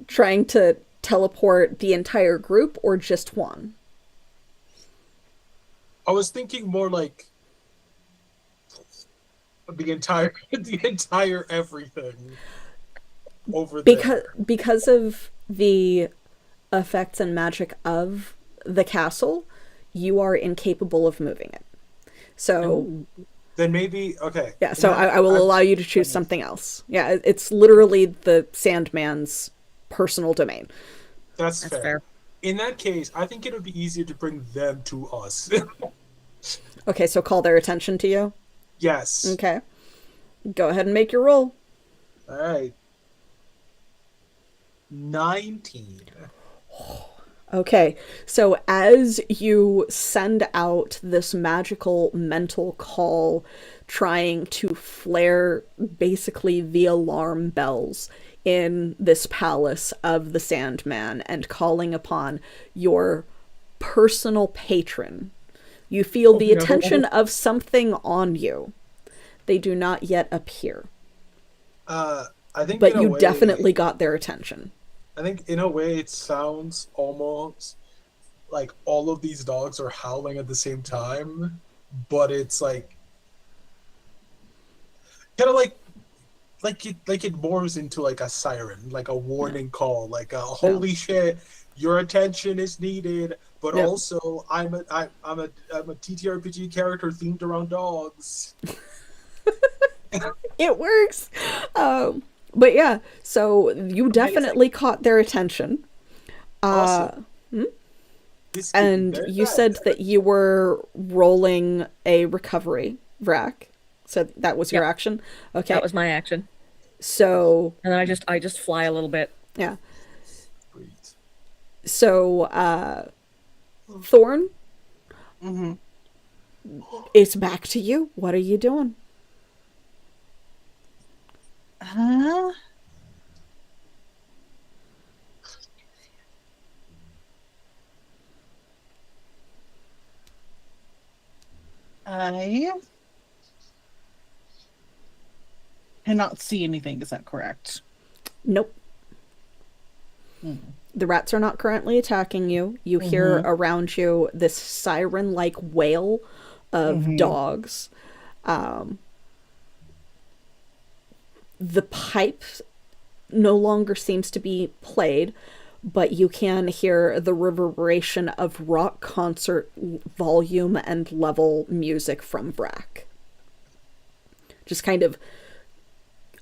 Speaker 1: Trying to teleport the entire group or just one?
Speaker 4: I was thinking more like the entire everything over there.
Speaker 1: Because of the effects and magic of the castle, you are incapable of moving it. So
Speaker 4: Then maybe okay.
Speaker 1: yeah, so I will allow you to choose something else. Yeah, it's literally the Sandman's personal domain.
Speaker 4: That's
Speaker 2: That's
Speaker 4: fair.
Speaker 2: fair.
Speaker 4: In that case, I think it would be easier to bring them to us.
Speaker 1: Okay, so call their attention to you.
Speaker 4: Yes.
Speaker 1: Okay. Go ahead and make your roll.
Speaker 4: All right. 19.
Speaker 1: Okay, so as you send out this magical mental call, trying to flare basically the alarm bells in this palace of the Sandman and calling upon your personal patron, you feel the
Speaker 4: no.
Speaker 1: attention of something on you. They do not yet appear,
Speaker 4: I think
Speaker 1: but
Speaker 4: in a
Speaker 1: you
Speaker 4: way-
Speaker 1: definitely got their attention.
Speaker 4: I think in a way it sounds almost like all of these dogs are howling at the same time, but it's like kind of like it morphs into like a siren, like a warning call, like a holy shit, your attention is needed. But
Speaker 1: Yep.
Speaker 4: also, I'm a TTRPG character themed around dogs.
Speaker 1: It works. But yeah, so you definitely caught their attention.
Speaker 4: Awesome. This could be
Speaker 1: And
Speaker 4: very
Speaker 1: you
Speaker 4: bad.
Speaker 1: said that you were rolling a recovery, Vrac. So that was your
Speaker 2: Yep.
Speaker 1: action? Okay.
Speaker 2: That was my action.
Speaker 1: So,
Speaker 2: And then I just fly a little bit.
Speaker 1: yeah.
Speaker 4: Sweet.
Speaker 1: So, Thorn,
Speaker 3: Mm-hmm.
Speaker 1: it's back to you. What are you doing?
Speaker 3: I cannot see anything. Is that correct?
Speaker 1: Nope. The rats are not currently attacking you. You hear around you this siren-like wail of dogs. The pipe no longer seems to be played, but you can hear the reverberation of rock concert volume and level music from Vrak. Just kind of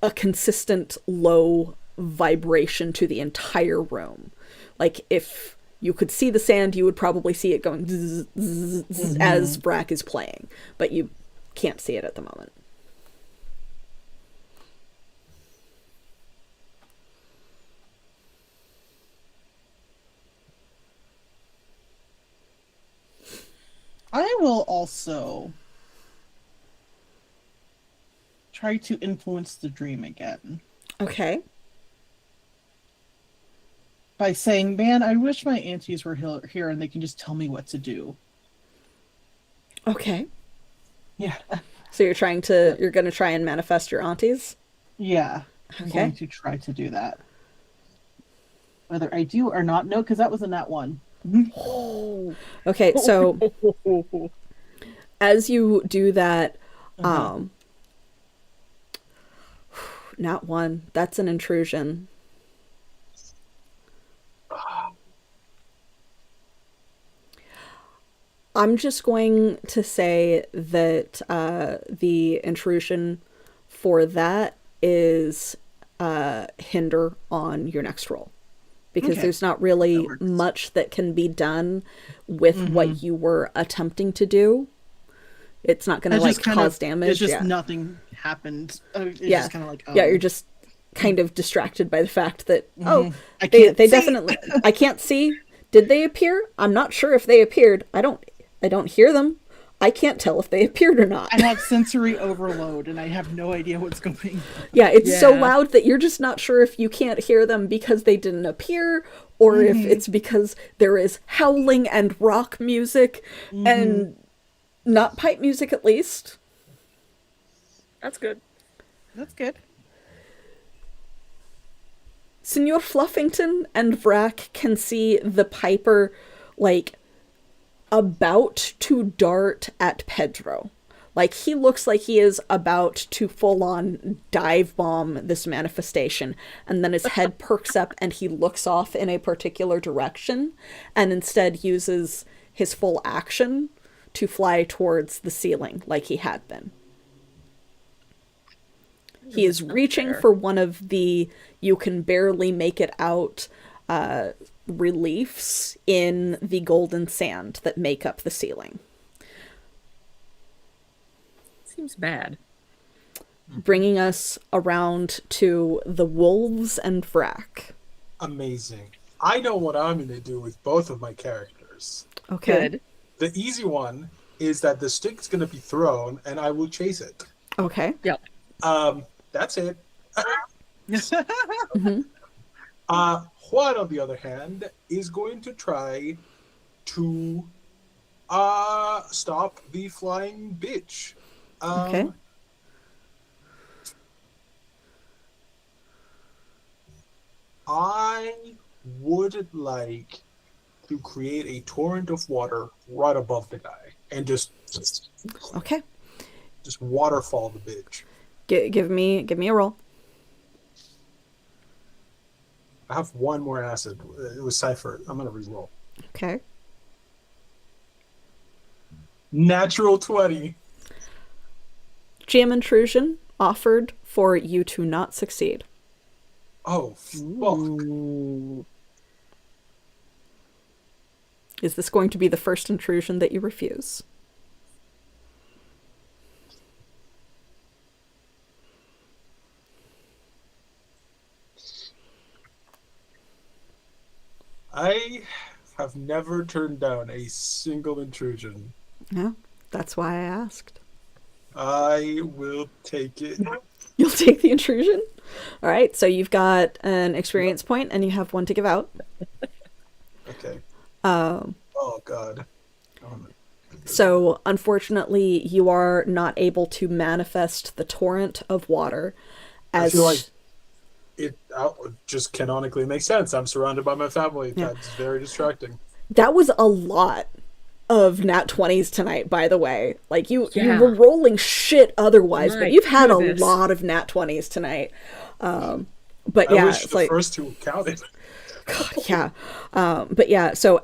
Speaker 1: a consistent low vibration to the entire room. Like, if you could see the sand, you would probably see it going zzz, zzz, zzz, as Vrak is playing, but you can't see it at the moment.
Speaker 3: I will also try to influence the dream again
Speaker 1: Okay.
Speaker 3: by saying, "Man, I wish my aunties were here and they can just tell me what to do."
Speaker 1: Okay.
Speaker 3: Yeah.
Speaker 1: So you're going to try and manifest your aunties?
Speaker 3: Yeah. I'm
Speaker 1: Okay.
Speaker 3: going to try to do that. Whether I do or not, no, because that was a nat one.
Speaker 1: Okay, so as you do that, not one, that's an intrusion. I'm just going to say that the intrusion for that is hinder on your next roll. Because
Speaker 3: Okay.
Speaker 1: there's not really
Speaker 3: That works.
Speaker 1: much that can be done with what you were attempting to do. It's not going to like cause damage.
Speaker 3: It's just
Speaker 1: yeah.
Speaker 3: nothing happened. It's
Speaker 1: Yeah.
Speaker 3: just kind of like,
Speaker 1: Yeah, you're just kind of distracted by the fact that
Speaker 3: I
Speaker 1: they
Speaker 3: can't see.
Speaker 1: definitely I can't see. Did they appear? I'm not sure if they appeared. I don't hear them. I can't tell if they appeared or not.
Speaker 3: I have sensory overload and I have no idea what's going on.
Speaker 1: Yeah, it's so
Speaker 2: Yeah.
Speaker 1: loud that you're just not sure if you can't hear them because they didn't appear or if it's because there is howling and rock music and not pipe music at least.
Speaker 2: That's good.
Speaker 3: That's good.
Speaker 1: Senor Fluffington and Vrak can see the Piper, like, about to dart at Pedro. Like, he looks like he is about to full-on dive bomb this manifestation, and then his head perks up and he looks off in a particular direction, and instead uses his full action to fly towards the ceiling like he had been. He is reaching
Speaker 2: fair.
Speaker 1: for one of the you can barely make it out reliefs in the golden sand that make up the ceiling.
Speaker 2: Seems bad.
Speaker 1: Bringing us around to the wolves and Vrak.
Speaker 4: Amazing. I know what I'm going to do with both of my characters.
Speaker 1: Okay.
Speaker 2: Good.
Speaker 4: The easy one is that the stick's going to be thrown and I will chase it.
Speaker 1: Okay.
Speaker 2: Yep.
Speaker 4: That's it. Juan, on the other hand, is going to try to stop the flying bitch.
Speaker 1: Okay.
Speaker 4: I would like to create a torrent of water right above the guy and just
Speaker 1: Okay.
Speaker 4: waterfall the bitch.
Speaker 1: Give me a roll.
Speaker 4: I have one more acid. It was Cypher. I'm gonna re-roll.
Speaker 1: Okay.
Speaker 4: Natural 20.
Speaker 1: GM intrusion offered for you to not succeed.
Speaker 4: Oh, fuck.
Speaker 1: Is this going to be the first intrusion that you refuse?
Speaker 4: I have never turned down a single intrusion.
Speaker 1: No, that's why I asked.
Speaker 4: I will take it.
Speaker 1: You'll take the intrusion? All right, so you've got an experience point and you have one to give out.
Speaker 4: Okay. Oh, God.
Speaker 1: So, unfortunately, you are not able to manifest the torrent of water,
Speaker 4: I
Speaker 1: as
Speaker 4: feel like it just canonically makes sense. I'm surrounded by my family.
Speaker 1: Yeah.
Speaker 4: That's very distracting.
Speaker 1: that was a lot of nat 20s tonight, by the way. Like you
Speaker 2: Yeah.
Speaker 1: were rolling shit otherwise, but
Speaker 2: My
Speaker 1: you've had
Speaker 2: goodness.
Speaker 1: a lot of nat 20s tonight. But
Speaker 4: I
Speaker 1: yeah,
Speaker 4: wish
Speaker 1: it's
Speaker 4: the
Speaker 1: like
Speaker 4: first two counted.
Speaker 1: yeah. But yeah, so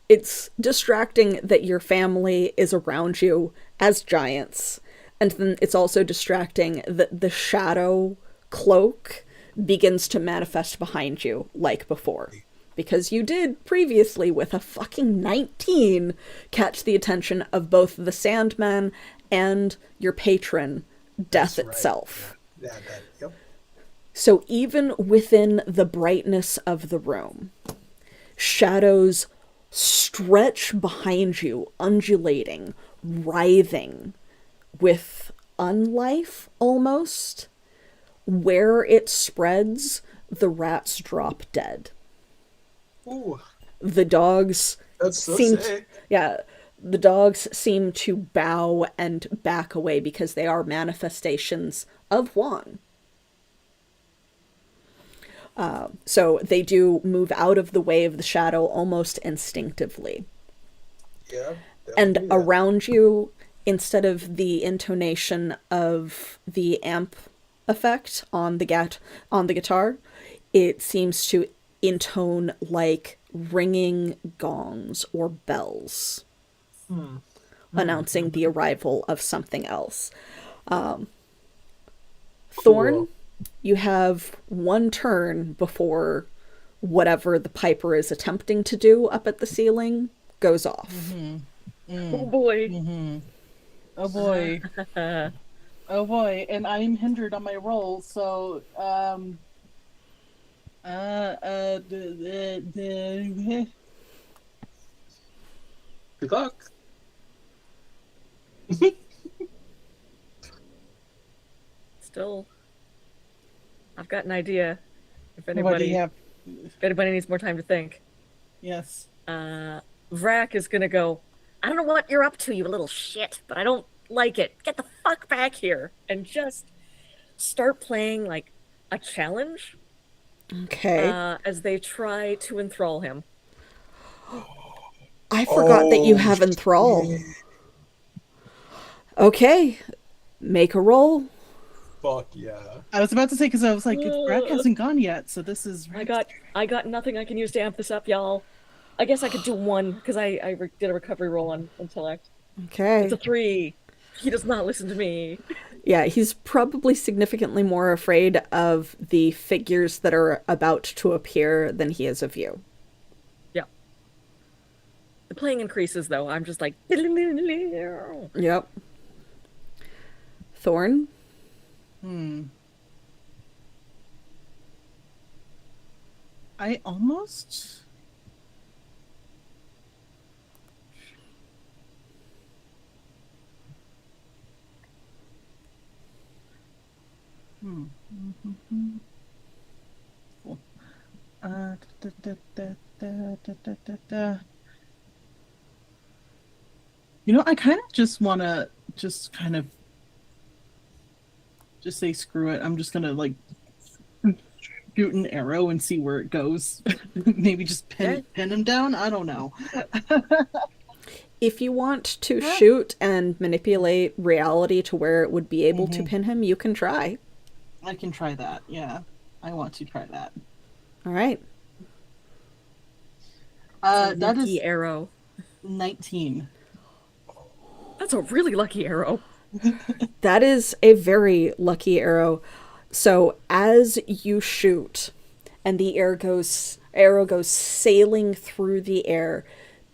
Speaker 1: it's distracting that your family is around you as giants. And then it's also distracting that the shadow cloak begins to manifest behind you like before. Because you did previously, with a fucking 19, catch the attention of both the Sandman and your patron, Death
Speaker 4: That's right.
Speaker 1: itself.
Speaker 4: Yep.
Speaker 1: So even within the brightness of the room, shadows stretch behind you, undulating, writhing, with unlife almost. Where it spreads, the rats drop dead.
Speaker 4: Ooh,
Speaker 1: The dogs
Speaker 4: that's so
Speaker 1: seem
Speaker 4: sick.
Speaker 1: the dogs seem to bow and back away because they are manifestations of Juan. So they do move out of the way of the shadow almost instinctively.
Speaker 4: Yeah.
Speaker 1: And
Speaker 4: definitely, yeah.
Speaker 1: around you, instead of the intonation of the amp effect on the guitar, it seems to intone like ringing gongs or bells, announcing the arrival of something else. Thorn,
Speaker 4: Cool.
Speaker 1: you have one turn before whatever the piper is attempting to do up at the ceiling goes off.
Speaker 2: Oh boy.
Speaker 3: Oh boy. Oh boy. And I'm hindered on my roll, so
Speaker 4: Good luck.
Speaker 2: Still, I've got an idea. If
Speaker 3: what do
Speaker 2: anybody,
Speaker 3: you have?
Speaker 2: if anybody needs more time to think,
Speaker 3: Yes.
Speaker 2: Vrak is gonna go. I don't know what you're up to, you little shit, but I don't like it. Get the fuck back here and just start playing like a challenge
Speaker 1: Okay.
Speaker 2: as they try to enthrall him.
Speaker 1: I forgot that you
Speaker 4: Oh,
Speaker 1: have enthrall. Okay. Make a roll.
Speaker 4: Fuck yeah.
Speaker 3: I was about to say because I was like, Brad hasn't gone yet, so this is
Speaker 2: I got nothing I can use to amp this up, y'all. I guess I could do one because I did a recovery roll on intellect.
Speaker 1: Okay.
Speaker 2: It's a 3. He does not listen to me.
Speaker 1: Yeah, he's probably significantly more afraid of the figures that are about to appear than he is of you.
Speaker 2: Yeah. The playing increases though. I'm just like
Speaker 1: Yep. Thorn?
Speaker 3: I almost. Cool. Da, da, da, da, da, da, da, da. You know, I kind of just want to just kind of just say screw it. I'm just gonna like shoot an arrow and see where it goes. Maybe just pin him down. I don't know.
Speaker 1: If you want to shoot and manipulate reality to where it would be able to pin him, you can try.
Speaker 3: I can try that. Yeah, I want to try that.
Speaker 1: All right.
Speaker 3: That is
Speaker 2: lucky arrow.
Speaker 3: 19.
Speaker 2: That's a really lucky arrow.
Speaker 1: That is a very lucky arrow. So as you shoot and the arrow goes sailing through the air,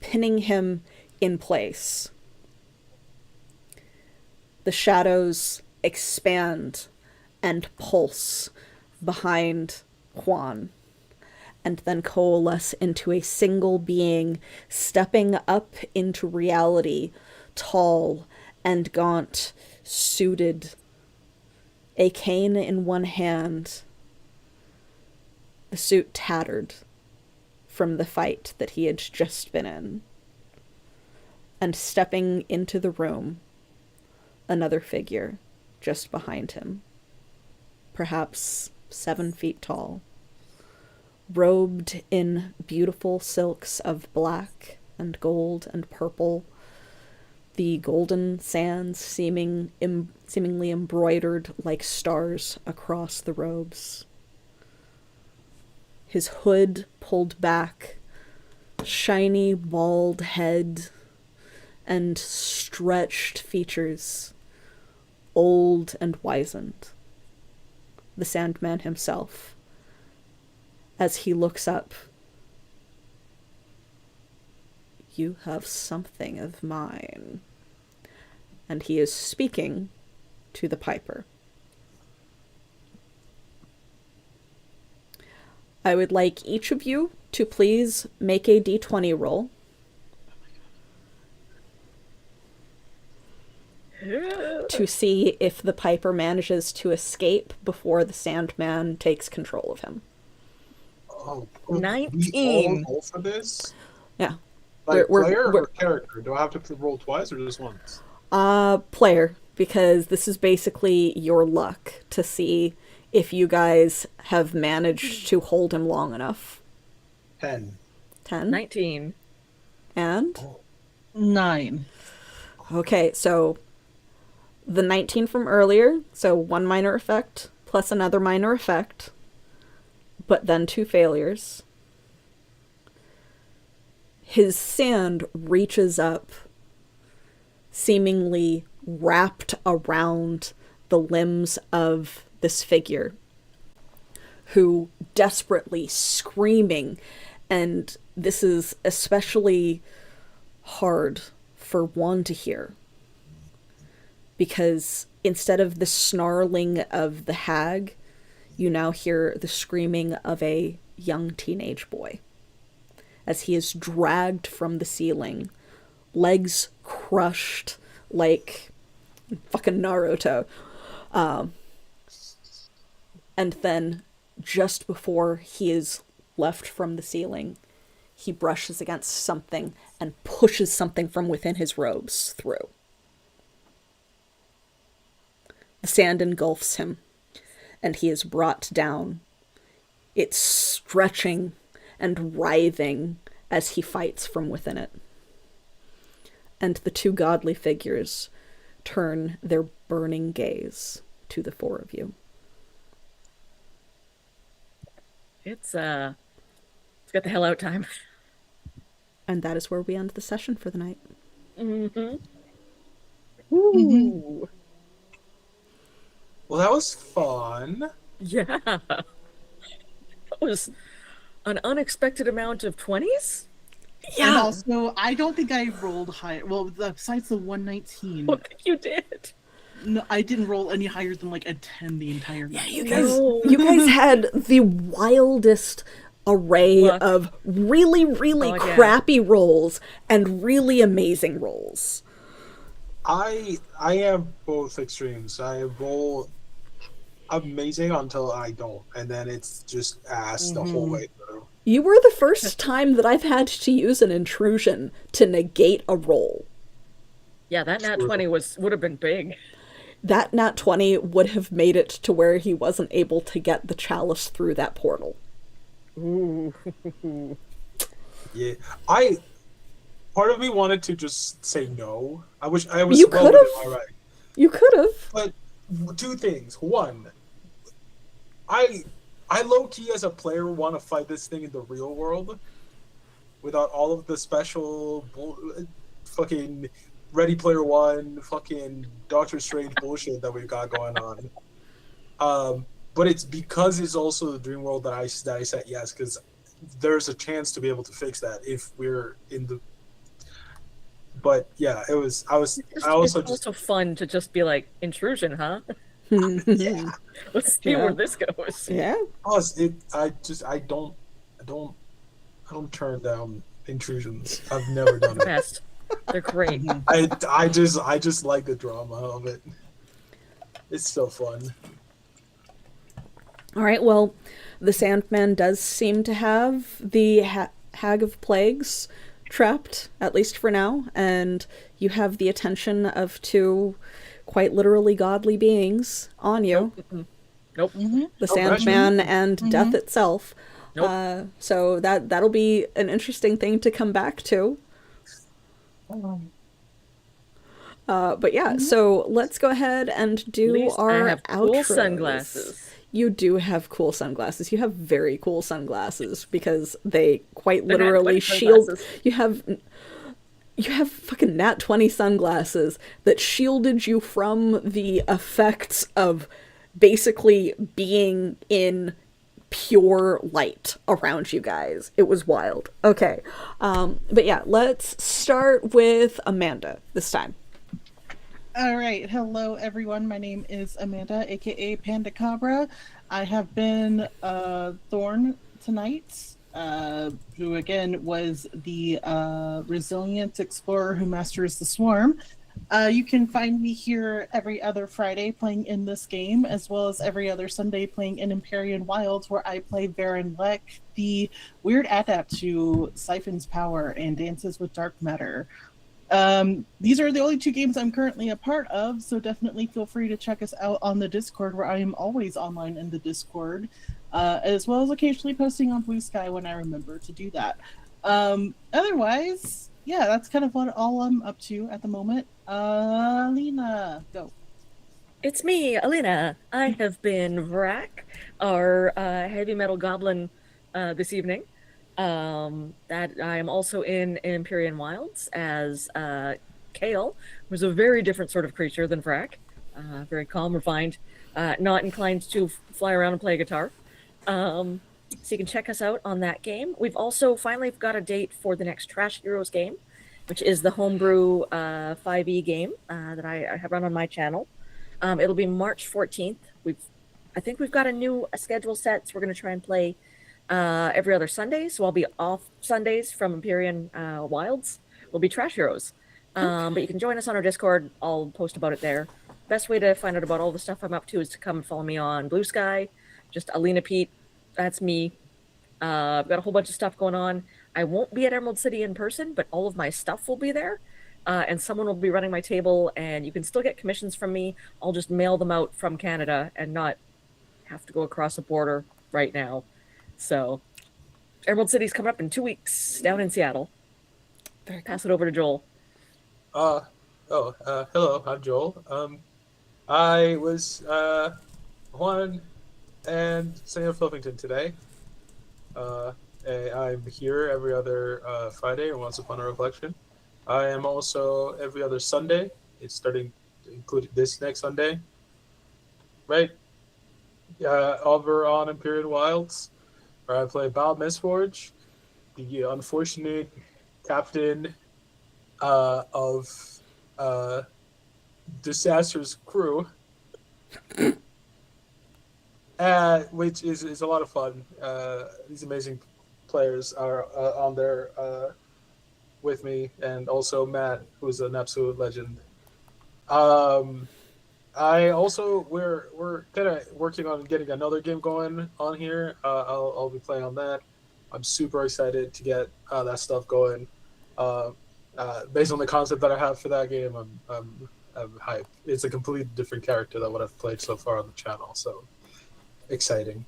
Speaker 1: pinning him in place, the shadows expand and pulse behind Juan and then coalesce into a single being stepping up into reality, tall and gaunt, suited, a cane in one hand, the suit tattered from the fight that he had just been in. And stepping into the room, another figure just behind him, perhaps 7 feet tall, robed in beautiful silks of black and gold and purple, the golden sands seemingly embroidered like stars across the robes. His hood pulled back, shiny bald head, and stretched features, old and wizened. The Sandman himself, as he looks up. You have something of mine. And he is speaking to the Piper. I would like each of you to please make a d20 roll. To see if the Piper manages to escape before the Sandman takes control of him.
Speaker 4: Oh,
Speaker 2: 19.
Speaker 4: We all roll for this?
Speaker 1: Yeah.
Speaker 4: Like
Speaker 1: We're-
Speaker 4: player
Speaker 1: we're-
Speaker 4: or character? Do I have to roll twice or just once?
Speaker 1: Player, because this is basically your luck to see if you guys have managed to hold him long enough.
Speaker 4: 10.
Speaker 1: 10.
Speaker 2: 19.
Speaker 1: And?
Speaker 3: 9.
Speaker 1: Okay, so the 19 from earlier, so 1 minor effect plus another minor effect, but then 2 failures. His sand reaches up, seemingly wrapped around the limbs of this figure, who desperately screaming, and this is especially hard for Juan to hear, because instead of the snarling of the hag, you now hear the screaming of a young teenage boy as he is dragged from the ceiling, legs crushed like fucking Naruto. And then, just before he is left from the ceiling, he brushes against something and pushes something from within his robes through. The sand engulfs him, and he is brought down. It's stretching and writhing as he fights from within it. And the 2 godly figures turn their burning gaze to the 4 of you.
Speaker 2: It's got the hell out time.
Speaker 1: And that is where we end the session for the night.
Speaker 2: Mm-hmm. Ooh.
Speaker 4: Well, that was fun.
Speaker 2: Yeah. That was an unexpected amount of 20s?
Speaker 3: And also, I don't think I rolled high. Well, besides the 119,
Speaker 2: What you did?
Speaker 3: no, I didn't roll any higher than like a 10 the entire night.
Speaker 1: You
Speaker 2: No.
Speaker 1: guys had the wildest array
Speaker 2: Look.
Speaker 1: of really, really
Speaker 2: Oh, yeah.
Speaker 1: crappy rolls and really amazing rolls.
Speaker 4: I am both extremes. I roll amazing until I don't, and then it's just ass the whole way through.
Speaker 1: You were the first time that I've had to use an intrusion to negate a roll.
Speaker 2: Yeah, that nat
Speaker 4: True.
Speaker 2: 20 would have been big.
Speaker 1: That nat 20 would have made it to where he wasn't able to get the chalice through that portal.
Speaker 2: Ooh.
Speaker 4: Yeah, part of me wanted to just say no. I wish I was.
Speaker 1: You
Speaker 4: well
Speaker 1: could've.
Speaker 4: within my right.
Speaker 1: You could have.
Speaker 4: But 2 things. One, I low key as a player want to fight this thing in the real world without all of the special fucking Ready Player One, fucking Doctor Strange bullshit that we've got going on. But it's because it's also the dream world that I said yes, because there's a chance to be able to fix that if we're in the. But yeah, it was. I
Speaker 2: It's
Speaker 4: also
Speaker 2: also fun to just be like, intrusion, huh?
Speaker 4: yeah.
Speaker 2: Let's see
Speaker 1: Yeah.
Speaker 2: where this goes.
Speaker 1: Yeah.
Speaker 4: Plus, I don't turn down intrusions. I've never done it.
Speaker 2: Best. They're great.
Speaker 4: I just like the drama of it. It's so fun.
Speaker 1: All right, well, the Sandman does seem to have the Hag of Plagues trapped, at least for now, and you have the attention of 2 quite literally godly beings on you.
Speaker 2: Nope.
Speaker 3: Mhm.
Speaker 1: the
Speaker 4: Oh, gotcha.
Speaker 1: Sandman and
Speaker 3: Mhm.
Speaker 1: Death itself.
Speaker 2: Nope.
Speaker 1: So that'll be an interesting thing to come back to. But yeah,
Speaker 3: Mhm.
Speaker 1: so let's go ahead and
Speaker 2: At
Speaker 1: do
Speaker 2: least I
Speaker 1: our
Speaker 2: have cool
Speaker 1: outros.
Speaker 2: sunglasses.
Speaker 1: You do have cool sunglasses. You have very cool sunglasses because they quite
Speaker 2: They're Nat
Speaker 1: literally
Speaker 2: 20
Speaker 1: shield.
Speaker 2: sunglasses.
Speaker 1: You have fucking Nat 20 sunglasses that shielded you from the effects of basically being in pure light around you guys. It was wild. Okay. But yeah, let's start with Amanda this time.
Speaker 3: All right. Hello, everyone. My name is Amanda, aka Panda Cabra. I have been Thorn tonight, who again was the resilient explorer who masters the swarm. You can find me here every other Friday playing in this game, as well as every other Sunday playing in Empyrean Wilds, where I play Baron Lek, the weird adept who siphons power and dances with dark matter. These are the only two games I'm currently a part of, so definitely feel free to check us out on the Discord, where I am always online in the Discord, as well as occasionally posting on Blue Sky when I remember to do that. Otherwise, yeah, that's kind of what all I'm up to at the moment. Lena, go.
Speaker 2: It's me, Alina. I have been Vrak, our heavy metal goblin, this evening. That I am also in Empyrean Wilds as Kale, who's a very different sort of creature than Vrak. Very calm, refined, not inclined to fly around and play guitar. So you can check us out on that game. We've also finally got a date for the next Trash Heroes game, which is the homebrew 5e game that I have run on my channel. It'll be March 14th. I think we've got a new schedule set, so we're going to try and play every other Sunday. So I'll be off Sundays from Empyrean Wilds. We'll be Trash Heroes. But you can join us on our Discord. I'll post about it there. Best way to find out about all the stuff I'm up to is to come and follow me on Blue Sky. Just Alina Pete. That's me. I've got a whole bunch of stuff going on. I won't be at Emerald City in person, but all of my stuff will be there. And someone will be running my table, and you can still get commissions from me. I'll just mail them out from Canada and not have to go across the border right now. So, Emerald City's coming up in 2 weeks down in Seattle.
Speaker 1: Very cool.
Speaker 2: Pass it over to Joel.
Speaker 4: Hello, I'm Joel. I was Juan and Sam Fluffington today. I'm here every other Friday and Once Upon a Reflection. I am also every other Sunday. It's starting to include this next Sunday, right? Over on Imperial Wilds, where I play Bal Mistforge, the unfortunate captain of Disaster's crew, which is a lot of fun. These amazing players are on there with me, and also Matt, who's an absolute legend. I also we're kind of working on getting another game going on here. I'll be playing on that. I'm super excited to get that stuff going. Based on the concept that I have for that game, I'm hyped. It's a completely different character than what I've played so far on the channel, so exciting.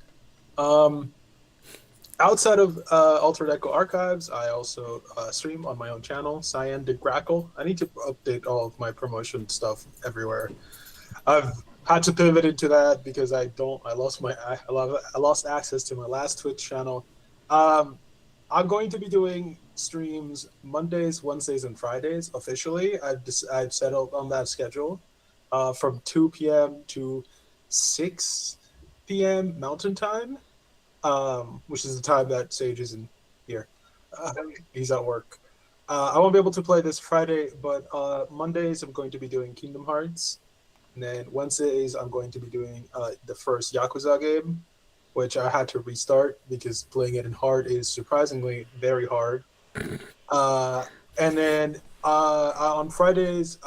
Speaker 4: Outside of Altered Echo Archives, I also stream on my own channel, Cyan de Grackle. I need to update all of my promotion stuff everywhere. I've had to pivot into that because I lost access to my last Twitch channel. I'm going to be doing streams Mondays, Wednesdays, and Fridays officially. I've settled on that schedule from 2 p.m. to 6 p.m. Mountain Time, which is the time that Sage is in here. He's at work. I won't be able to play this Friday, but Mondays I'm going to be doing Kingdom Hearts. And then Wednesdays I'm going to be doing the first Yakuza game, which I had to restart because playing it in hard is surprisingly very hard. And then on Fridays,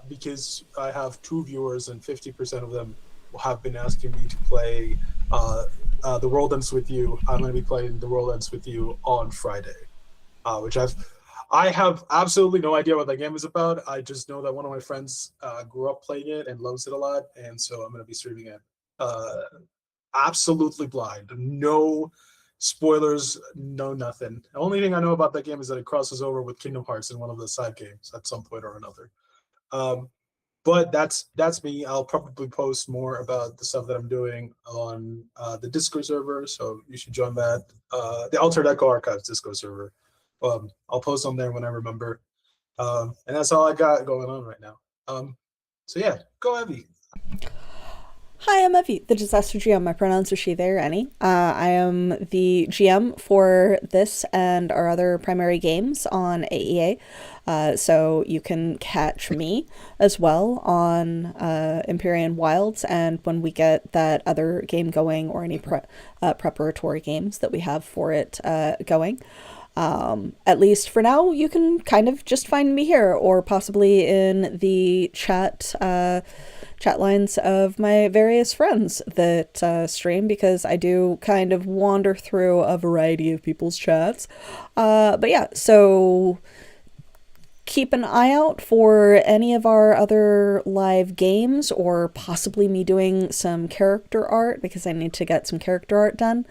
Speaker 4: because I have 2 viewers and 50% of them have been asking me to play The World Ends With You, I'm going to be playing The World Ends With You on Friday, which I have absolutely no idea what that game is about. I just know that one of my friends grew up playing it and loves it a lot, and so I'm going to be streaming it absolutely blind. No spoilers, no nothing. The only thing I know about that game is that it crosses over with Kingdom Hearts in one of the side games at some point or another. But that's me. I'll probably post more about the stuff that I'm doing on the Discord server, so you should join that. The Altered Echo Archives Discord server. I'll post on there when I remember. And that's all I got going on right now. So yeah, go Evie.
Speaker 1: Hi, I'm Evie, the Disaster GM. My pronouns are she, they, or any. I am the GM for this and our other primary games on AEA. So you can catch me as well on Empyrean Wilds, and when we get that other game going, or any preparatory games that we have for it going. At least for now, you can kind of just find me here, or possibly in the chat lines of my various friends that stream, because I do kind of wander through a variety of people's chats. But yeah, so keep an eye out for any of our other live games, or possibly me doing some character art, because I need to get some character art done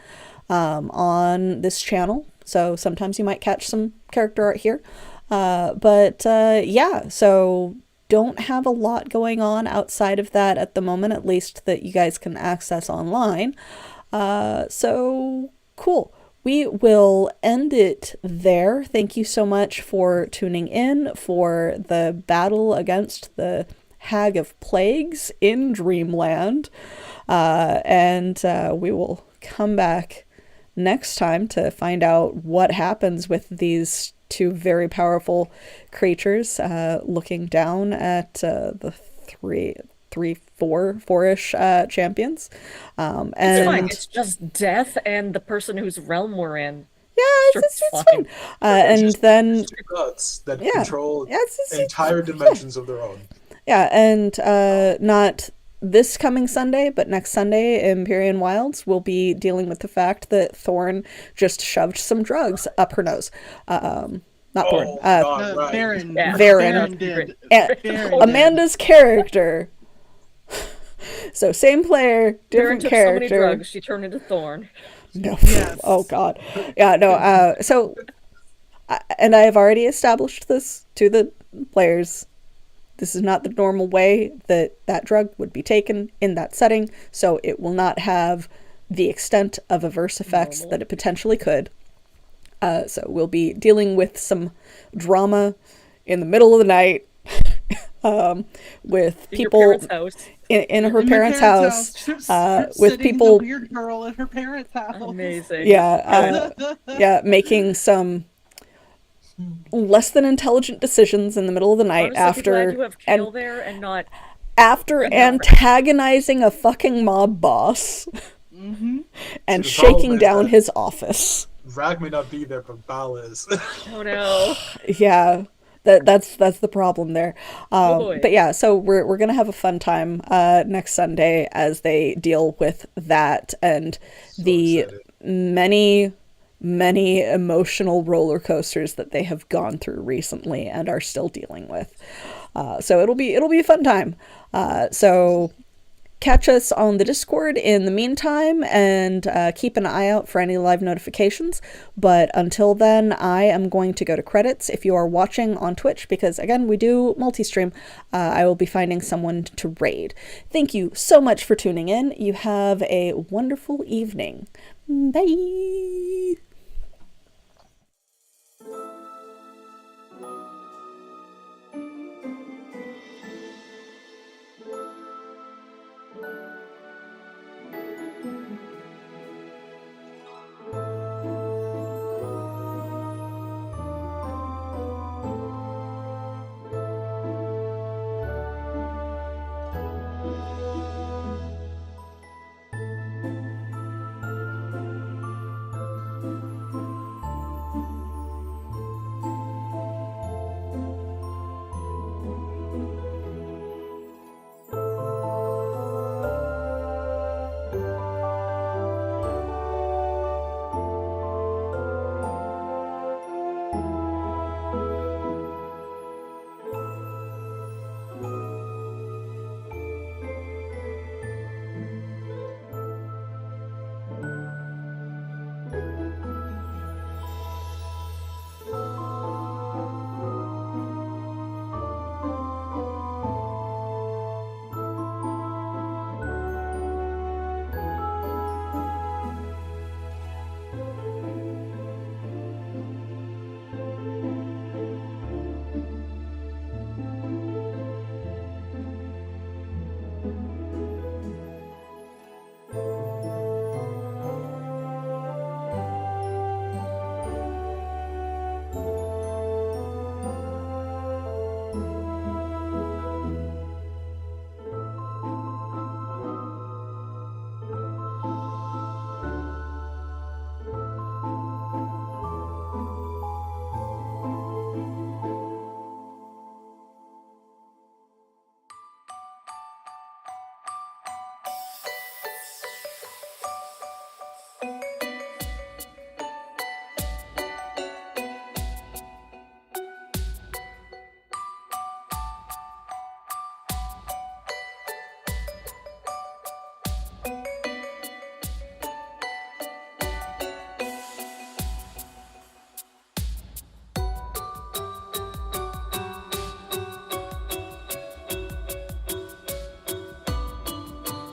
Speaker 1: on this channel. So sometimes you might catch some character art here. But yeah, so don't have a lot going on outside of that at the moment, at least that you guys can access online. So cool. We will end it there. Thank you so much for tuning in for the battle against the Hag of Plagues in Dreamland. And we will come back next time to find out what happens with these two very powerful creatures looking down at the four-ish champions. And
Speaker 2: It's fine. It's just death and the person whose realm we're in.
Speaker 1: yeah, it's fine. And then
Speaker 4: Gods that
Speaker 1: yeah,
Speaker 4: control
Speaker 1: it's
Speaker 4: entire dimensions of their own.
Speaker 1: yeah, and not this coming Sunday, but next Sunday, Empyrean Wilds will be dealing with the fact that Thorn just shoved some drugs up her nose. Not Thorn.
Speaker 4: God, right.
Speaker 3: Baron.
Speaker 2: Yeah.
Speaker 1: Varen.
Speaker 3: Did.
Speaker 1: And Amanda's character. So same player,
Speaker 2: Baron
Speaker 1: different
Speaker 2: took
Speaker 1: character.
Speaker 2: so many drugs, she turned into Thorn.
Speaker 1: No.
Speaker 3: Yes.
Speaker 1: Oh God. Yeah. No. So, and I have already established this to the players. This is not the normal way that that drug would be taken in that setting, so it will not have the extent of adverse effects that it potentially could. So we'll be dealing with some drama in the middle of the night with
Speaker 2: In
Speaker 1: people
Speaker 2: your parents' house.
Speaker 1: in her
Speaker 3: In my
Speaker 1: parents' house,
Speaker 3: Sitting
Speaker 1: with
Speaker 3: the
Speaker 1: people.
Speaker 3: weird girl at her parents' house.
Speaker 2: Amazing.
Speaker 1: Yeah, yeah, making some less than intelligent decisions in the middle of the night
Speaker 2: Honestly, I'm glad
Speaker 1: after
Speaker 2: you have Kale there and not
Speaker 1: antagonizing a fucking mob boss and
Speaker 4: See, the
Speaker 1: shaking
Speaker 4: problem is
Speaker 1: down
Speaker 4: that-
Speaker 1: his office.
Speaker 4: Rag may not be there, but Bal is.
Speaker 2: Oh no.
Speaker 1: Yeah, that's the problem there.
Speaker 2: boy.
Speaker 1: But yeah, so we're gonna have a fun time next Sunday as they deal with that and the
Speaker 4: excited.
Speaker 1: many emotional roller coasters that they have gone through recently and are still dealing with. So it'll be a fun time. So catch us on the Discord in the meantime, and keep an eye out for any live notifications. But until then, I am going to go to credits. If you are watching on Twitch, because again, we do multi-stream, I will be finding someone to raid. Thank you so much for tuning in. You have a wonderful evening. Bye!